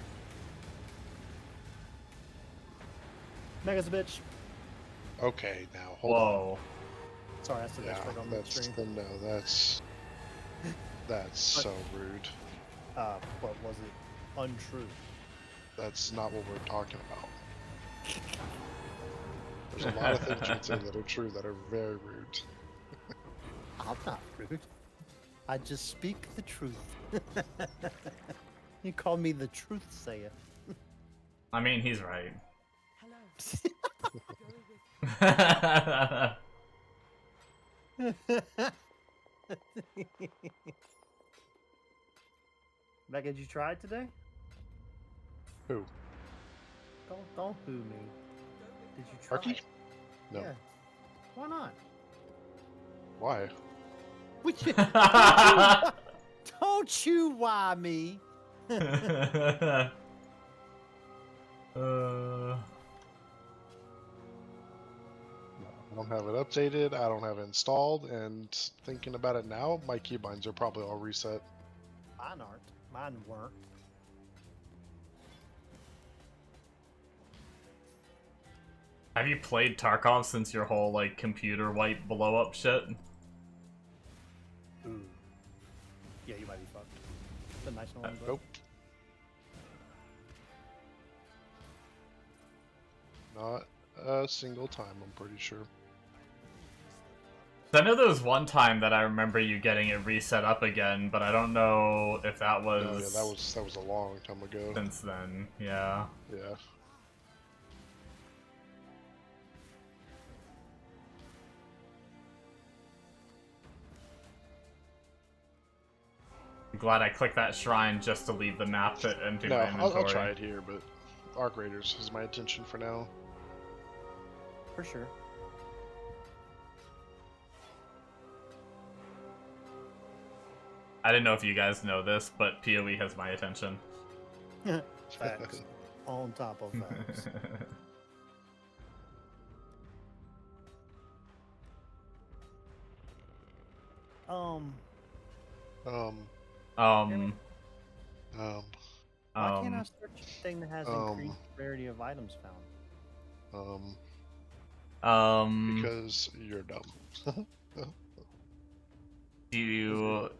Mega's a bitch. Okay, now hold on. Whoa. Sorry, that's the Yeah, bitch word on the that's stream. no, that's so rude. What was it? Untrue. That's not what we're talking about. There's a lot of things you say that are true that are very rude. I'm not rude. I just speak the truth. You call me the truth sayer. I mean, he's right. Hello. Mega, did you try it today? Who? Don't boo me. Did you try? Arky? it? No. Yeah. Why not? Why? Don't you why me? I don't have it updated, I don't have it installed, and thinking about it now, my keybinds are probably all reset. Mine aren't. Mine weren't. Have you played Tarkov since your whole, like, computer wipe blow up shit? Ooh. Yeah, you might be fucked. The nice one. Nope. Not a single time, I'm pretty sure. I know there was one time that I remember you getting it reset up again, but I don't know if that was... No, yeah, that was a long time ago. Since then, yeah. Yeah. I'm glad I clicked that shrine just to leave the map to empty No, my inventory. I'll try it here, but Arc Raiders is my attention for now. For sure. I didn't know if you guys know this, but PoE has my attention. Facts. On top of facts. Um, Why can't I search a thing that has um, increased rarity of items found? Because you're dumb. do you...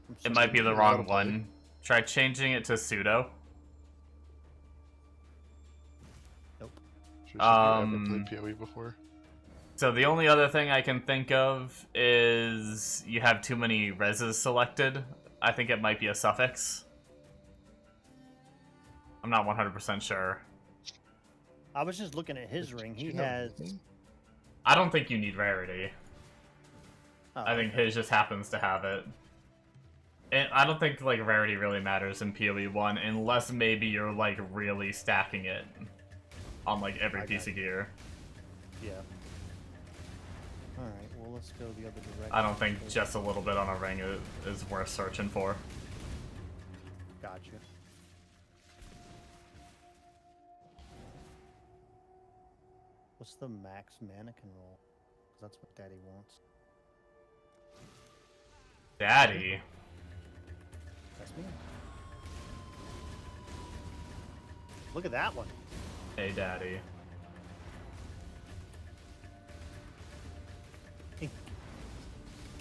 I'm It so might be the You know how wrong to play. one. Try changing it to pseudo. Nope. Should you ever played PoE before? So the only other thing I can think of is you have too many reses selected. I think it might be a suffix. I'm not 100% sure. I was just looking at his ring. He You know has. anything? I don't think you need rarity. Oh, I think his just happens to have it. And I don't think like rarity really matters in PoE 1 unless maybe you're like really stacking it on like every I piece got of gear. Yeah. All right. Well, let's go the other direction. I don't think just a little bit on a ring is worth searching for. Gotcha. What's the max mannequin roll? 'Cause that's what Daddy wants. Daddy. That's me. Look at that one. Hey, Daddy.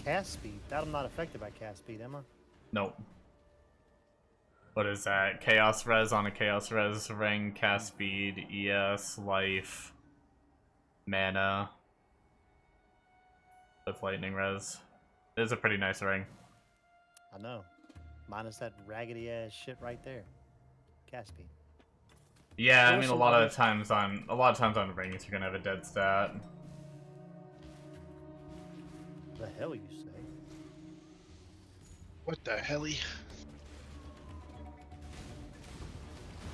Cast speed. That I'm not affected by cast speed, am I? Nope. What is that? Chaos Res on a Chaos Res ring, cast speed, ES, life, mana, with lightning res. It is a pretty nice ring. I know. Minus that raggedy ass shit right there. Cast speed. Yeah, There I was mean some a lot other- of times on rings you're gonna have a dead stat. The hell you say? What the helly?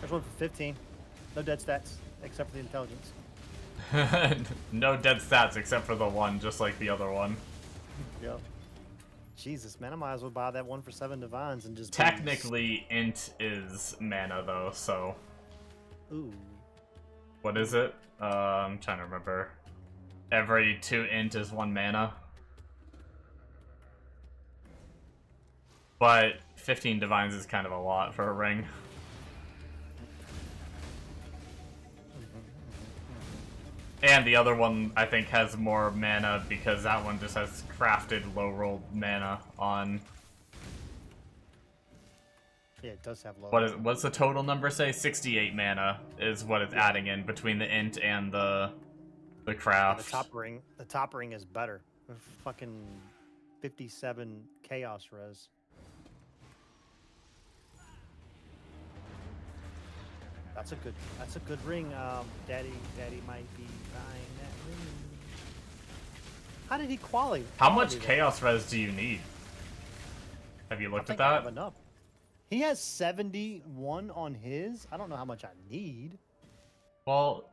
There's one for 15. No dead stats, except for the intelligence. No dead stats except for the one, just like the other one. Yep. Jesus, man, I might as well buy that 1 for 7 divines and just. Technically, int is mana though, so Ooh. what is it? I'm trying to remember. Every 2 int is 1 mana. But 15 divines is kind of a lot for a ring. And the other one, I think, has more mana because that one just has crafted low-rolled mana on. Yeah, it does have low. What's the total number say? 68 mana is what it's adding in between the int and the craft. The top ring is better. Fucking 57 chaos res. That's a good ring. Daddy might be buying that ring. How did he qualify? How much chaos res do you need? Have you looked at I that? have enough. He has 71 on his. I don't know how much I need. Well,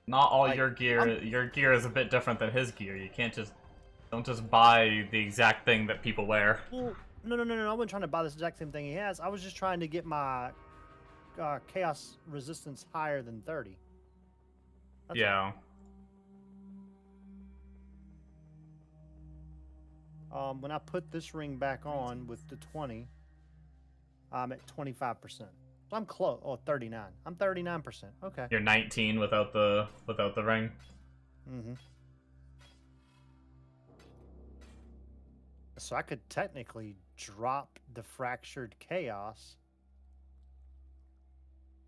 not all Like, your gear. Your gear is a bit different than his gear. You can't just don't just buy the exact thing that people wear. Well, no. I wasn't trying to buy this exact same thing he has. I was just trying to get my chaos resistance higher than 30. That's Yeah. all. When I put this ring back on with the 20, I'm at 25%. So I'm close. Oh, 39. I'm 39%. Okay. You're 19 without the ring. Mm-hmm. So I could technically drop the fractured chaos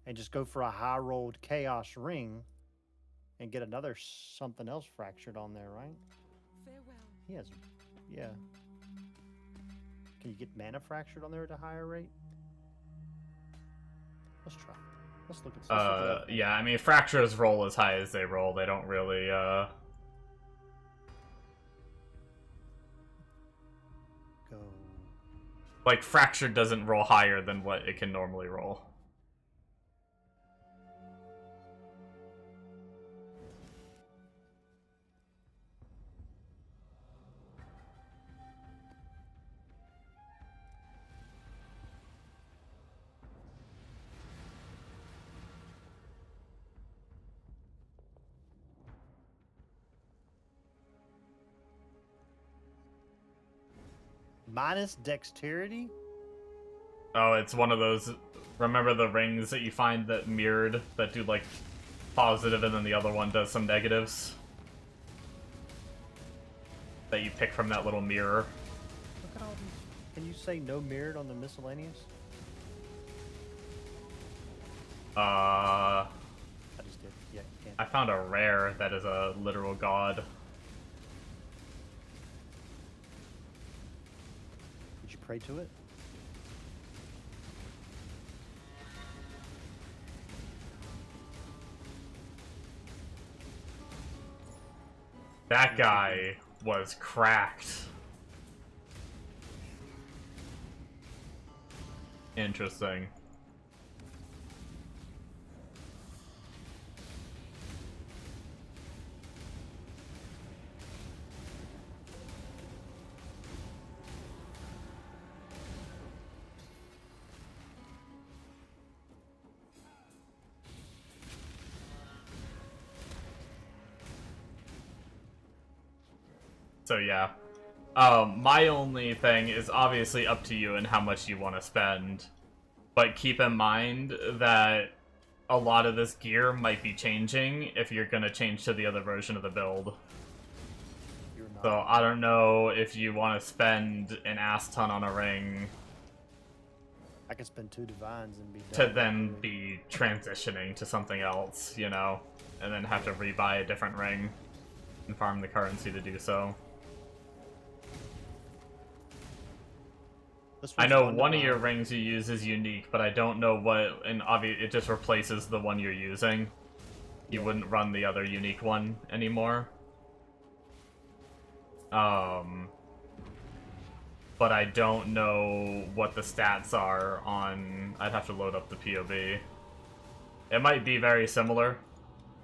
and just go for a high rolled chaos ring and get another something else fractured on there, right? Farewell. He has, yeah. Can you get mana fractured on there at a higher rate? Let's try. Let's look at. Yeah. I mean, fractures roll as high as they roll. They don't really. Go. Like fracture doesn't roll higher than what it can normally roll. Minus dexterity? Oh, it's one of those. Remember the rings that you find that mirrored that do like positive, and then the other one does some negatives that you pick from that little mirror. Look at all these. Can you say no mirrored on the miscellaneous? I just did. Yeah, you can. I found a rare that is a literal god. Did you pray to it? That guy was cracked. Interesting. So yeah, my only thing is obviously up to you and how much you want to spend, but keep in mind that a lot of this gear might be changing if you're gonna change to the other version of the build. You're not. So I don't know if you want to spend an ass ton on a ring I could spend 2 divines and be to done. then be transitioning to something else, you know, and then have to rebuy a different ring and farm the currency to do so. This I one's know one one of divine. your rings you use is unique, but I don't know what, and obviously it just replaces the one you're using. You wouldn't run the other unique one anymore. But I don't know what the stats are on. I'd have to load up the POB. It might be very similar,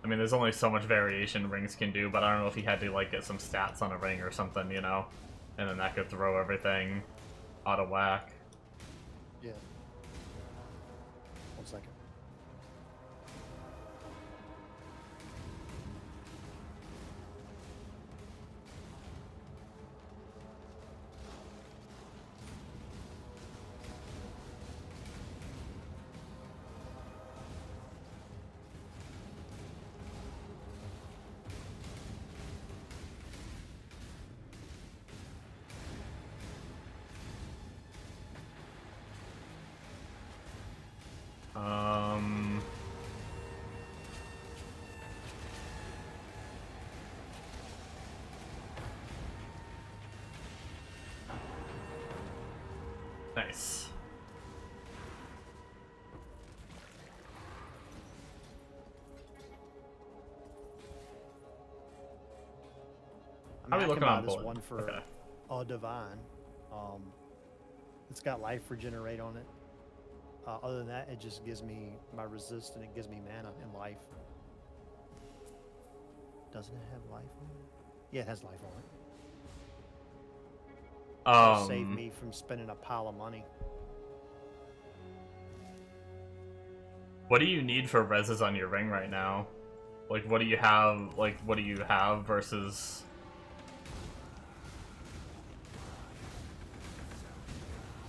I mean, there's only so much variation rings can do, but I don't know if he had to, like, get some stats on a ring or something, you know? And then that could throw everything out of whack. Yeah. 1 second. Nice. I How are we mean, I looking can buy on this board? one for Okay. a divine. It's got life regenerate on it. Other than that, it just gives me my resist and it gives me mana and life. Doesn't it have life on it? Yeah, it has life on it. That'll save me from spending a pile of money. What do you need for reses on your ring right now? Like, what do you have? Like, what do you have versus?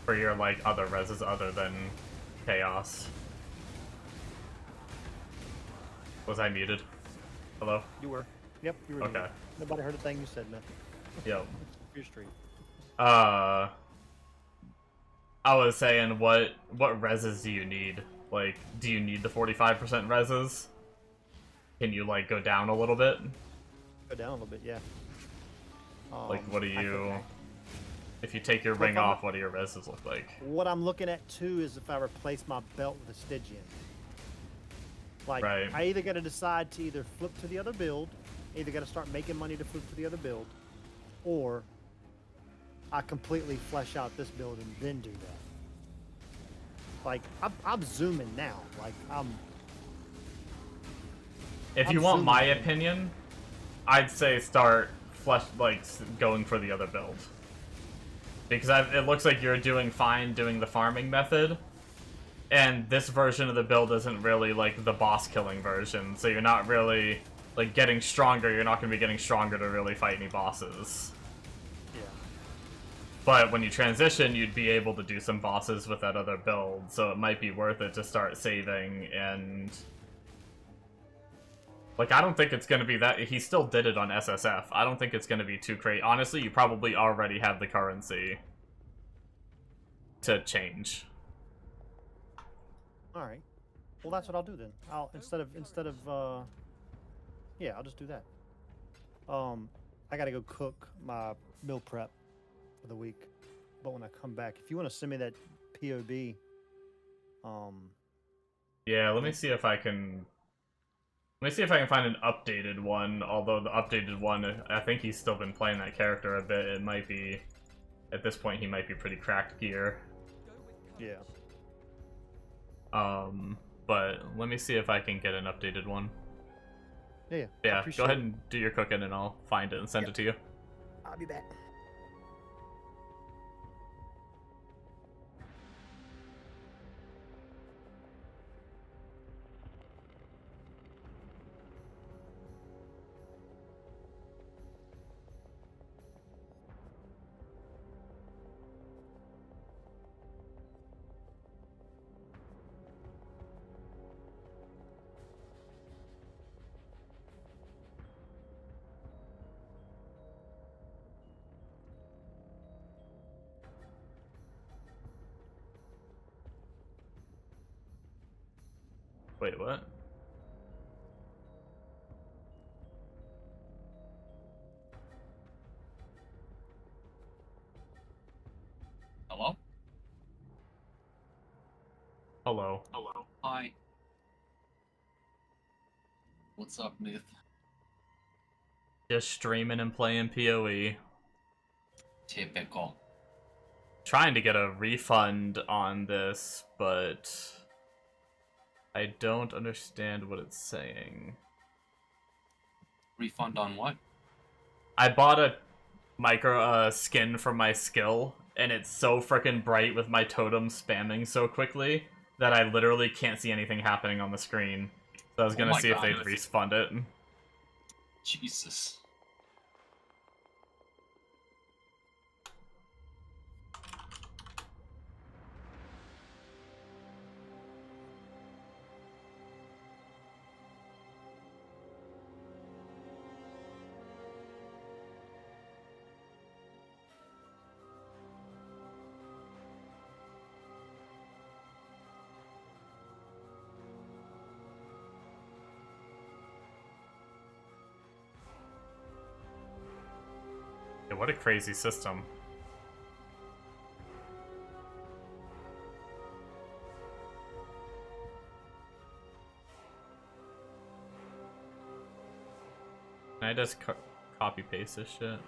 For your, like, other reses other than chaos. Was I muted? Hello? You were. Yep, you were. Okay. muted. Nobody heard a thing you said, man. Yep. Your street. I was saying, what reses do you need? Like, do you need the 45% reses? Can you, like, go down a little bit? Go down a little bit, yeah. Like, what do I you... think If you take your Well, ring if I'm- off, what do your reses look like? what I'm looking at too is if I replace my belt with a Stygian. Like, Right. I either got to decide to either flip to the other build, either got to start making money to flip to the other build, or I completely flesh out this build and then do that. Like, I'm zooming now. Like, If I'm you want my zooming. opinion, I'd say start going for the other build. Because it looks like you're doing fine doing the farming method, and this version of the build isn't really, like, the boss killing version, so you're not really, like, getting stronger. You're not going to be getting stronger to really fight any bosses. yeah. But when you transition, you'd be able to do some bosses with that other build, so it might be worth it to start saving and... Like, I don't think it's going to be that... He still did it on SSF. I don't think it's going to be too crazy. Honestly, you probably already have the currency to change. All right. Well, that's what I'll do then. I'll instead of yeah, I'll just do that. I gotta go cook my meal prep for the week, but when I come back, if you want to send me that POB, Yeah, let me see if I can... Let me see if I can find an updated one, although the updated one, I think he's still been playing that character a bit. It might be... At this point, he might be pretty cracked gear. yeah. But let me see if I can get an updated one. Yeah, I Yeah, go appreciate ahead it. and do your cooking and I'll find it and send Yeah. it to you. I'll be back. Wait, what? Hello? Hello. Hello. Hi. What's up, Myth? Just streaming and playing PoE. Typical. Trying to get a refund on this, but I don't understand what it's saying. Refund on what? I bought a micro skin for my skill, and it's so freaking bright with my totem spamming so quickly that I literally can't see anything happening on the screen. So I was Oh gonna my see if God. they'd refund it. Jesus. Yeah, what a crazy system. Can I just copy paste this shit?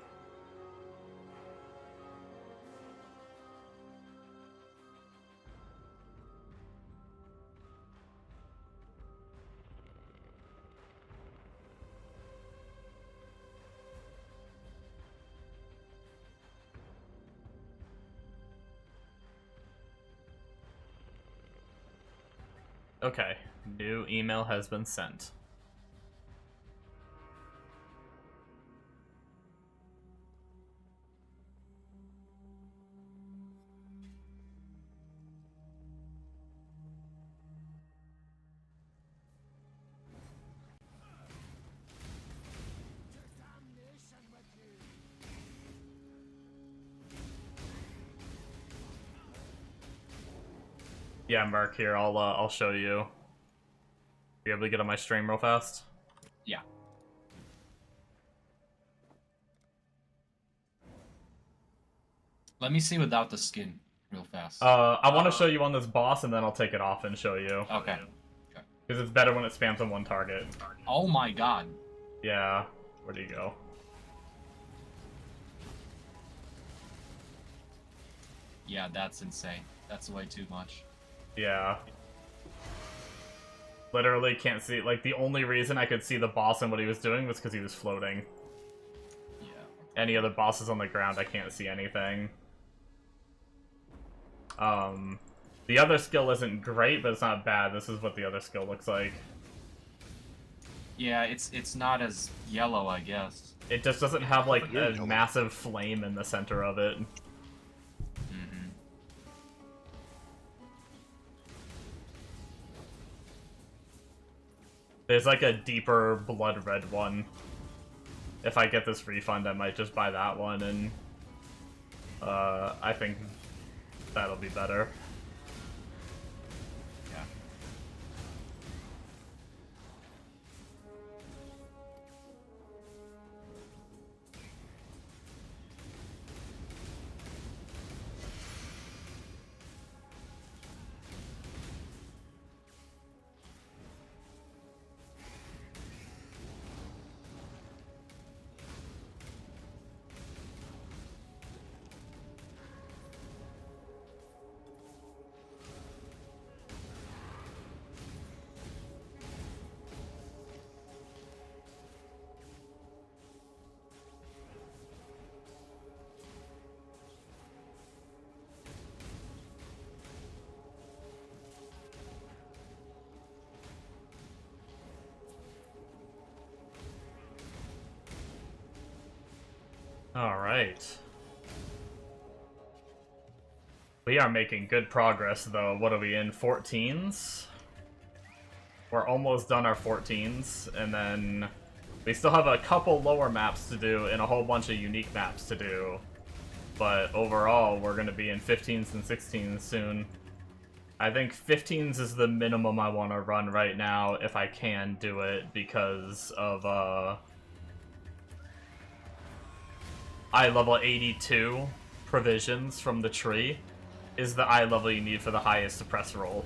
Okay, new email has been sent. Yeah, Mark, here, I'll show you. You able to get on my stream real fast? Yeah. Let me see without the skin real fast. I want to show you on this boss, and then I'll take it off and show you. Okay. Because it's better when it spams on one target. Oh my god. Yeah. Where do you go? Yeah, that's insane. That's way too much. Yeah. Literally can't see. Like, the only reason I could see the boss and what he was doing was because he was floating. Yeah. Any other bosses on the ground, I can't see anything. The other skill isn't great, but it's not bad. This is what the other skill looks like. Yeah, it's not as yellow, I guess. It just doesn't have, like, You're a yellow. massive flame in the center of it. Mm-hmm. There's, like, a deeper blood red one. If I get this refund, I might just buy that one, and I think that'll be better. Yeah. Alright. We are making good progress, though. What are we in? 14s? We're almost done our 14s, and then we still have a couple lower maps to do and a whole bunch of unique maps to do. But overall, we're going to be in 15s and 16s soon. I think 15s is the minimum I want to run right now, if I can do it, because of, eye level 82 provisions from the tree is the eye level you need for the highest suppress roll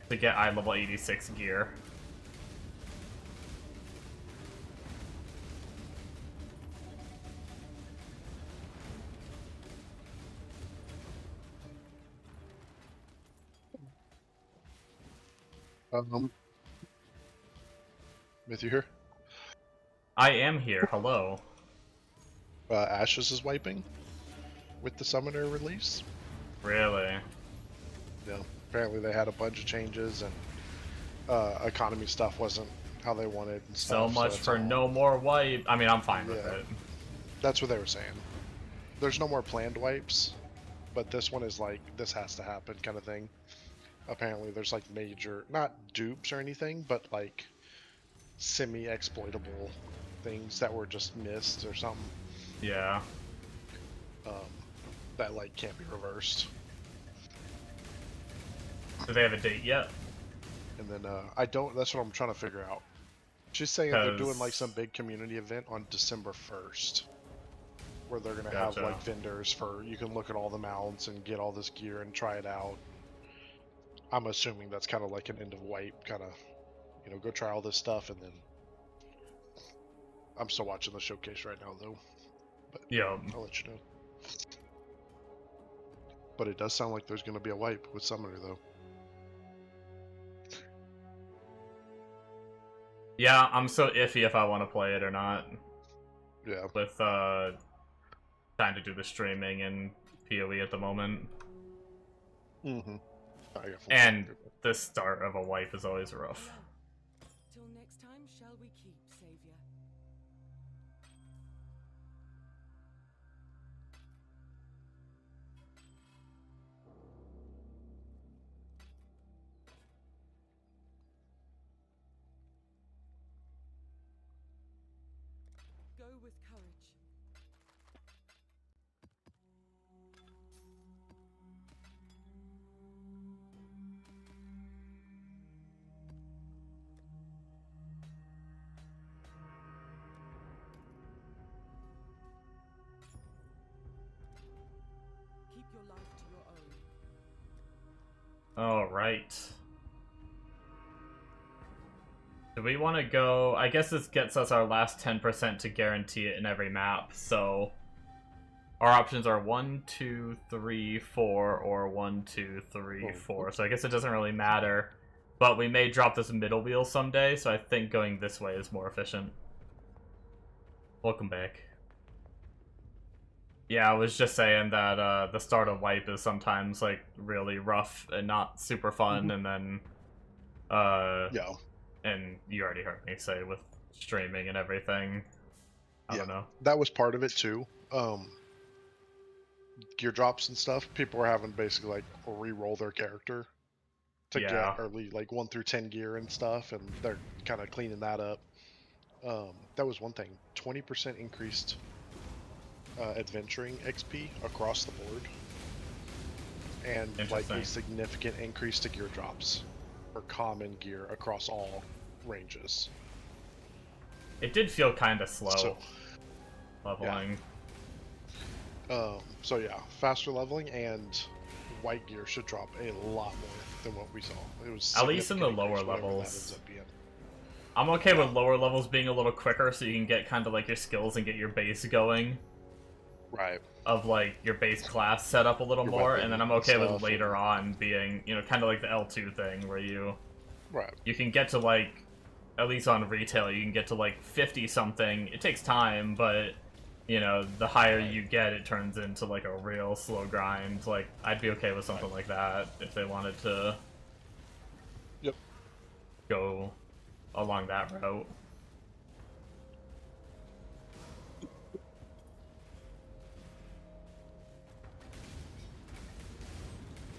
to get eye level 86 gear. Myth, you here? I am here. Hello. Ashes is wiping with the summoner release. Really? Yeah. Apparently they had a bunch of changes and economy stuff wasn't how they wanted and So stuff. much it's for all- no more wipe. I mean, I'm fine with Yeah. it. That's what they were saying. There's no more planned wipes, but this one is like, this has to happen kind of thing. Apparently there's like major, not dupes or anything, but like semi-exploitable things that were just missed or something. Yeah. That like can't be reversed. Do they have a date yet? And then I don't. That's what I'm trying to figure out. She's saying they're doing like 'Cause- some big community event on December 1st, where they're gonna Gotcha. have like vendors for you can look at all the mounts and get all this gear and try it out. I'm assuming that's kind of like an end of wipe, kind of, you know, go try all this stuff and then. I'm still watching the showcase right now though, but Yeah. I'll let you know. But it does sound like there's gonna be a wipe with Summoner though. Yeah, I'm so iffy if I want to play it or not. Yeah. With trying to do the streaming and PoE at the moment. Mm-hmm. And the start of a wipe is always rough. Till next time, shall we keep, Savior? Go with courage. Keep your life to your own. Alright. Do we want to go... I guess this gets us our last 10% to guarantee it in every map, so... Our options are 1, 2, 3, 4, or 1, 2, 3, 4. So I guess it doesn't really matter. But we may drop this middle wheel someday, so I think going this way is more efficient. Welcome back. Yeah, I was just saying that the start of wipe is sometimes like really rough and not super fun, and then Yeah. and you already heard me say with streaming and everything. I don't know. That was part of it too. Gear drops and stuff. People were having basically like re-roll their character to Yeah. get early like 1 through 10 gear and stuff, and they're kind of cleaning that up. That was one thing. 20% increased adventuring XP across the board, and like a Interesting. significant increase to gear drops for common gear across all ranges. It did feel kind of slow So, leveling. so yeah, faster leveling and white gear should drop a lot more than what we saw. It was At least in the significant lower increase, whatever that levels. ends up being. I'm okay with lower levels being a little quicker so you can get kind of like your skills and get your base going. Right. Of like your base class set up a little Your more, weapon and then I'm and okay with stuff, later on being, you know, kind of like the L2 thing where you Right. can get to like, at least on retail, you can get to like 50 something. It takes time, but you know, the higher you get, it turns into like a real slow grind. Like, I'd be okay with something like that if they wanted to Yep. go along that route.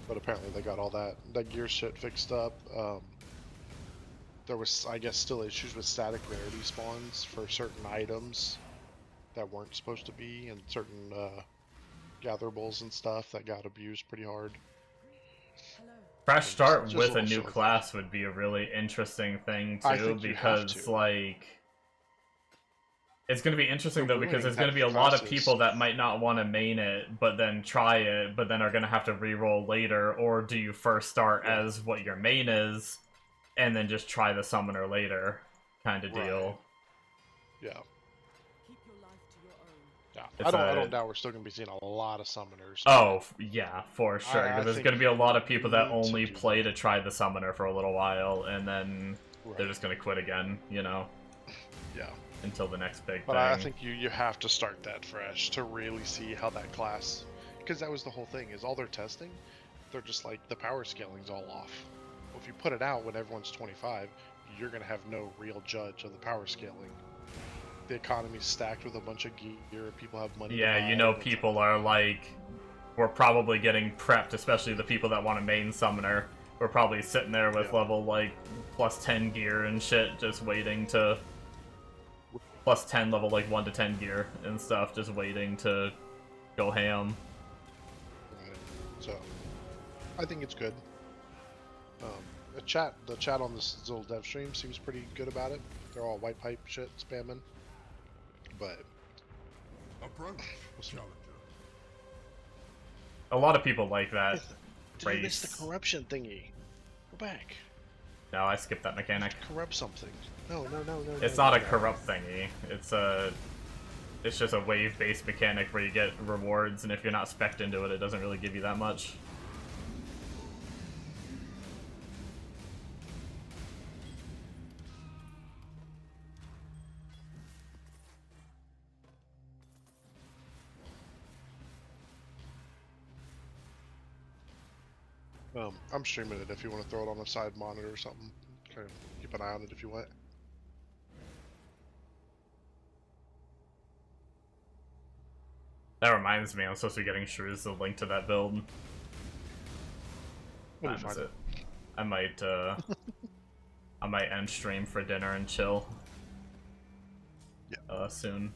But apparently they got all that gear shit fixed up. There was, I guess, still issues with static rarity spawns for certain items that weren't supposed to be, and certain gatherables and stuff that got abused pretty hard. Hello. Fresh start Just with a little new shit like class would be a really interesting thing I too, think you have because to. like it's going to be interesting They're though because there's ruining going to be a lot of classes. people that might not want to main it, but then try it, but then are going to have to re-roll later. Or do you first start Yeah. as what your main is, and then just try the summoner later, kind of deal? Right. Yeah. Keep your life to your own. Yeah. It's I a- don't doubt we're still gonna be seeing a lot of summoners. Oh yeah, for sure. I There's think going to be a lot of you people that need to only do play that. to try the summoner for a little while, and then Right. they're just going to quit again. You know. Yeah. until the next big But thing. I think you have to start that fresh to really see how that class, because that was the whole thing. Is all they're testing, they're just like the power scaling's all off. Well, if you put it out when everyone's 25, you're gonna have no real judge of the power scaling. The economy's stacked with a bunch of gear. People have money. Yeah, to you buy, know, it's people are like, we're probably getting prepped, especially the people that want a main summoner. We're probably sitting there with Yeah. level like plus 10 gear and shit, just waiting to plus 10 level like 1 to 10 gear and stuff, just waiting to go ham. Right. So, I think it's good. The chat on this little dev stream seems pretty good about it. They're all white pipe shit spamming, but Approach, we'll see. challenger. A lot of people like that Did you miss race. the corruption thingy? Go back. No, I skipped that mechanic. Corrupt something. No. It's not a corrupt thingy. It's just a wave-based mechanic where you get rewards, and if you're not spec'd into it, it doesn't really give you that much. I'm streaming it if you want to throw it on a side monitor or something. Kind of keep an eye on it if you want. That reminds me, I'm supposed to be getting Shrews the link to that build. We'll be That's fine. it. I might, I might end stream for dinner and chill. Yeah. Soon.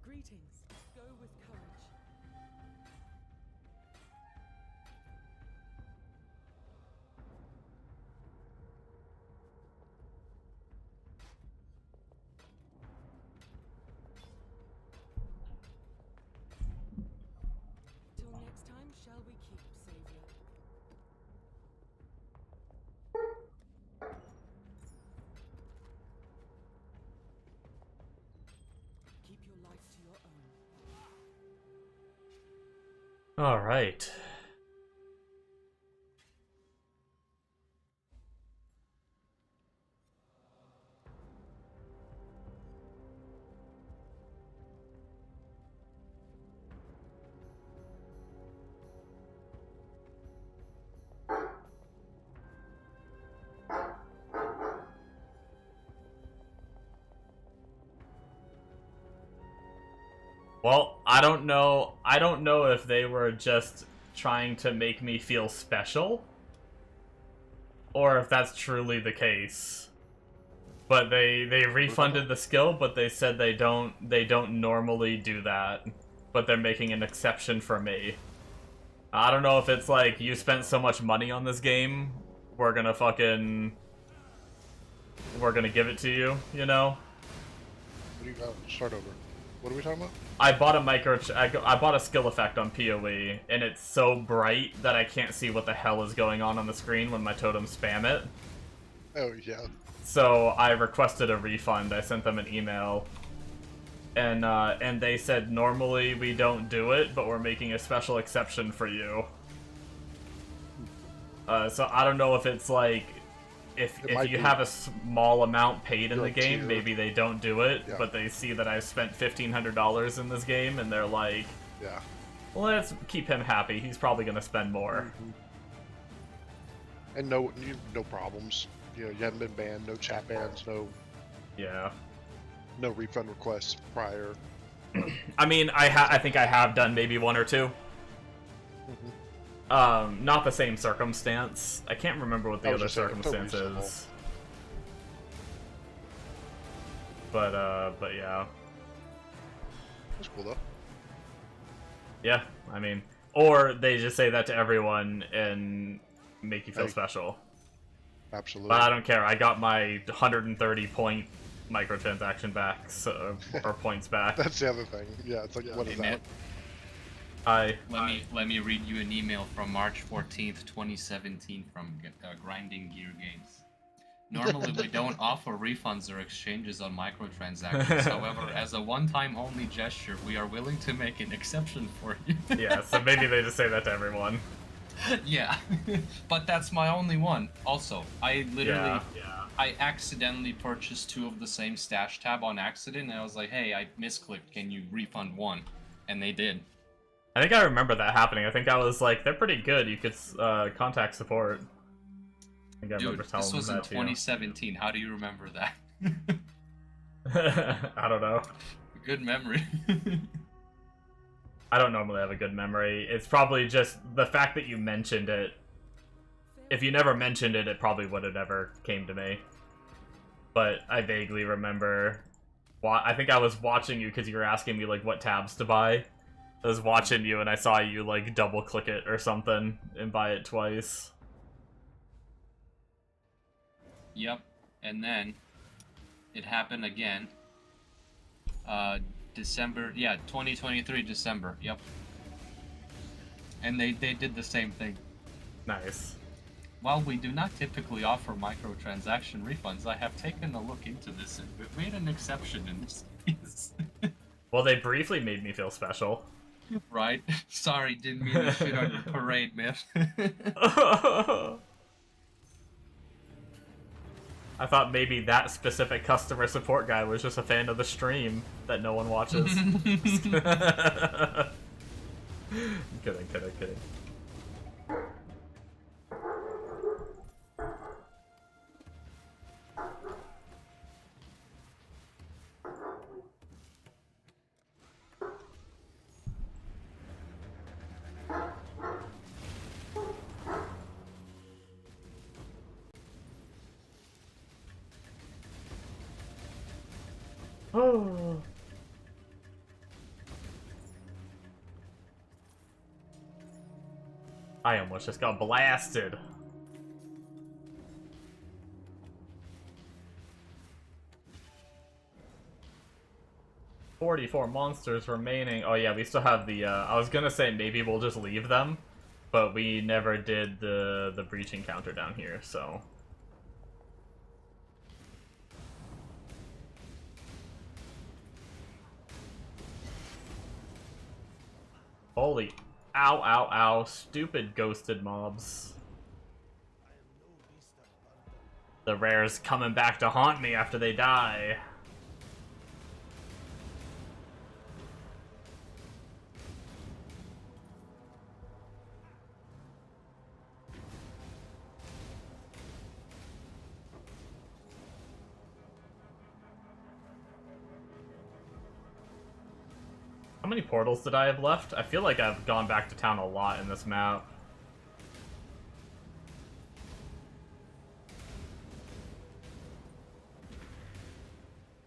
Greetings. Go with courage. Till next time, shall we keep, Savior? Keep your life to your own. Alright. Well, I don't know if they were just trying to make me feel special, or if that's truly the case. But they refunded the skill, but they said they don't normally do that, but they're making an exception for me. I don't know if it's like, you spent so much money on this game, we're gonna give it to you, you know? What do you got? Start over. What are we talking about? I bought I bought a skill effect on PoE, and it's so bright that I can't see what the hell is going on the screen when my totems spam it. Oh yeah. So I requested a refund. I sent them an email, and they said normally we don't do it, but we're making a special exception for you. So I don't know if it's like, if you have a small amount paid in the game, tier. maybe they don't do it, Yeah. but they see that I've spent $1,500 in this game, and they're like, Yeah. let's keep him happy. He's probably gonna spend more. And no problems. You know, you haven't been banned. No chat bans. Yeah. No refund requests prior. I mean, I think I have done maybe one or two. Not the same circumstance. I can't remember what the I was other just saying, circumstance totally is. But yeah. That's cool though. Yeah, I mean, or they just say that to everyone and make you feel Hey. special. Absolutely. But I don't care. I got my 130 point microtransaction back, or points back. That's the other thing. Yeah, it's like, what is Hey, man, that? let me read you an email from March 14th, 2017 from Grinding Gear Games. Normally, we don't offer refunds or exchanges on microtransactions. However, as a one-time only gesture, we are willing to make an exception for you. Yeah, so maybe they just say that to everyone. Yeah, but that's my only one. Also, I literally, I accidentally purchased 2 of the same stash tab on accident, and I was like, hey, I misclicked, can you refund 1? And they did. I think I remember that happening. I think I was like, they're pretty good. You could contact support. I think I remember Dude, telling this was them in that 2017. How do you remember that? I don't know. Good memory. I don't normally have a good memory. It's probably just the fact that you mentioned it. If you never mentioned it, it probably would have never came to me. But I vaguely remember. I think I was watching you because you were asking me like what tabs to buy. I was watching you and I saw you like double click it or something and buy it twice. Yep, and then it happened again. December, yeah, 2023 December. Yep. And they did the same thing. Nice. While we do not typically offer microtransaction refunds, I have taken a look into this and we've made an exception in this case. Well, they briefly made me feel special. Right? Sorry, didn't mean to shit on your parade, man. I thought maybe that specific customer support guy was just a fan of the stream that no one watches. Kidding. Oh. I almost just got blasted. "44 monsters remaining." Oh yeah, we still have the, I was gonna say maybe we'll just leave them, but we never did the breach encounter down here, so... Holy, ow, stupid ghosted mobs. The rare's coming back to haunt me after they die. How many portals did I have left? I feel like I've gone back to town a lot in this map.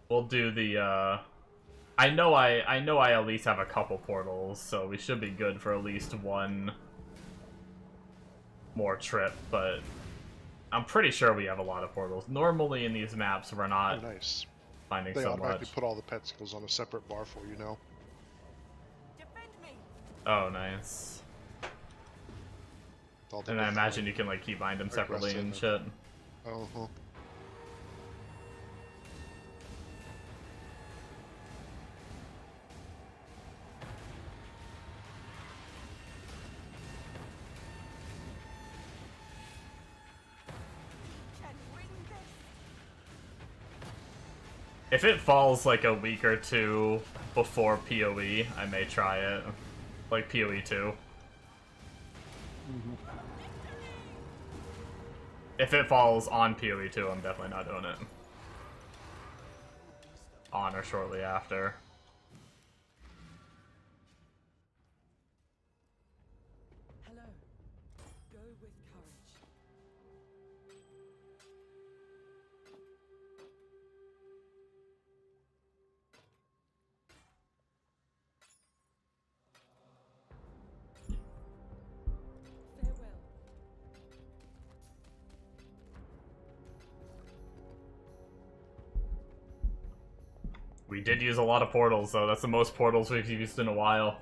We'll do the, I know I at least have a couple portals, so we should be good for at least one more trip, but I'm pretty sure we have a lot of portals. Normally in these maps, we're not nice. finding They so automatically much. put all the petacles on a separate bar for you now. Defend me. Oh, nice. All the And I different imagine you can like keep buying them separately and shit. Uh-huh. Can win this. If it falls like a week or two before PoE, I may try it. Like PoE 2. If it falls on PoE 2, I'm definitely not doing it. On or shortly after. Hello. Go with courage. Farewell. We did use a lot of portals, though. That's the most portals we've used in a while.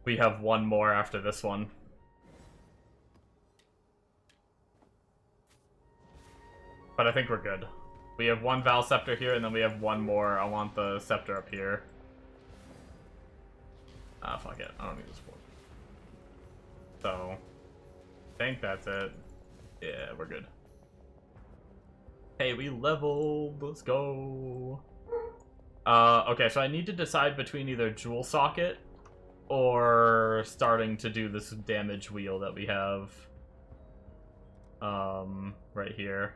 We have one more after this one. but I think we're good. We have one Val Scepter here, and then we have one more. I want the Scepter up here. Ah, fuck it. I don't need this one. So, I think that's it. Yeah, we're good. Hey, we leveled. Let's go. Okay, so I need to decide between either Jewel Socket or starting to do this damage wheel that we have. Right here.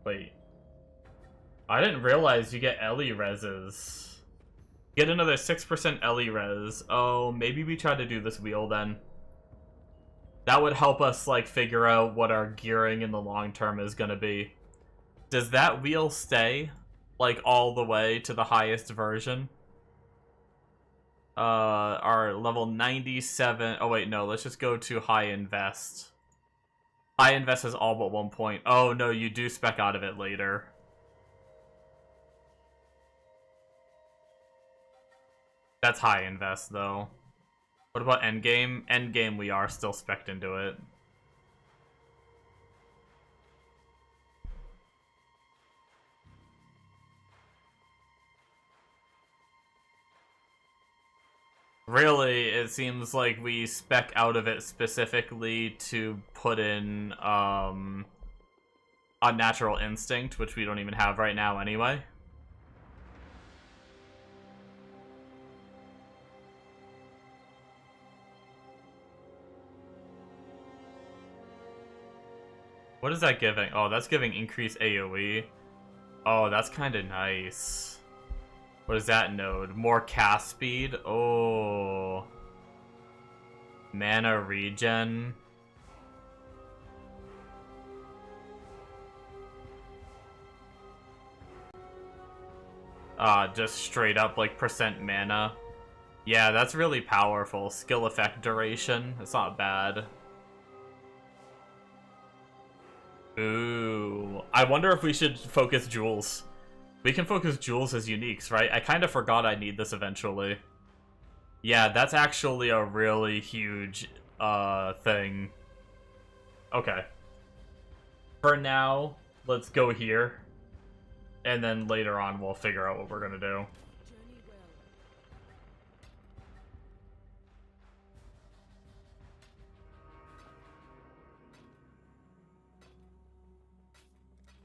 Wait. I didn't realize you get Ellie reses. Get another 6% Ellie res. Oh, maybe we try to do this wheel then. That would help us, like, figure out what our gearing in the long term is gonna be. Does that wheel stay, like, all the way to the highest version? Our level 97... Oh, wait, no. Let's just go to High Invest. High Invest is all but 1 point. Oh, no, you do spec out of it later. That's High Invest, though. What about Endgame? Endgame, we are still spec'd into it. Really, it seems like we spec out of it specifically to put in Unnatural Instinct, which we don't even have right now anyway. What is that giving? Oh, that's giving increased AoE. Oh, that's kind of nice. What is that node? More cast speed? Oh. Mana regen. Just straight up, like, percent mana. Yeah, that's really powerful. Skill effect duration. It's not bad. Ooh. I wonder if we should focus jewels. We can focus jewels as uniques, right? I kind of forgot I need this eventually. Yeah, that's actually a really huge thing. Okay. For now, let's go here. And then later on, we'll figure out what we're gonna do. Journey well.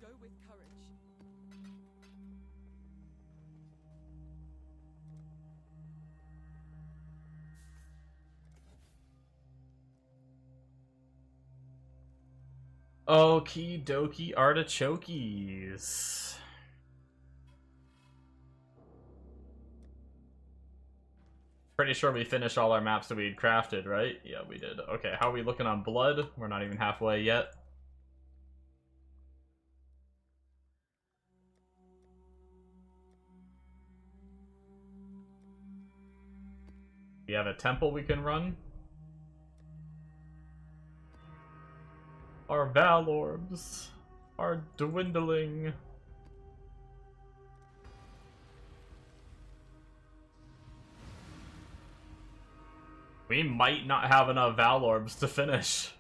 Go with courage. Okie dokie artichokes. Pretty sure we finished all our maps that we had crafted, right? Yeah, we did. Okay, how are we looking on blood? We're not even halfway yet. We have a temple we can run. Our Val orbs are dwindling. We might not have enough Val orbs to finish.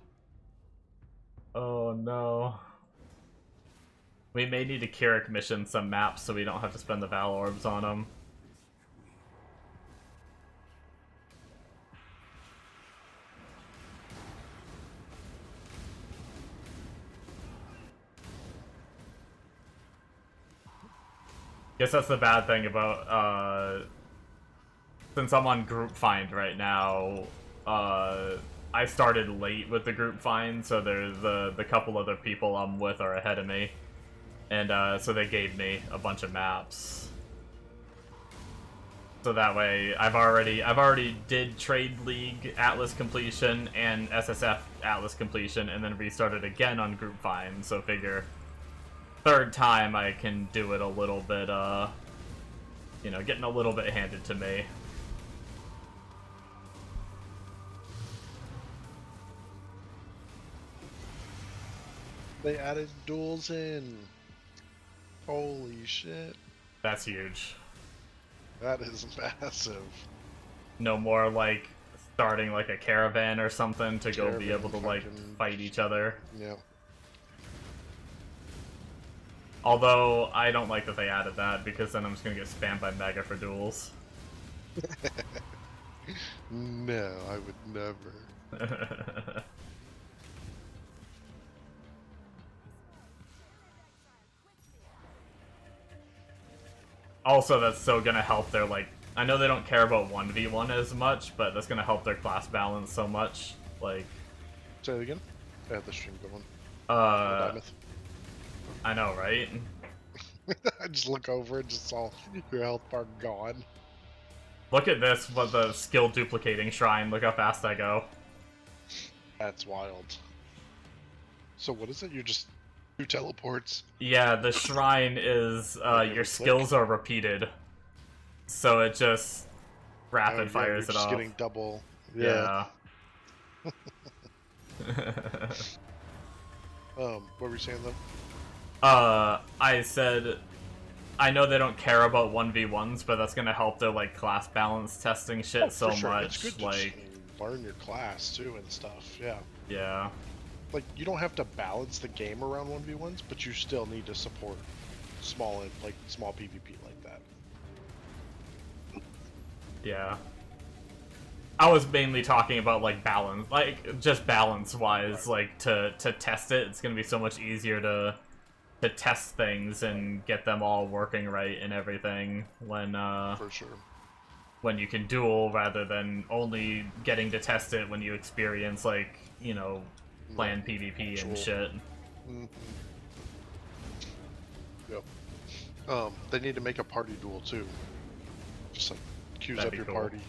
Oh no. We may need to Keurig mission some maps so we don't have to spend the Val orbs on them. Guess that's the bad thing about, since I'm on group find right now, I started late with the group find, so there's the couple other people I'm with are ahead of me. And, so they gave me a bunch of maps. So that way, I've already did Trade League Atlas completion and SSF Atlas completion, and then restarted again on group find, so figure... third time I can do it a little bit, you know, getting a little bit handed to me. They added duels in. Holy shit. That's huge. That is massive. No more, like, starting, like, a caravan or something to go be Caravan able to, like, fucking- fight each other. Yeah. Although, I don't like that they added that, because then I'm just gonna get spammed by Mega for duels. No, I would never. Also, that's so gonna help their, like... I know they don't care about 1v1 as much, but that's gonna help their class balance so much. Like... Say it again? I have the stream going. I know, right? I just look over and just saw your health bar gone. Look at this, but the skill duplicating shrine. Look how fast I go. That's wild. So what is it? You're just 2 teleports. Yeah, the shrine is, your skills are repeated. So it just rapid fires it just off. getting double. Yeah. What were you saying though? I said, I know they don't care about 1v1s, but that's gonna help their, like, class balance testing shit so For sure. much. It's good to like, just learn your class too and stuff. Yeah. yeah. Like you don't have to balance the game around 1v1s, but you still need to support small PvP like that. Yeah. I was mainly talking about, like, balance, like, just balance-wise, like, to test it, it's gonna be so much easier to test things and get them all working right and everything when, For sure. when you can duel rather than only getting to test it when you experience, like, you know, planned PvP and shit. Mm-hmm. Yep. They need to make a party duel too. Just like queues That'd up be your cool. party.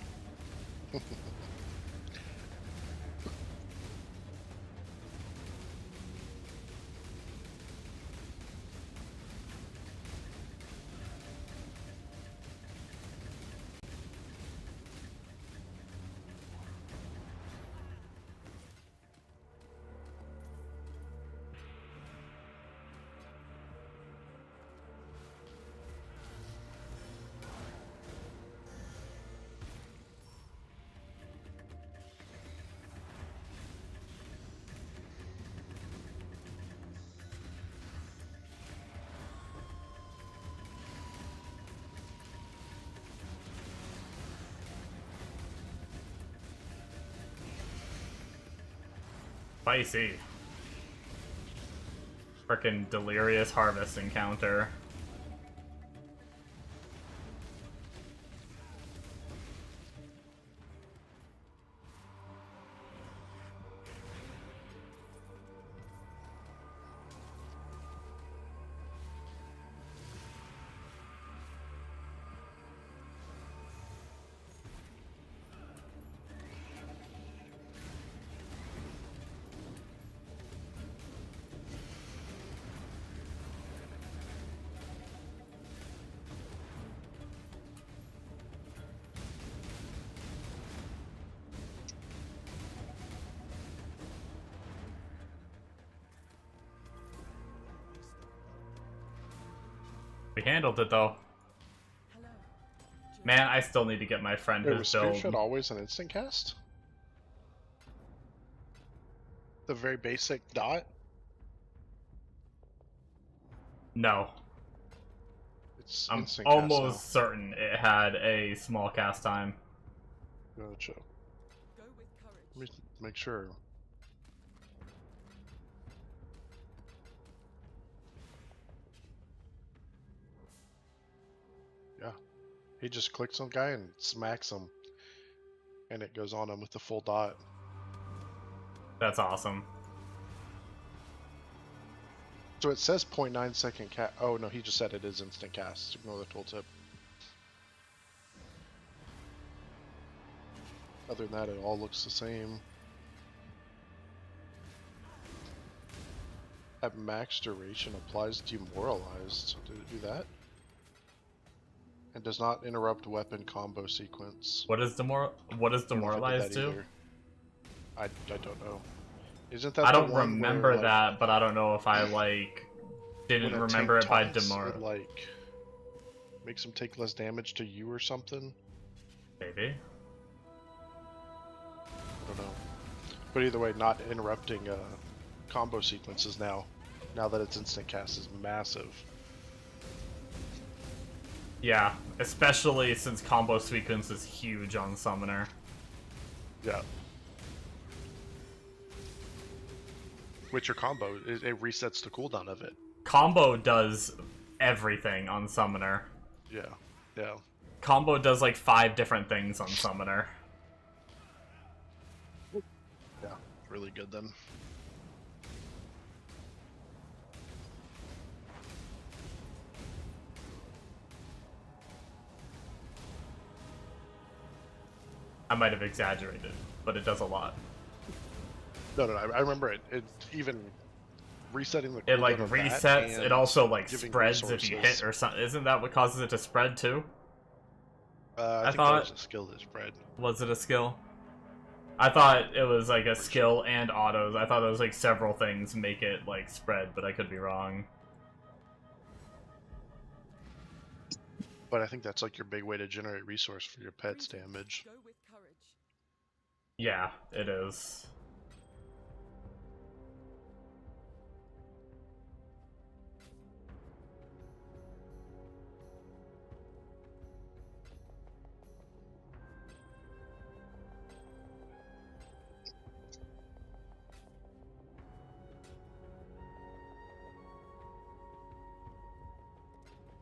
Spicy. Frickin' delirious harvest encounter. We handled it though. Man, I still need to get my friend Wait, his was build. Screenshot always an instant cast? The very basic dot? No. It's I'm instant cast now. almost certain it had a small cast time. Gotcha. Go with courage. Let me make sure. Yeah. He just clicks on the guy and smacks him. And it goes on him with the full dot. That's awesome. So it says 0.9 second cast. Oh no, he just said it is instant cast. Ignore the tooltip. Other than that, it all looks the same. At max duration applies demoralized. Did it do that? And does not interrupt weapon combo sequence. What does I don't know if it did demoralized that do? either. I don't know. Isn't that I the don't one remember where, like, that, but I don't know if I, like, didn't when a remember tank it by taunts, demor. it, like, makes them take less damage to you or something? Maybe. I don't know. But either way, not interrupting combo sequences now that it's instant cast is massive. Yeah, especially since combo sequence is huge on Summoner. Yeah. With your combo, it resets the cooldown of it. Combo does everything on Summoner. Yeah. Yeah. Combo does like 5 different things on Summoner. Yeah. Really good then. I might have exaggerated, but it does a lot. No, I remember it. It even resetting the cooldown It like of that resets. and It also like giving spreads if you resources. hit or something. Isn't that what causes it to spread too? I think thought- that was a skill that spread. Was it a skill? I thought it was like a skill and autos. I thought it was like several things make it like spread, but I could be wrong. But I think that's like your big way to generate resource for your pet's damage. Go with courage. Yeah, it is.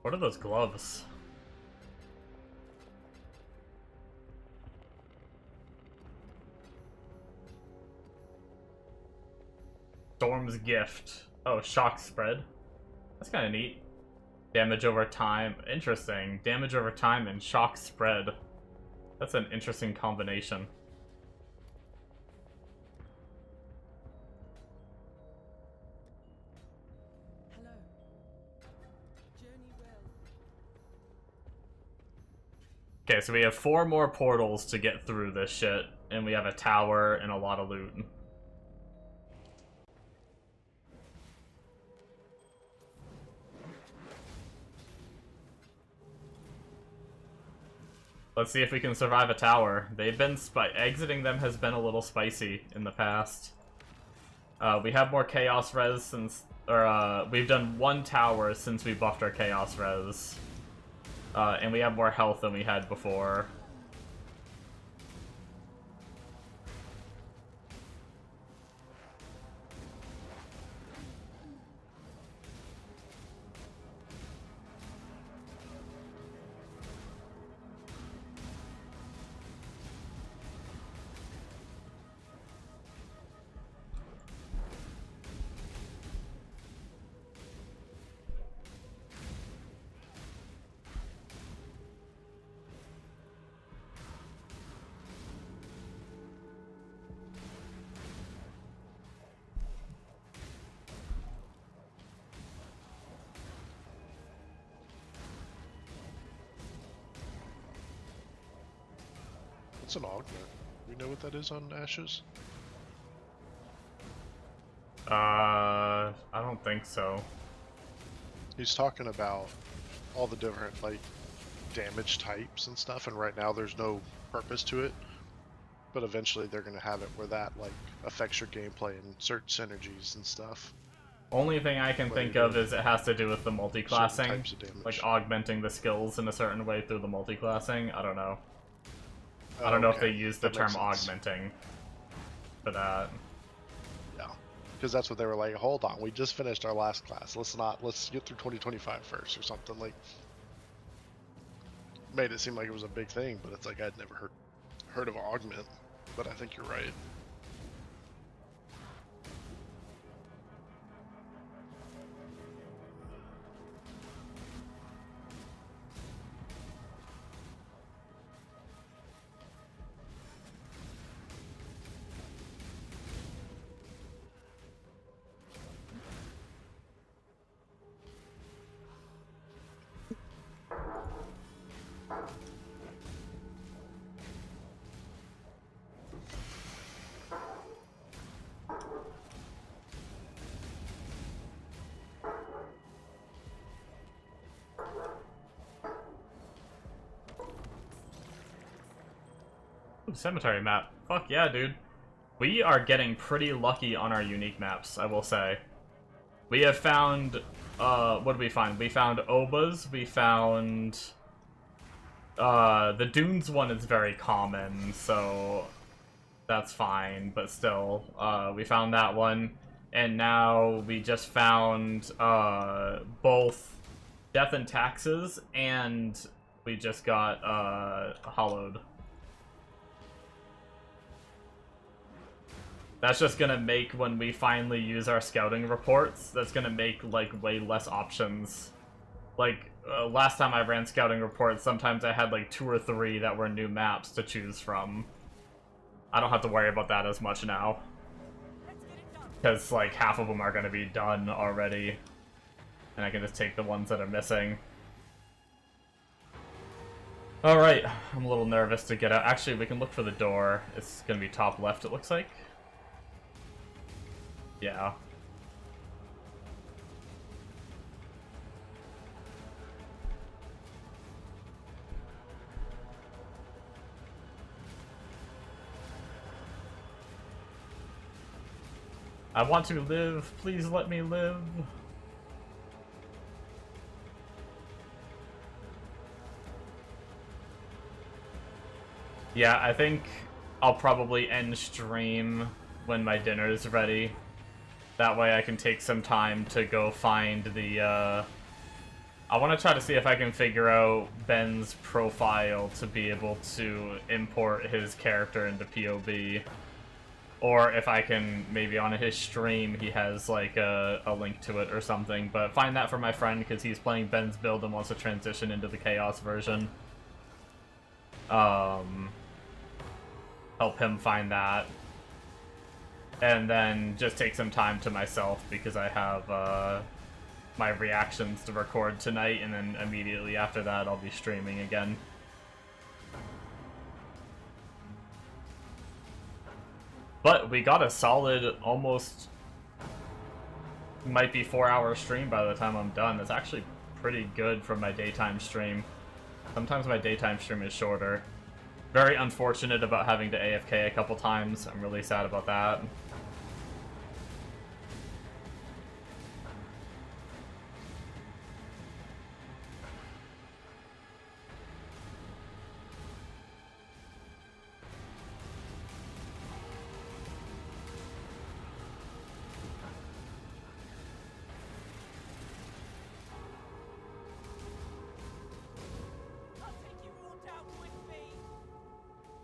What are those gloves? Storm's Gift. Oh, shock spread. That's kind of neat. Damage over time. Interesting. Damage over time and shock spread. That's an interesting combination. Hello. Journey well. Okay, so we have 4 more portals to get through this shit, and we have a tower and a lot of loot. Let's see if we can survive a tower. They've been exiting them has been a little spicy in the past. We have more chaos res since, or we've done 1 tower since we buffed our chaos res, and we have more health than we had before. What's an augment? We know what that is on Ashes? I don't think so. He's talking about all the different like damage types and stuff, and right now there's no purpose to it. But eventually they're gonna have it where that like affects your gameplay and certain synergies and stuff. Only thing I can What think are you of is it has to do with the Certain multi-classing, types of damage. like augmenting the skills in a certain way through the multi-classing. I don't know. I don't know if they Okay, use the that term makes sense. augmenting for that. Yeah, because that's what they were like. Hold on, we just finished our last class. Let's get through 2025 first or something. Like, made it seem like it was a big thing, but it's like I'd never heard of augment. But I think you're right. Ooh, cemetery map. Fuck yeah, dude. We are getting pretty lucky on our unique maps, I will say. We have found, what did we find? We found Obas, we found The Dunes one is very common, so that's fine, but still, we found that one, and now we just found, both Death and Taxes, and we just got, Hollowed. That's just gonna make, when we finally use our scouting reports, that's gonna make, like, way less options. Like, last time I ran scouting reports, sometimes I had, like, 2 or 3 that were new maps to choose from. I don't have to worry about that as much now. Because, like, half of them are gonna be done already. And I can just take the ones that are missing. Alright, I'm a little nervous to get out. Actually, we can look for the door. It's gonna be top left, it looks like. Yeah. I want to live. Please let me live. Yeah, I think I'll probably end stream when my dinner is ready. That way I can take some time to go find the, I want to try to see if I can figure out Ben's profile to be able to import his character into POB. Or if I can, maybe on his stream, he has, like, a link to it or something. But find that for my friend, because he's playing Ben's build and wants to transition into the Chaos version. Help him find that. And then just take some time to myself, because I have, my reactions to record tonight, and then immediately after that, I'll be streaming again. But we got a solid, almost, might be 4-hour stream by the time I'm done. That's actually pretty good for my daytime stream. Sometimes my daytime stream is shorter. Very unfortunate about having to AFK a couple times. I'm really sad about that.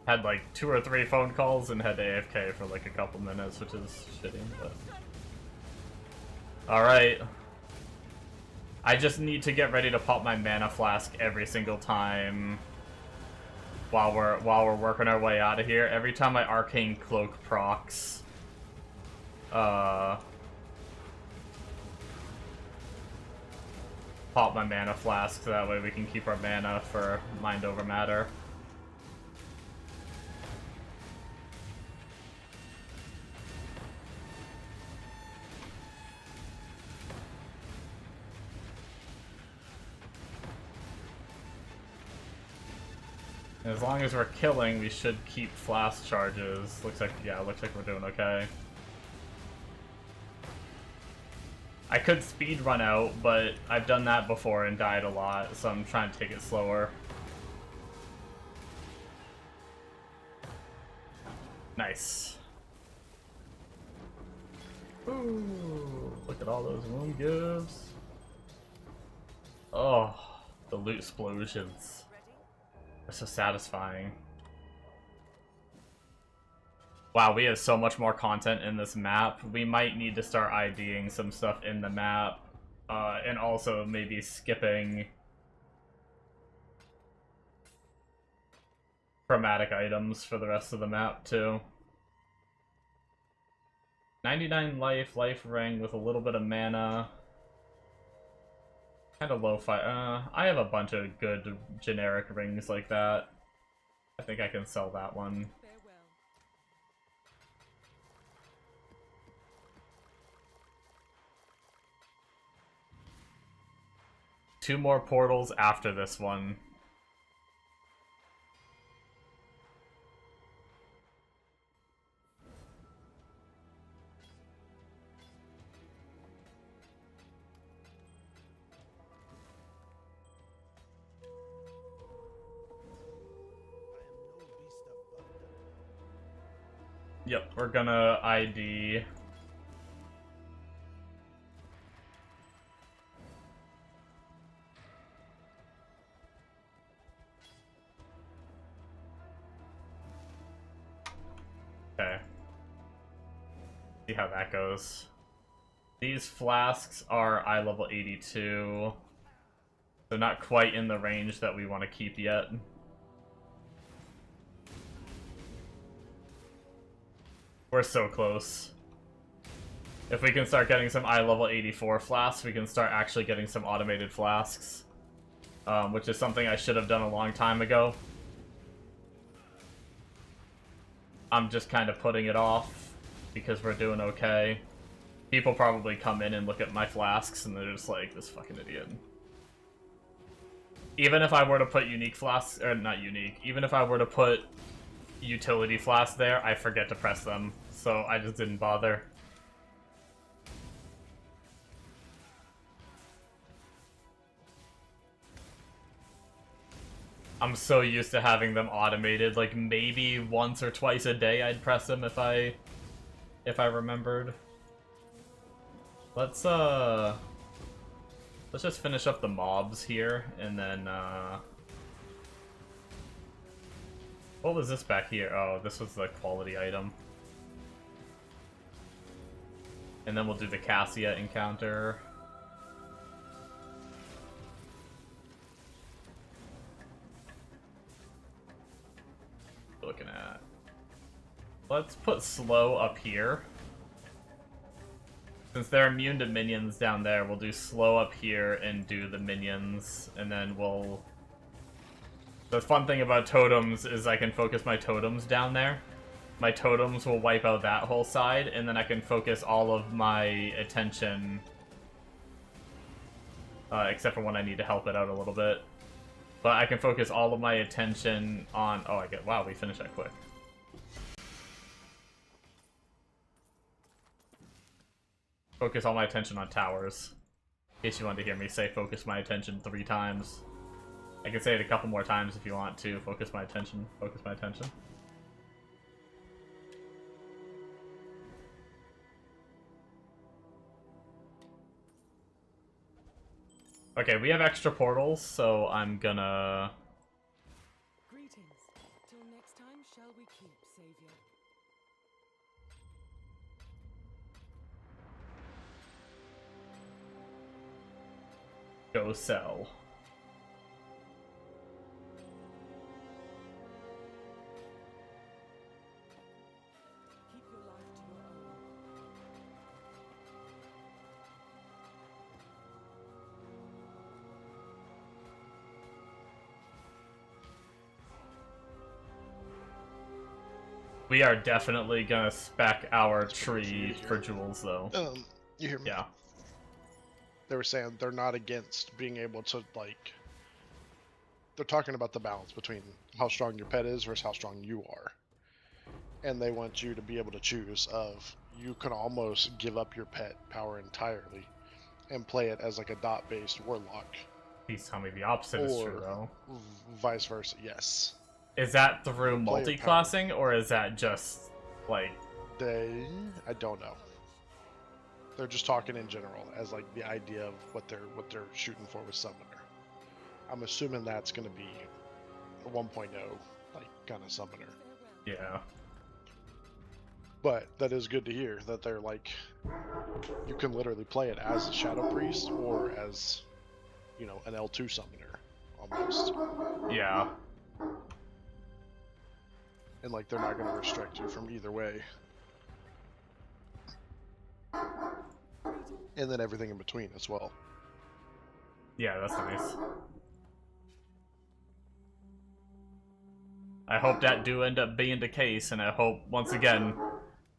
Had like 2 or 3 phone calls and had AFK for like a couple minutes, which is shitty, but... Alright. I just need to get ready to pop my mana flask every single time while we're working our way out of here. Every time my arcane cloak procs, pop my mana flask so that way we can keep our mana for mind over matter. As long as we're killing, we should keep flask charges. Looks like, yeah, looks like we're doing okay. I could speed run out, but I've done that before and died a lot, so I'm trying to take it slower. Nice. Ooh, look at all those wound gives. Oh, the loot explosions. They're so satisfying. Wow, we have so much more content in this map. We might need to start IDing some stuff in the map. And also maybe skipping chromatic items for the rest of the map, too. 99 life, life ring with a little bit of mana. Kind of low fight. I have a bunch of good generic rings like that. I think I can sell that one. Farewell. 2 more portals after this one. Yep, we're gonna ID. Okay. See how that goes. These flasks are eye level 82. So not quite in the range that we want to keep yet. We're so close. If we can start getting some eye level 84 flasks, we can start actually getting some automated flasks. Which is something I should have done a long time ago. I'm just kind of putting it off because we're doing okay. People probably come in and look at my flasks and they're just like, this fucking idiot. Even if I were to put unique flasks, or not unique, even if I were to put utility flasks there, I forget to press them, so I just didn't bother. I'm so used to having them automated, like maybe once or twice a day I'd press them if I remembered. Let's just finish up the mobs here, and then, what was this back here? Oh, this was the quality item. And then we'll do the Cassia encounter. Looking at. Let's put slow up here. Since they're immune to minions down there, we'll do slow up here and do the minions, and then we'll... The fun thing about totems is I can focus my totems down there. My totems will wipe out that whole side, and then I can focus all of my attention, except for when I need to help it out a little bit. But I can focus all of my attention on... Oh, I get... Wow, we finished that quick. Focus all my attention on towers. In case you wanted to hear me say focus my attention 3 times. I can say it a couple more times if you want to. Focus my attention. Focus my attention. Okay, we have extra portals, so I'm gonna... Greetings. Till next time, shall we keep, Savior? Go sell. Keep your life to your own. We are definitely gonna spec our tree for jewels, though. You hear me? Yeah. They were saying they're not against being able to, like... They're talking about the balance between how strong your pet is versus how strong you are. And they want you to be able to choose of... You can almost give up your pet power entirely and play it as like a dot-based warlock. Please tell me the opposite is true, though. Vice versa, yes. Is that through Player multi-classing, or is that just, like... I don't know. They're just talking in general as like the idea of what they're shooting for with Summoner. I'm assuming that's going to be a 1.0 like kind of Summoner. Yeah. But that is good to hear that they're like, you can literally play it as a Shadow Priest or as, you know, an L2 Summoner almost. Yeah. And like they're not going to restrict you from either way. And then everything in between as well. Yeah, that's nice. I hope that do end up being the case, and I hope, once again,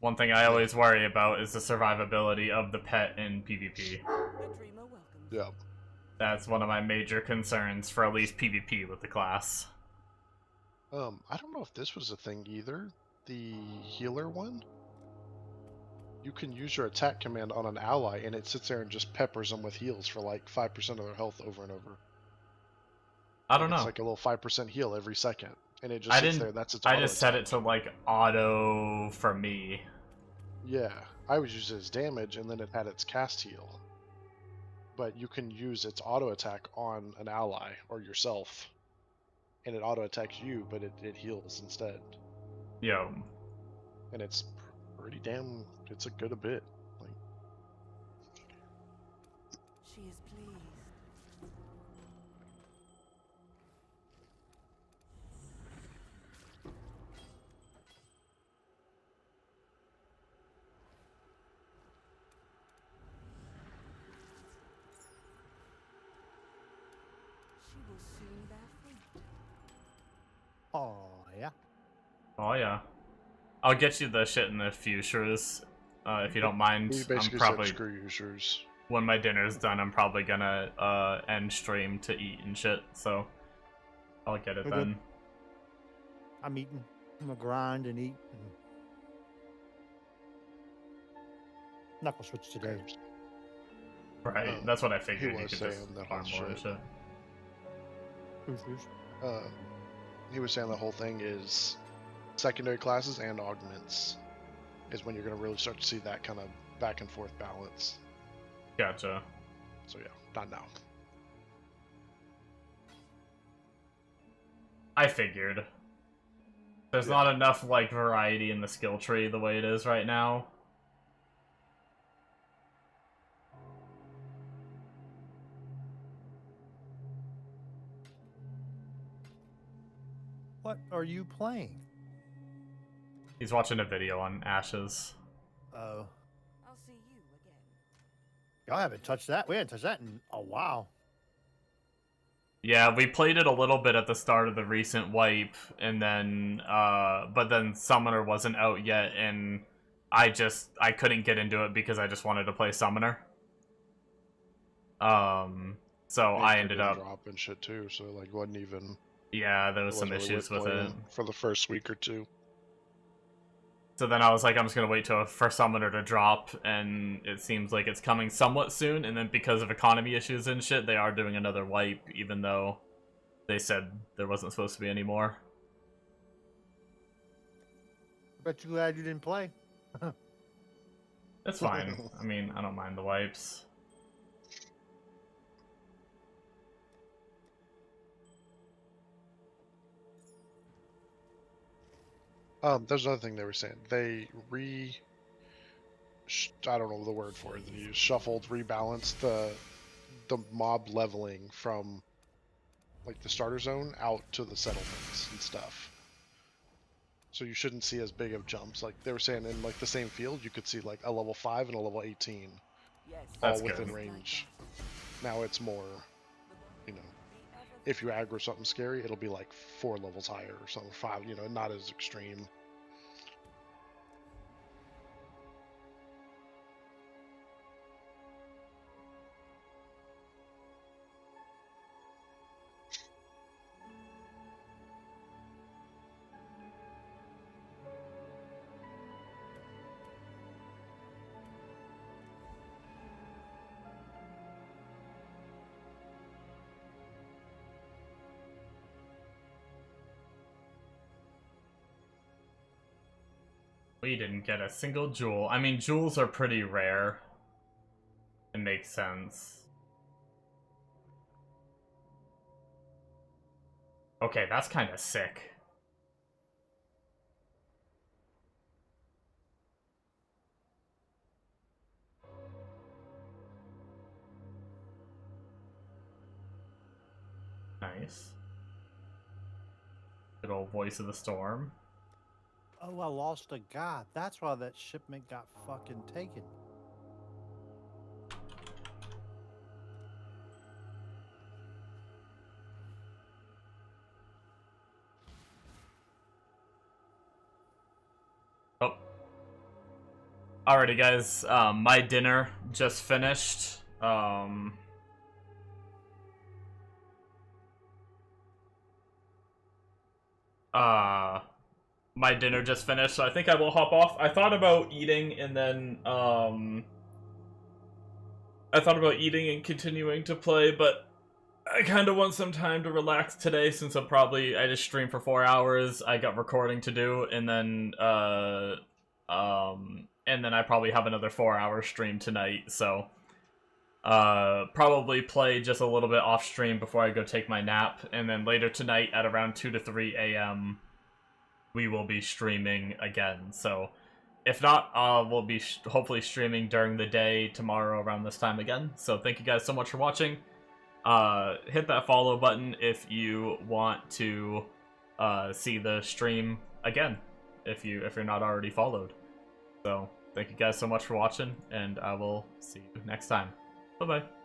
one thing I always worry about is the survivability of the pet in PvP. The dreamer welcomes. Yeah. That's one of my major concerns for at least PvP with the class. I don't know if this was a thing either. The healer one? You can use your attack command on an ally and it sits there and just peppers them with heals for like 5% of their health over and over. I don't know. It's like a little 5% heal every second and it just I sits didn't. there. That's its I auto just set attack. it to like auto for me. Yeah, I was using its damage, and then it had its cast heal. But you can use its auto attack on an ally or yourself, and it auto attacks you, but it heals instead. Yo, And it's pretty damn. It's a good a bit. Like, She is pleased. She will soon bear fruit. Oh yeah. oh yeah. I'll get you the shit in the futures, if you don't mind. he I'm basically probably said screw users. when my dinner's done, I'm probably gonna end stream to eat and shit. So I'll get it Okay. then. I'm eating. I'm gonna grind and eat. And... not gonna switch today. Right, that's what I figured. He You was could saying just that farm whole more and shit. shit. He was saying the whole thing is secondary classes and augments is when you're going to really start to see that kind of back and forth balance. Gotcha. So yeah, not now. I figured. There's not enough like variety in the skill tree the way it is right now. What are you playing? He's watching a video on Ashes. Oh, I'll see you again. y'all haven't touched that. We haven't touched that in a while. Yeah, we played it a little bit at the start of the recent wipe, and then, but then Summoner wasn't out yet, and I couldn't get into it because I just wanted to play Summoner. So I ended up dropping shit too, so like wasn't even. Yeah, there was some wasn't really issues worth with it. playing for the first week or two. So then I was like, I'm just gonna wait for Summoner to drop, and it seems like it's coming somewhat soon. And then because of economy issues and shit, they are doing another wipe, even though they said there wasn't supposed to be any more. Bet you glad you didn't play. That's fine. I mean, I don't mind the wipes. There's another thing they were saying. They I don't know the word for it. They shuffled, rebalanced the mob leveling from like the starter zone out to the settlements and stuff. So you shouldn't see as big of jumps. Like they were saying in like the same field, you could see like a level 5 and a level 18 Yes. That's all within good. range. Now it's more, you know, if you aggro something scary, it'll be like 4 levels higher or something, 5, you know, not as extreme. We didn't get a single jewel. I mean, jewels are pretty rare. It makes sense. Okay, that's kind of sick. Nice. Good old voice of the storm. Oh, I lost a guy. That's why that shipment got fucking taken. Oh. Alrighty, guys. My dinner just finished. My dinner just finished, so I think I will hop off. I thought about eating and then, I thought about eating and continuing to play, but I kind of want some time to relax today since I just streamed for 4 hours. I got recording to do, and then I probably have another 4-hour stream tonight. So probably play just a little bit off stream before I go take my nap, and then later tonight at around 2 to 3 a.m. we will be streaming again. So if not, we'll be hopefully streaming during the day tomorrow around this time again. So thank you guys so much for watching. Hit that follow button if you want to see the stream again, if you're not already followed. So thank you guys so much for watching, and I will see you next time. Bye bye.